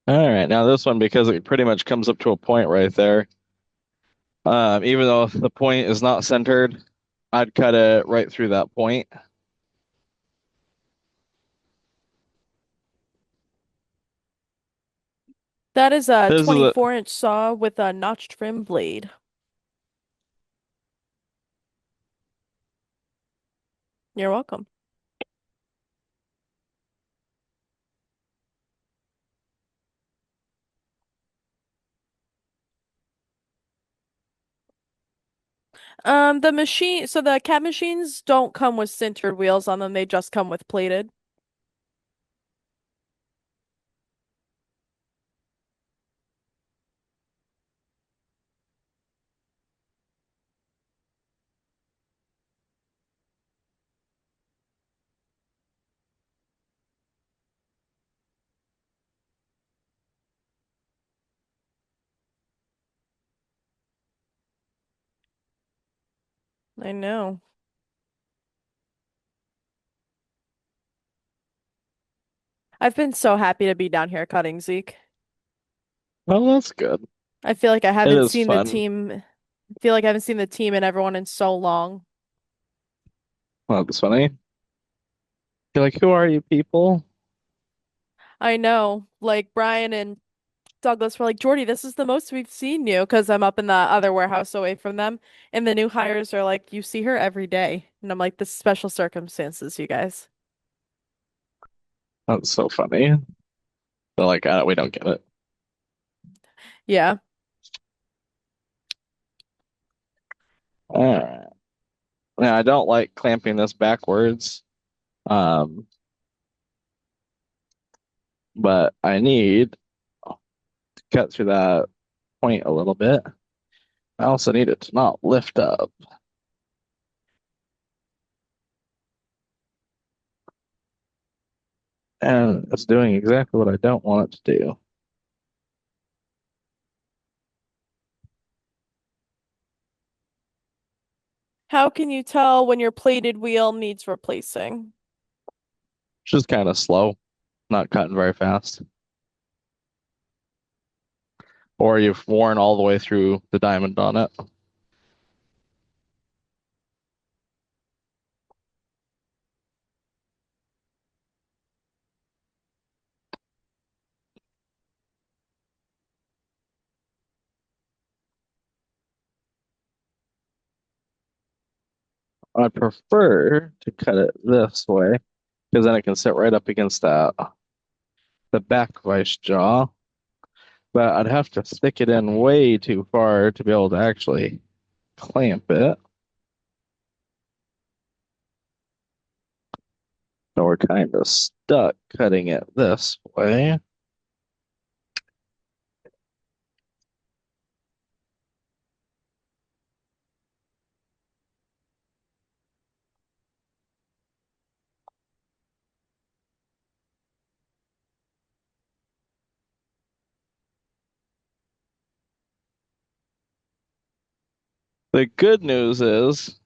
All right, now this one, because it pretty much comes up to a point right there. Even though the point is not centered, I'd cut it right through that point. That is a This is a 24-inch saw with a notched trim blade. You're welcome. So the cat machines don't come with sintered wheels on them, they just come with plated. I know. I've been so happy to be down here cutting Zeke. well, that's good. I feel like I It haven't is seen the fun. team. I feel like I haven't seen the team and everyone in so long. Well, that's funny. You're like, who are you people? I know. Like Brian and Douglas were like, Jordy, this is the most we've seen you because I'm up in the other warehouse away from them. And the new hires are like, you see her every day. And I'm like, this is special circumstances, you guys. That's so funny. They're like, we don't get it. Yeah. All right. Now, I don't like clamping this backwards, um, but I need to cut through that point a little bit. I also need it to not lift up. And it's doing exactly what I don't want it to do. How can you tell when your plated wheel needs replacing? Just kind of slow, not cutting very fast. Or you've worn all the way through the diamond on it. I prefer to cut it this way because then it can sit right up against the back vice jaw. But I'd have to stick it in way too far to be able to actually clamp it. So we're kind of stuck cutting it this way. The good news is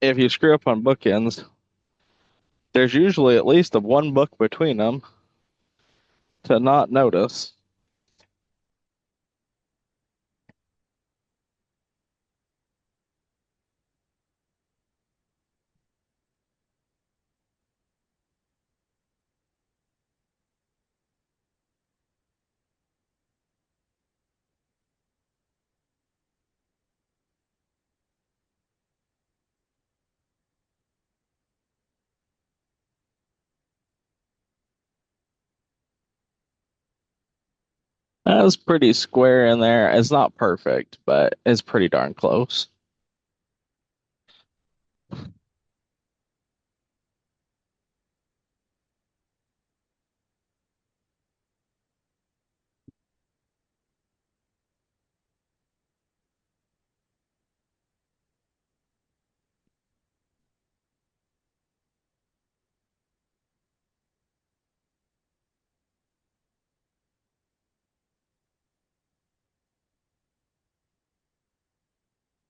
if you screw up on bookends, there's usually at least a one book between them to not notice. That's pretty square in there. It's not perfect, but it's pretty darn close.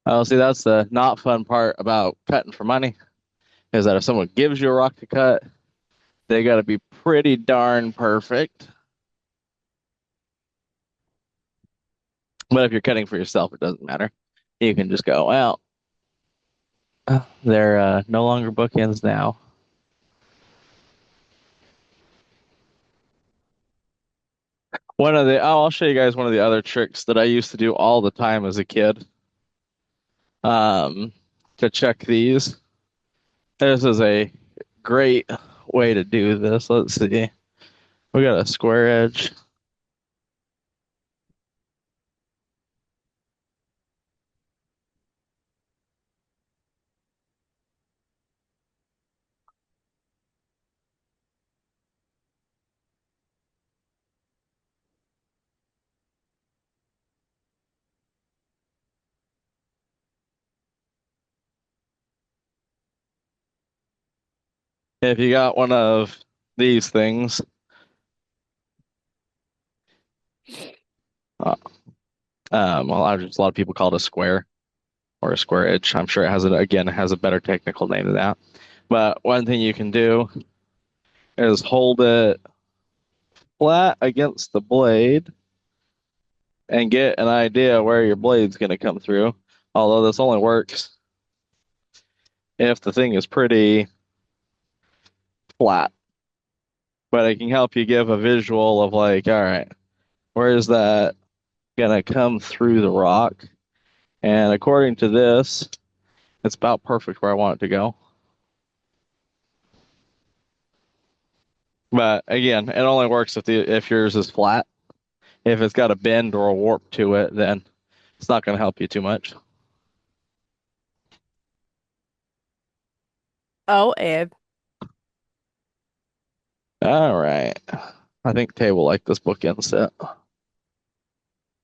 Oh, see, that's the not fun part about cutting for money is that if someone gives you a rock to cut, they got to be pretty darn perfect. But if you're cutting for yourself, it doesn't matter. You can just go, well, they're no longer bookends now. I'll show you guys one of the other tricks that I used to do all the time as a kid. Um, to check these. This is a great way to do this. Let's see. We got a square edge. If you got one of these things, uh, well, a lot of people call it a square or a square edge. I'm sure it has a better technical name than that. But one thing you can do is hold it flat against the blade and get an idea where your blade's going to come through. Although this only works if the thing is pretty flat. But it can help you give a visual of like, all right, where is that going to come through the rock? And according to this, it's about perfect where I want it to go. But again, it only works if yours is flat. If it's got a bend or a warp to it, then it's not going to help you too much. Oh, Abe. All right. I think Tay will like this bookend set.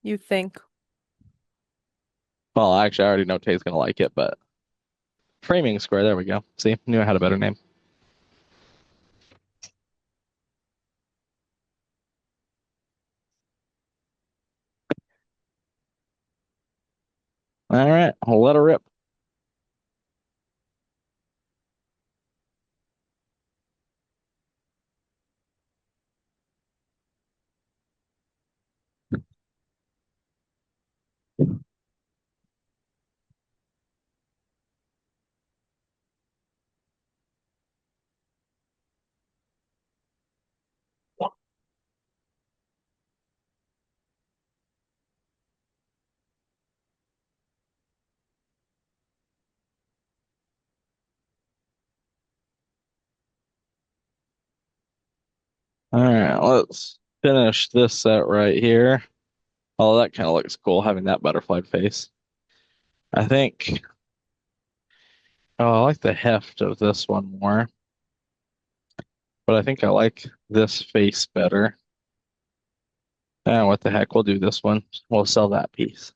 You think? Well, actually, I already know Tay's going to like it, but framing square, there we go. See, knew I had a better name. All right, I'll let her rip. right, let's finish this set right here. Oh, that kind of looks cool, having that butterfly face. I think, oh, I like the heft of this one more, but I think I like this face better. What the heck, we'll do this one. We'll sell that piece.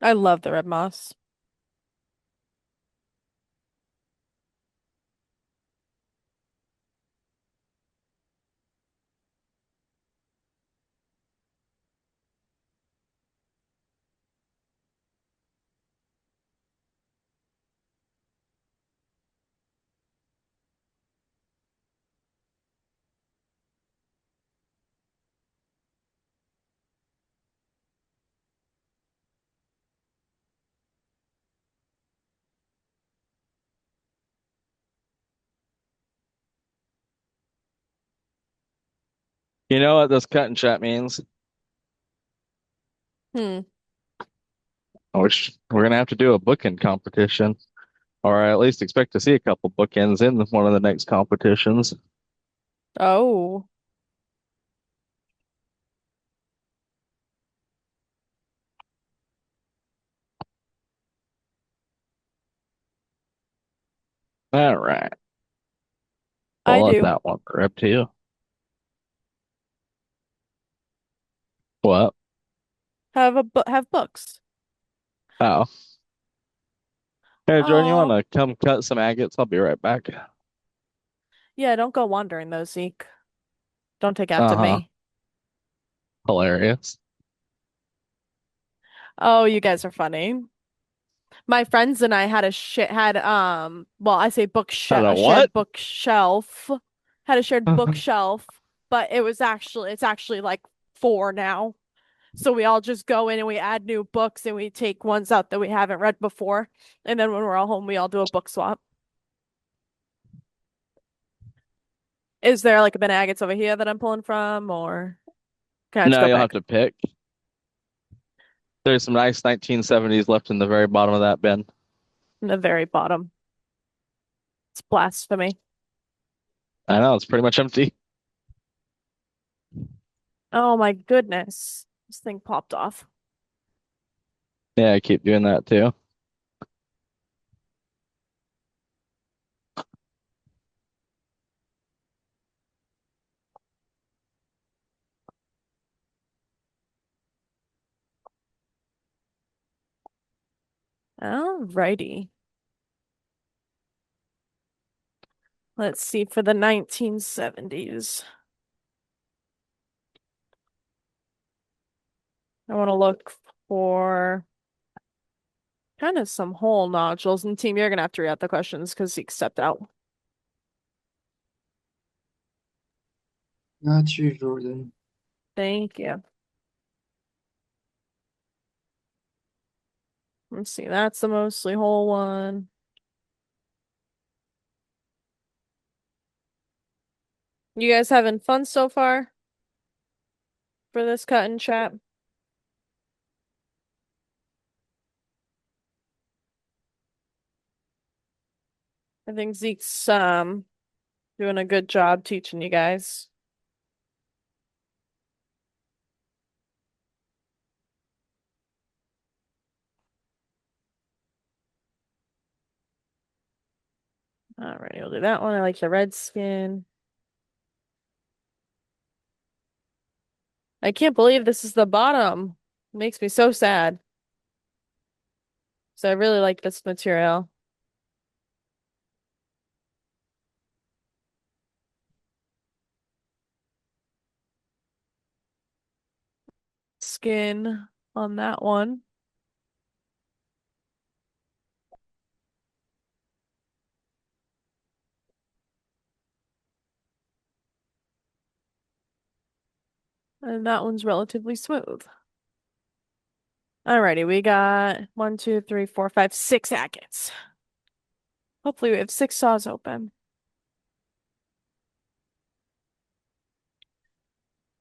I love the red moss. You know what this cut and chat means? Hmm. I wish we're gonna have to do a bookend competition, or I at least expect to see a couple bookends in one of the next competitions. Oh, All right, I we'll let do that one rip to you. What? have books. Oh, hey Jordan, you want Oh, to come cut some agates? I'll be right back. yeah, don't go wandering though, Zeke. Don't take after Uh-huh. me. Hilarious. Oh, you guys are funny. My friends and I had a shit had well, I say I bookshelf, a don't what? shared bookshelf. Had a shared bookshelf, but it's actually like four now. So we all just go in and we add new books and we take ones out that we haven't read before. And then when we're all home, we all do a book swap. Is there like a bin agates over here that I'm pulling from, or can I just No, go you'll have back to pick. There's some nice 1970s left in the very bottom of that bin. in the very bottom? It's blasphemy. I know, it's pretty much empty. Oh my goodness. This thing popped off. Yeah, I keep doing that too. Alrighty. Let's see for the 1970s. I want to look for kind of some hole nodules. And team, you're gonna have to read out the questions because he stepped out. Got you, Jordan. Thank you. Let's see, that's the mostly whole one. You guys having fun so far for this cut and chat? I think Zeke's doing a good job teaching you guys. Alright, we'll do that one. I like the red skin. I can't believe this is the bottom. It makes me so sad. So I really like this material. Skin on that one. And that one's relatively smooth. Alrighty, we got 1, 2, 3, 4, 5, 6 agates. Hopefully we have 6 saws open.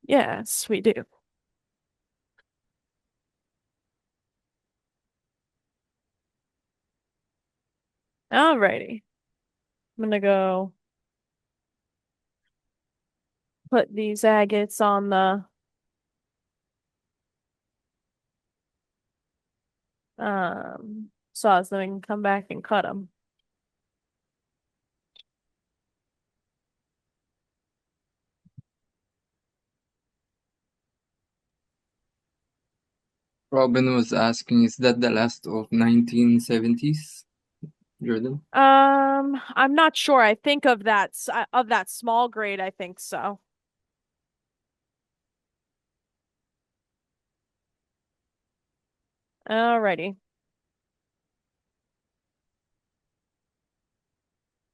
Yes, we do. Alrighty. I'm gonna go put these agates on the saws, then we can come back and cut them. Robin was asking, is that the last of 1970s, Jordan? I'm not sure. I think of that small grade, I think so. Alrighty.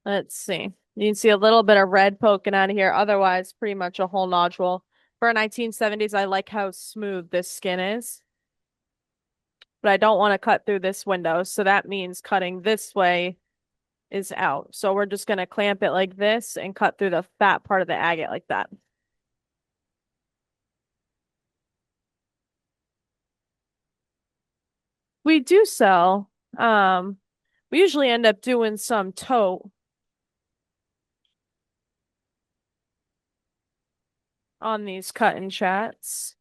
Let's see. You can see a little bit of red poking out of here. Otherwise, pretty much a whole nodule. For 1970s, I like how smooth this skin is. But I don't want to cut through this window, so that means cutting this way is out. So we're just going to clamp it like this and cut through the fat part of the agate like that. We do sell, we usually end up doing some tote on these cut and chats.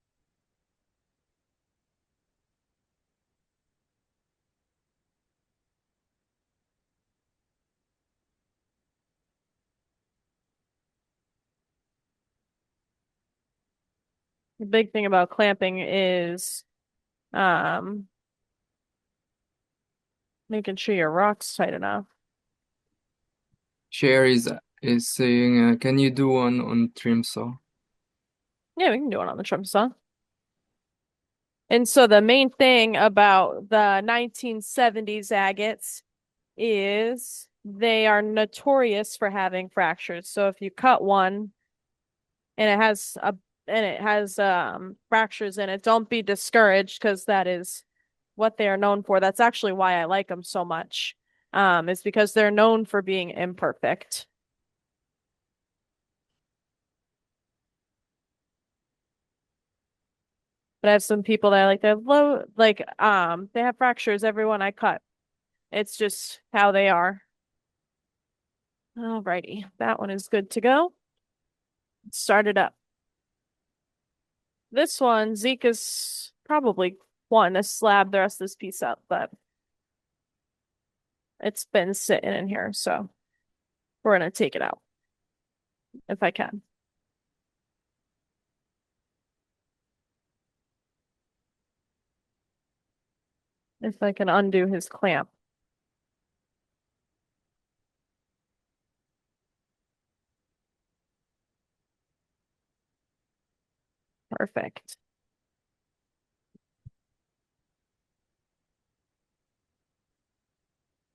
The big thing about clamping is um making sure your rock's tight enough. Cher is saying, can you do one on trim saw? Yeah, we can do it on the trim saw. And so the main thing about the 1970s agates is they are notorious for having fractures. So if you cut one and it has fractures in it, don't be discouraged because that is what they are known for. That's actually why I like them so much. Is because they're known for being imperfect. But I have some people that are like they're low, like they have fractures every one I cut. It's just how they are. Alrighty, that one is good to go. Start it up. This one, Zeke is probably wanting to slab the rest of this piece up, but it's been sitting in here, so we're gonna take it out if I can. If I can undo his clamp. Perfect.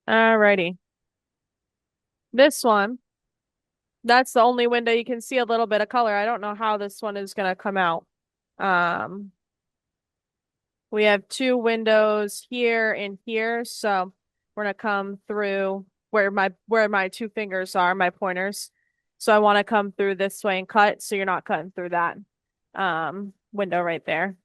Alrighty. This one, that's the only window you can see a little bit of color. I don't know how this one is gonna come out. Um, we have 2 windows here and here, so we're gonna come through where my 2 fingers are, my pointers. So I want to come through this way and cut, so you're not cutting through that window right there.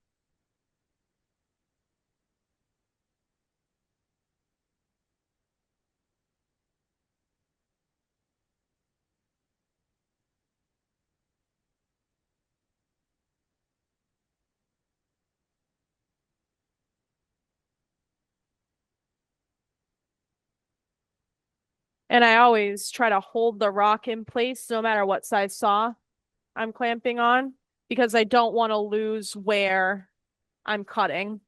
And I always try to hold the rock in place no matter what size saw I'm clamping on because I don't want to lose where I'm cutting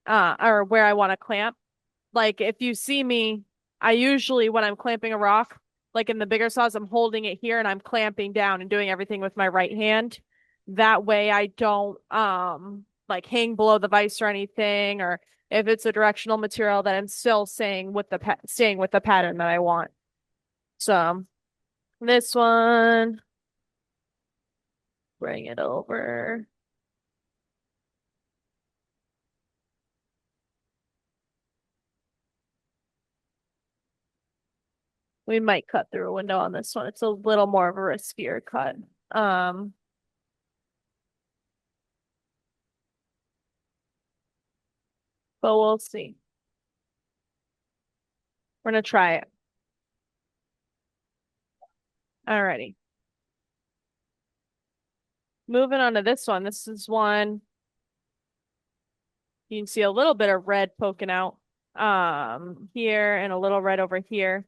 or where I want to clamp. Like if you see me, I usually when I'm clamping a rock, like in the bigger saws, I'm holding it here and I'm clamping down and doing everything with my right hand. That way I don't like hang below the vise or anything, or if it's a directional material that I'm still staying with the pattern that I want. So this one, bring it over. We might cut through a window on this one. It's a little more of a riskier cut. But we'll see. We're gonna try it. Alrighty. Moving on to this one. This is one you can see a little bit of red poking out here and a little red over here.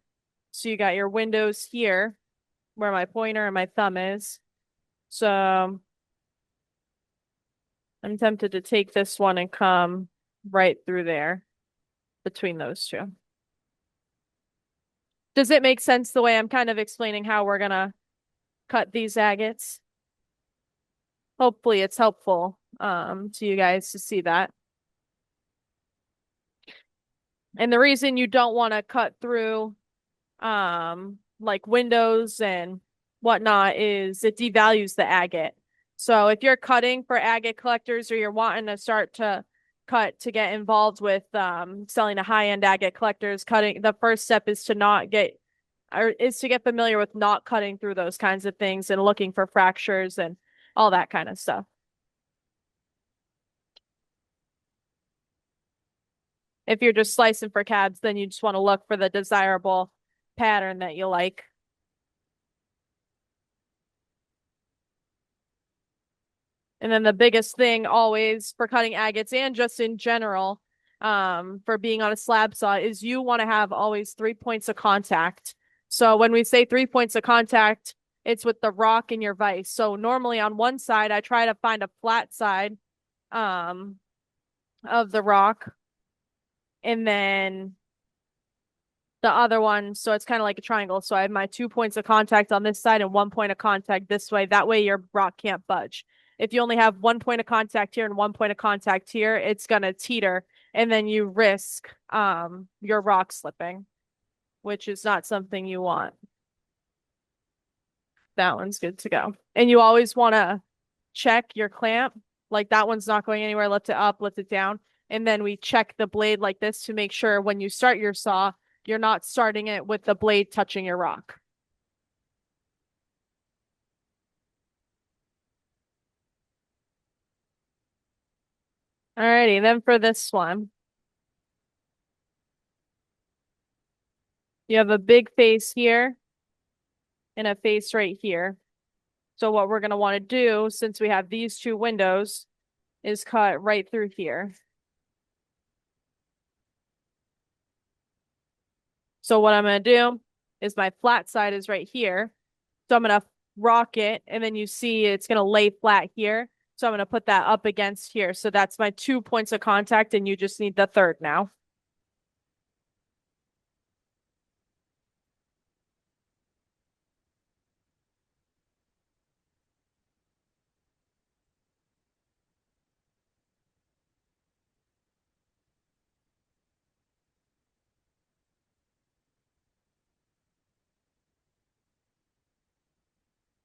So you got your windows here where my pointer and my thumb is. So I'm tempted to take this one and come right through there between those two. Does it make sense the way I'm kind of explaining how we're gonna cut these agates? Hopefully it's helpful to you guys to see that. And the reason you don't want to cut through like windows and whatnot is it devalues the agate. So if you're cutting for agate collectors or you're wanting to start to cut to get involved with selling to high-end agate collectors, cutting the first step is to not get or is to get familiar with not cutting through those kinds of things and looking for fractures and all that kind of stuff. If you're just slicing for cabs, then you just want to look for the desirable pattern that you like. And then the biggest thing always for cutting agates and just in general, for being on a slab saw is you want to have always 3 points of contact. So when we say 3 points of contact, it's with the rock and your vise. So normally on one side, I try to find a flat side, of the rock. And then the other one, so it's kind of like a triangle. So I have my 2 points of contact on this side and 1 point of contact this way. That way your rock can't budge. If you only have 1 point of contact here and 1 point of contact here, it's gonna teeter and then you risk your rock slipping, which is not something you want. That one's good to go. And you always want to check your clamp. Like that one's not going anywhere. Lift it up, lift it down. And then we check the blade like this to make sure when you start your saw, you're not starting it with the blade touching your rock. Alrighty, then for this one, you have a big face here and a face right here. So what we're going to want to do, since we have these two windows, is cut right through here. So what I'm going to do is my flat side is right here. So I'm going to rock it, and then you see it's going to lay flat here. So I'm going to put that up against here. So that's my 2 points of contact, and you just need the third now.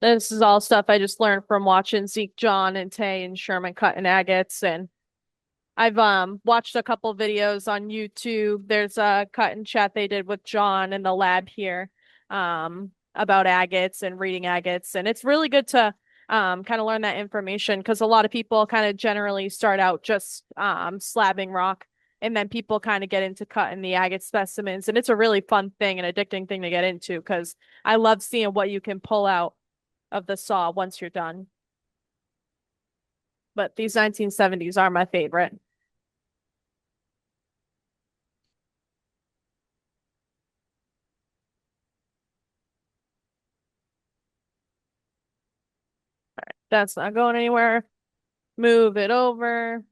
This is all stuff I just learned from watching Zeke, John, and Tay and Sherman cutting agates, and I've watched a couple videos on YouTube. There's a cut and chat they did with John in the lab here about agates and reading agates, and it's really good to kind of learn that information because a lot of people kind of generally start out just slabbing rock, and then people kind of get into cutting the agate specimens, and it's a really fun thing and addicting thing to get into because I love seeing what you can pull out of the saw once you're done. But these 1970s are my favorite. That's not going anywhere. Move it over.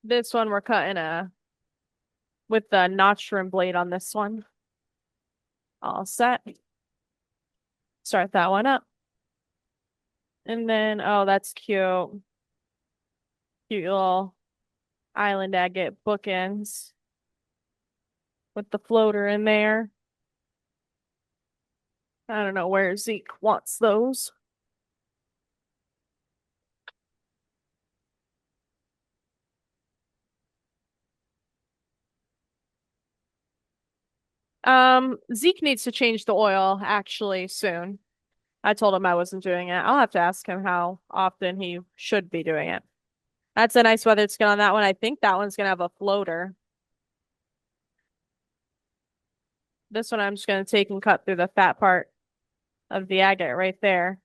This one we're cutting with the notch trim blade on this one. All set. Start that one up. And then, oh, that's cute. Cute little island agate bookends with the floater in there. I don't know where Zeke wants those. Zeke needs to change the oil actually soon. I told him I wasn't doing it. I'll have to ask him how often he should be doing it. That's a nice weathered skin on that one. I think that one's gonna have a floater. This one I'm just gonna take and cut through the fat part of the agate right there.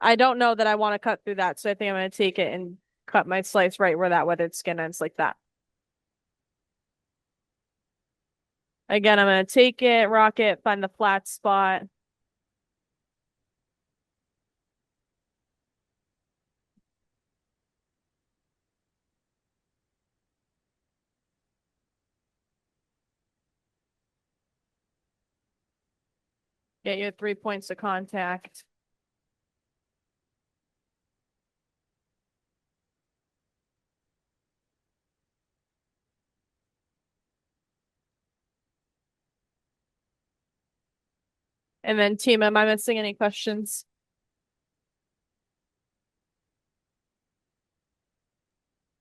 I don't know that I want to cut through that, so I think I'm gonna take it and cut my slice right where that weathered skin ends like that. Again, I'm gonna take it, rock it, find the flat spot. Get your 3 points of contact. And then team, am I missing any questions?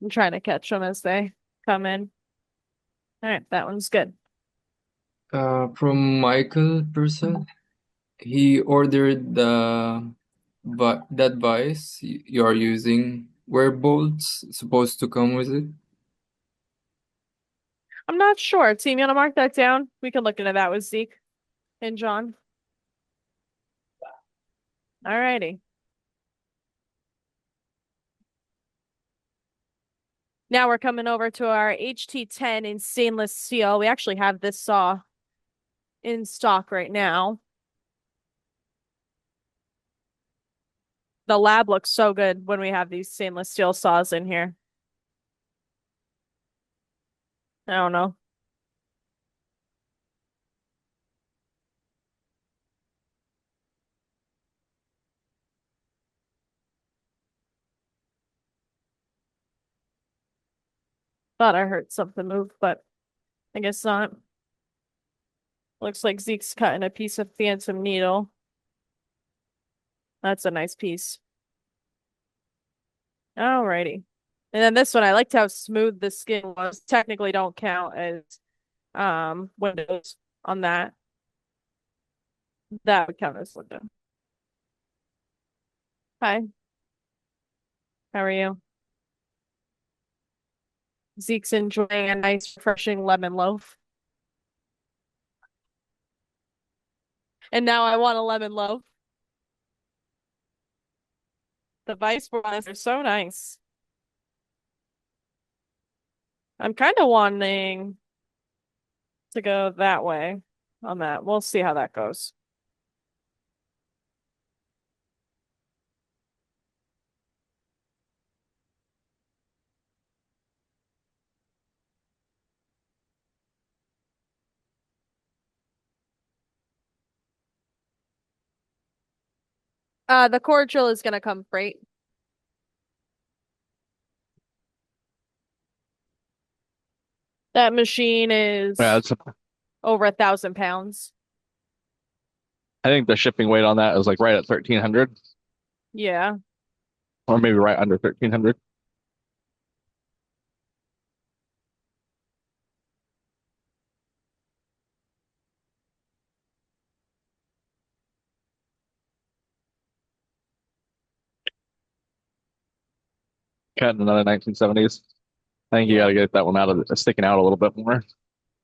I'm trying to catch them as they come in. All right, that one's good. From Michael Purcell, he ordered that vice you are using. Were bolts supposed to come with it? I'm not sure. Team, you want to mark that down? We can look into that with Zeke and John. All righty. Now we're coming over to our HT10 in stainless steel. We actually have this saw in stock right now. The lab looks so good when we have these stainless steel saws in here. I don't know. Thought I heard something move, but I guess not. Looks like Zeke's cutting a piece of phantom needle. That's a nice piece. Alrighty. And then this one, I liked how smooth the skin was. Technically don't count as windows on that. That would count as window. Hi, how are you? Zeke's enjoying a nice refreshing lemon loaf. And now I want a lemon loaf. The vice ones are so nice. I'm kind of wanting to go that way on that. We'll see how that goes. The cordial is gonna come freight. That machine Yeah, is over 1,000 pounds. I think the shipping weight on that is like right at 1,300, Yeah. or maybe right under 1,300. Cut another 1970s. I think you got Yeah. to get that one out of sticking out a little bit more.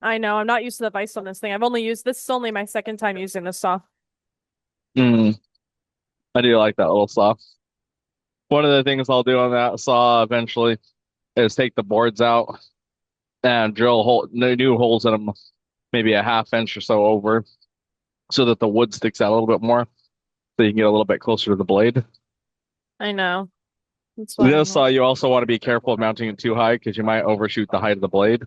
I know. I'm not used to the vise on this thing. I've only used this is only my second time using this saw. Mm, I do like that little saw. One of the things I'll do on that saw eventually is take the boards out and drill new holes in them, maybe a half inch or so over, so that the wood sticks out a little bit more, so you can get a little bit closer to the blade. I know. That's why This saw you also want to be careful of mounting it too high because you might overshoot the height of the blade.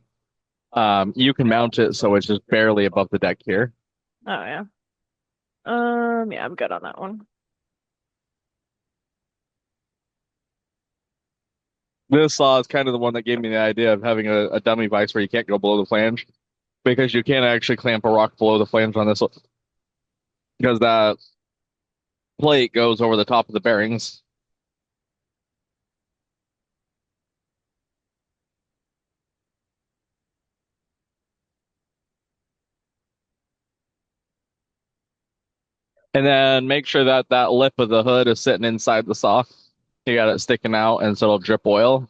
You can mount it so it's just barely above the deck here. Oh yeah. Yeah, I'm good on that one. This saw is kind of the one that gave me the idea of having a dummy vise where you can't go below the flange because you can't actually clamp a rock below the flange on this one. because that plate goes over the top of the bearings. And then make sure that that lip of the hood is sitting inside the saw. You got it sticking out, and so it'll drip oil.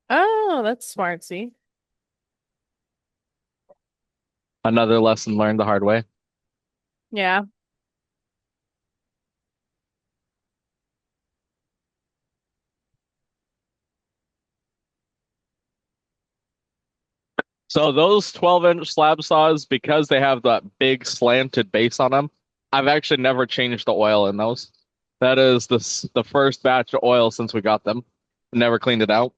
Oh, that's smart. See? Another lesson learned the hard way. Yeah. So those 12-inch slab saws, because they have that big slanted base on them, I've actually never changed the oil in those. That is the first batch of oil since we got them. Never cleaned it out.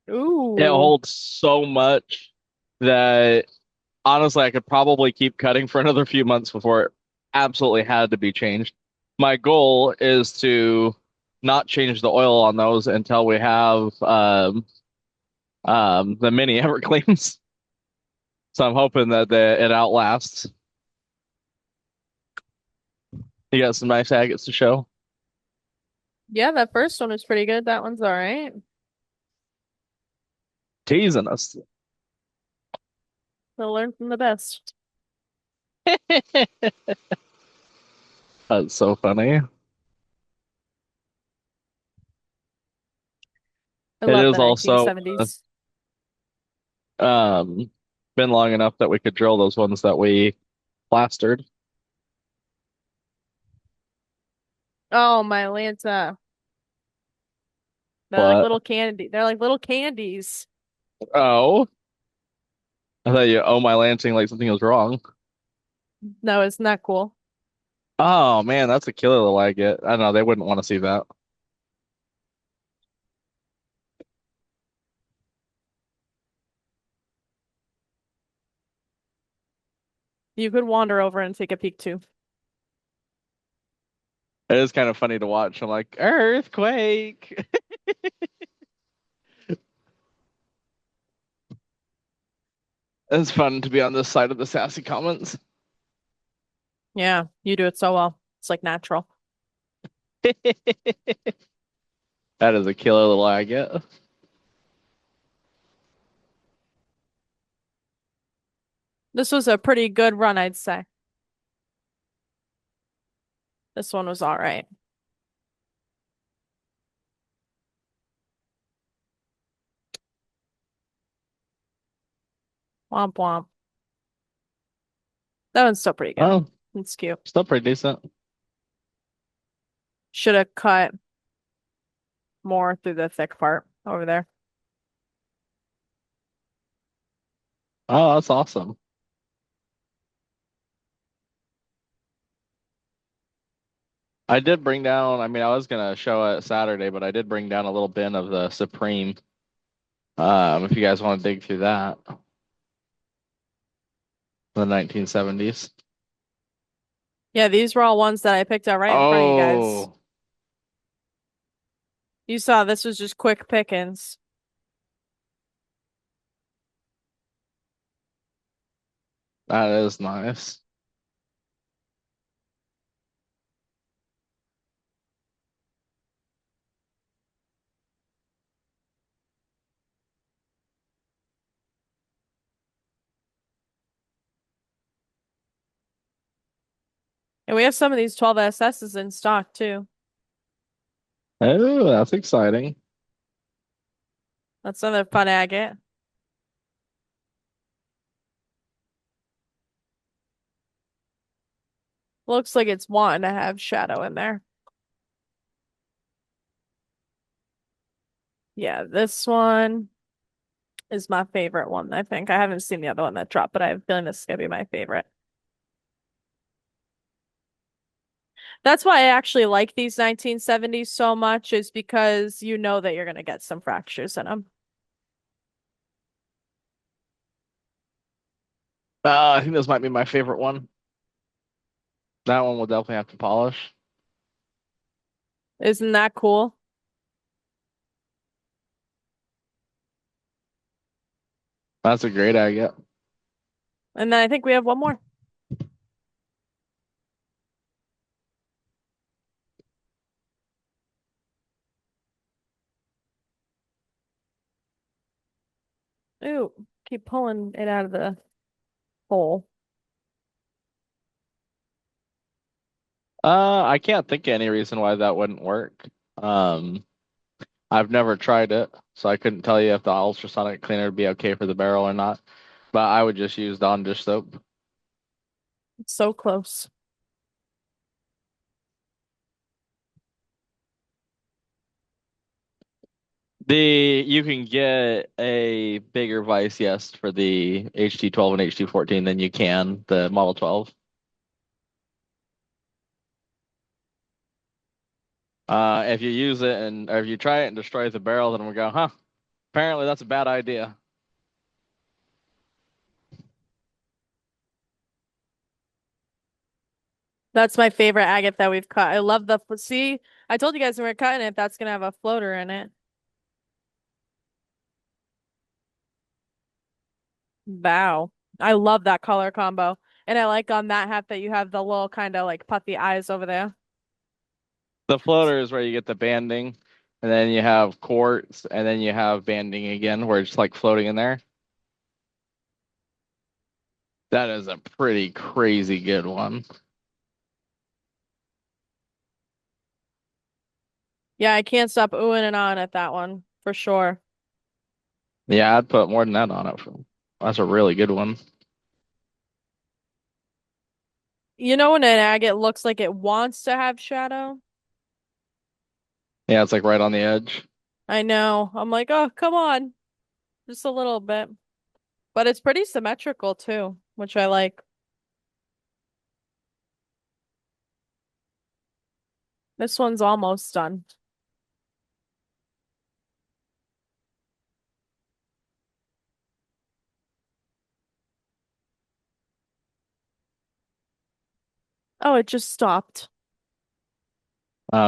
It Ooh. holds so much that honestly, I could probably keep cutting for another few months before it absolutely had to be changed. My goal is to not change the oil on those until we have the mini Evercleans. So I'm hoping that it outlasts. You got some nice agates to show. Yeah, that first one was pretty good. That one's all right. Teasing us. They'll learn from the best. That's so funny. I It love is the also 1970s. um been long enough that we could drill those ones that we plastered. Oh, my Lanta. They're like But little candy. They're like little candies. oh, I thought you owe my Lansing like something was wrong. No, isn't that cool? Oh man, that's a killer little agate. I don't know, they wouldn't want to see that. You could wander over and take a peek too. It is kind of funny to watch. I'm like, earthquake. It's fun to be on this side of the sassy comments. Yeah, you do it so well. It's like natural. That is a killer little agate. This was a pretty good run, I'd say. This one was all right. Womp womp. That one's still pretty good. Oh, It's cute. still pretty decent. Should have cut more through the thick part over there. Oh, that's awesome. I did bring down, I mean, I was gonna show it Saturday, but I did bring down a little bin of the Supreme. If you guys want to dig through that, the 1970s. Yeah, these were all ones that I picked out right in front of you guys. Oh, You saw this was just quick pickings. that is nice. And we have some of these 12SSs in stock too. Oh, that's exciting. That's another fun agate. Looks like it's wanting to have shadow in there. Yeah, this one is my favorite one, I think. I haven't seen the other one that dropped, but I have a feeling this is gonna be my favorite. That's why I actually like these 1970s so much, is because you know that you're gonna get some fractures in them. I think this might be my favorite one. That one will definitely have to polish. Isn't that cool? That's a great agate. And then I think we have one more. Ooh, keep pulling it out of the hole. I can't think of any reason why that wouldn't work. Um, I've never tried it, so I couldn't tell you if the ultrasonic cleaner would be okay for the barrel or not. But I would just use Dawn dish soap. It's so close. You can get a bigger vise, yes, for the HT12 and HT14 than you can the Model 12. If you use it or if you try it and destroy the barrel, then we go, huh? Apparently that's a bad idea. That's my favorite agate that we've cut. I love see, I told you guys when we were cutting it, that's gonna have a floater in it. Wow. I love that color combo. And I like on that hat that you have the little kind of like puffy eyes over there. The floater is where you get the banding, and then you have quartz, and then you have banding again, where it's like floating in there. That is a pretty crazy good one. Yeah, I can't stop oohing and on at that one for sure. Yeah, I'd put more than that on it. That's a really good one. You know when an agate looks like it wants to have shadow? Yeah, it's like right on the edge. I know. I'm like, oh, come on. Just a little bit. But it's pretty symmetrical too, which I like. This one's almost done. Oh, it just stopped.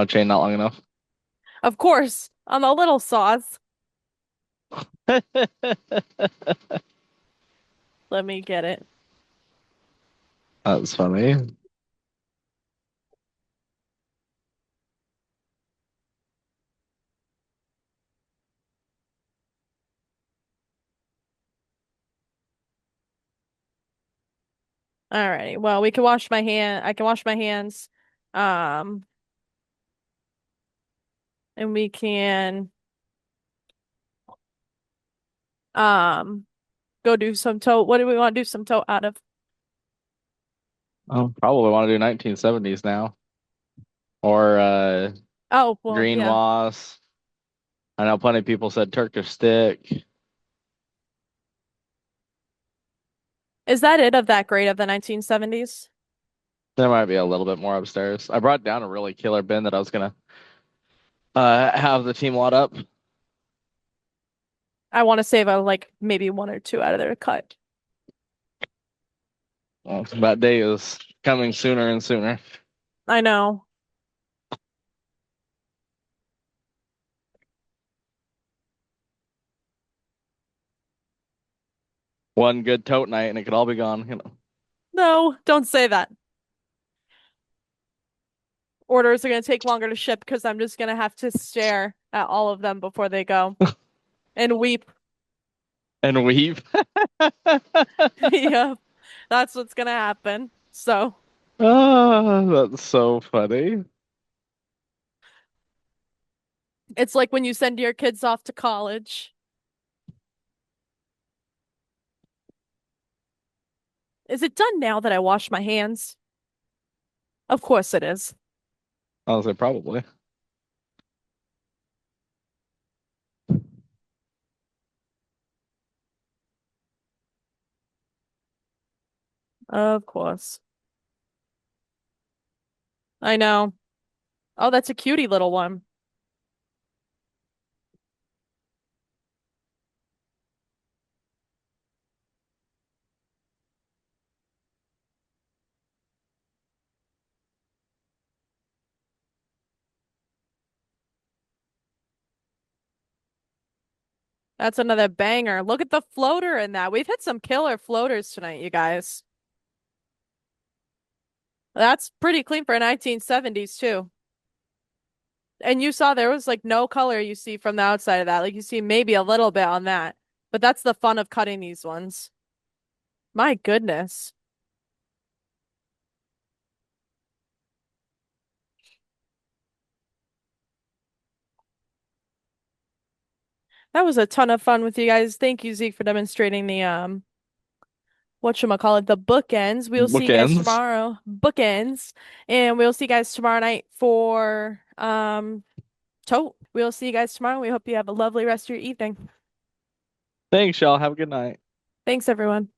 Chain not long enough. Of course, on the little saws. Let me get it. That's funny. Alrighty. Well, we can wash my hand. I can wash my hands. Um, and we can um go do some tote. What do we want to do some tote out of? Oh, probably want to do 1970s now. Or Oh, well, green yeah. moss. I know plenty of people said Turkish stick. Is that it of that grade of the 1970s? There might be a little bit more upstairs. I brought down a really killer bin that I was gonna have the team wad up. I want to save a like maybe one or two out of there to cut. Well, that day is coming sooner and sooner. I know. One good tote night and it could all be gone, you know. No, don't say that. Orders are going to take longer to ship because I'm just going to have to stare at all of them before they go and weep. And weave. Yeah, that's what's going to happen. So That's so funny. it's like when you send your kids off to college. Is it done now that I wash my hands? Of course it is. I'll say probably. Of course. I know. Oh, that's a cutie little one. That's another banger. Look at the floater in that. We've hit some killer floaters tonight, you guys. That's pretty clean for 1970s too. And you saw there was like no color you see from the outside of that. Like you see maybe a little bit on that. But that's the fun of cutting these ones. My goodness. That was a ton of fun with you guys. Thank you, Zeke, for demonstrating the whatchamacallit, the bookends. We'll see you guys Bookends. tomorrow. Bookends. And we'll see you guys tomorrow night for Tote. We'll see you guys tomorrow. We hope you have a lovely rest of your evening. Thanks, y'all. Have a good night. Thanks, everyone.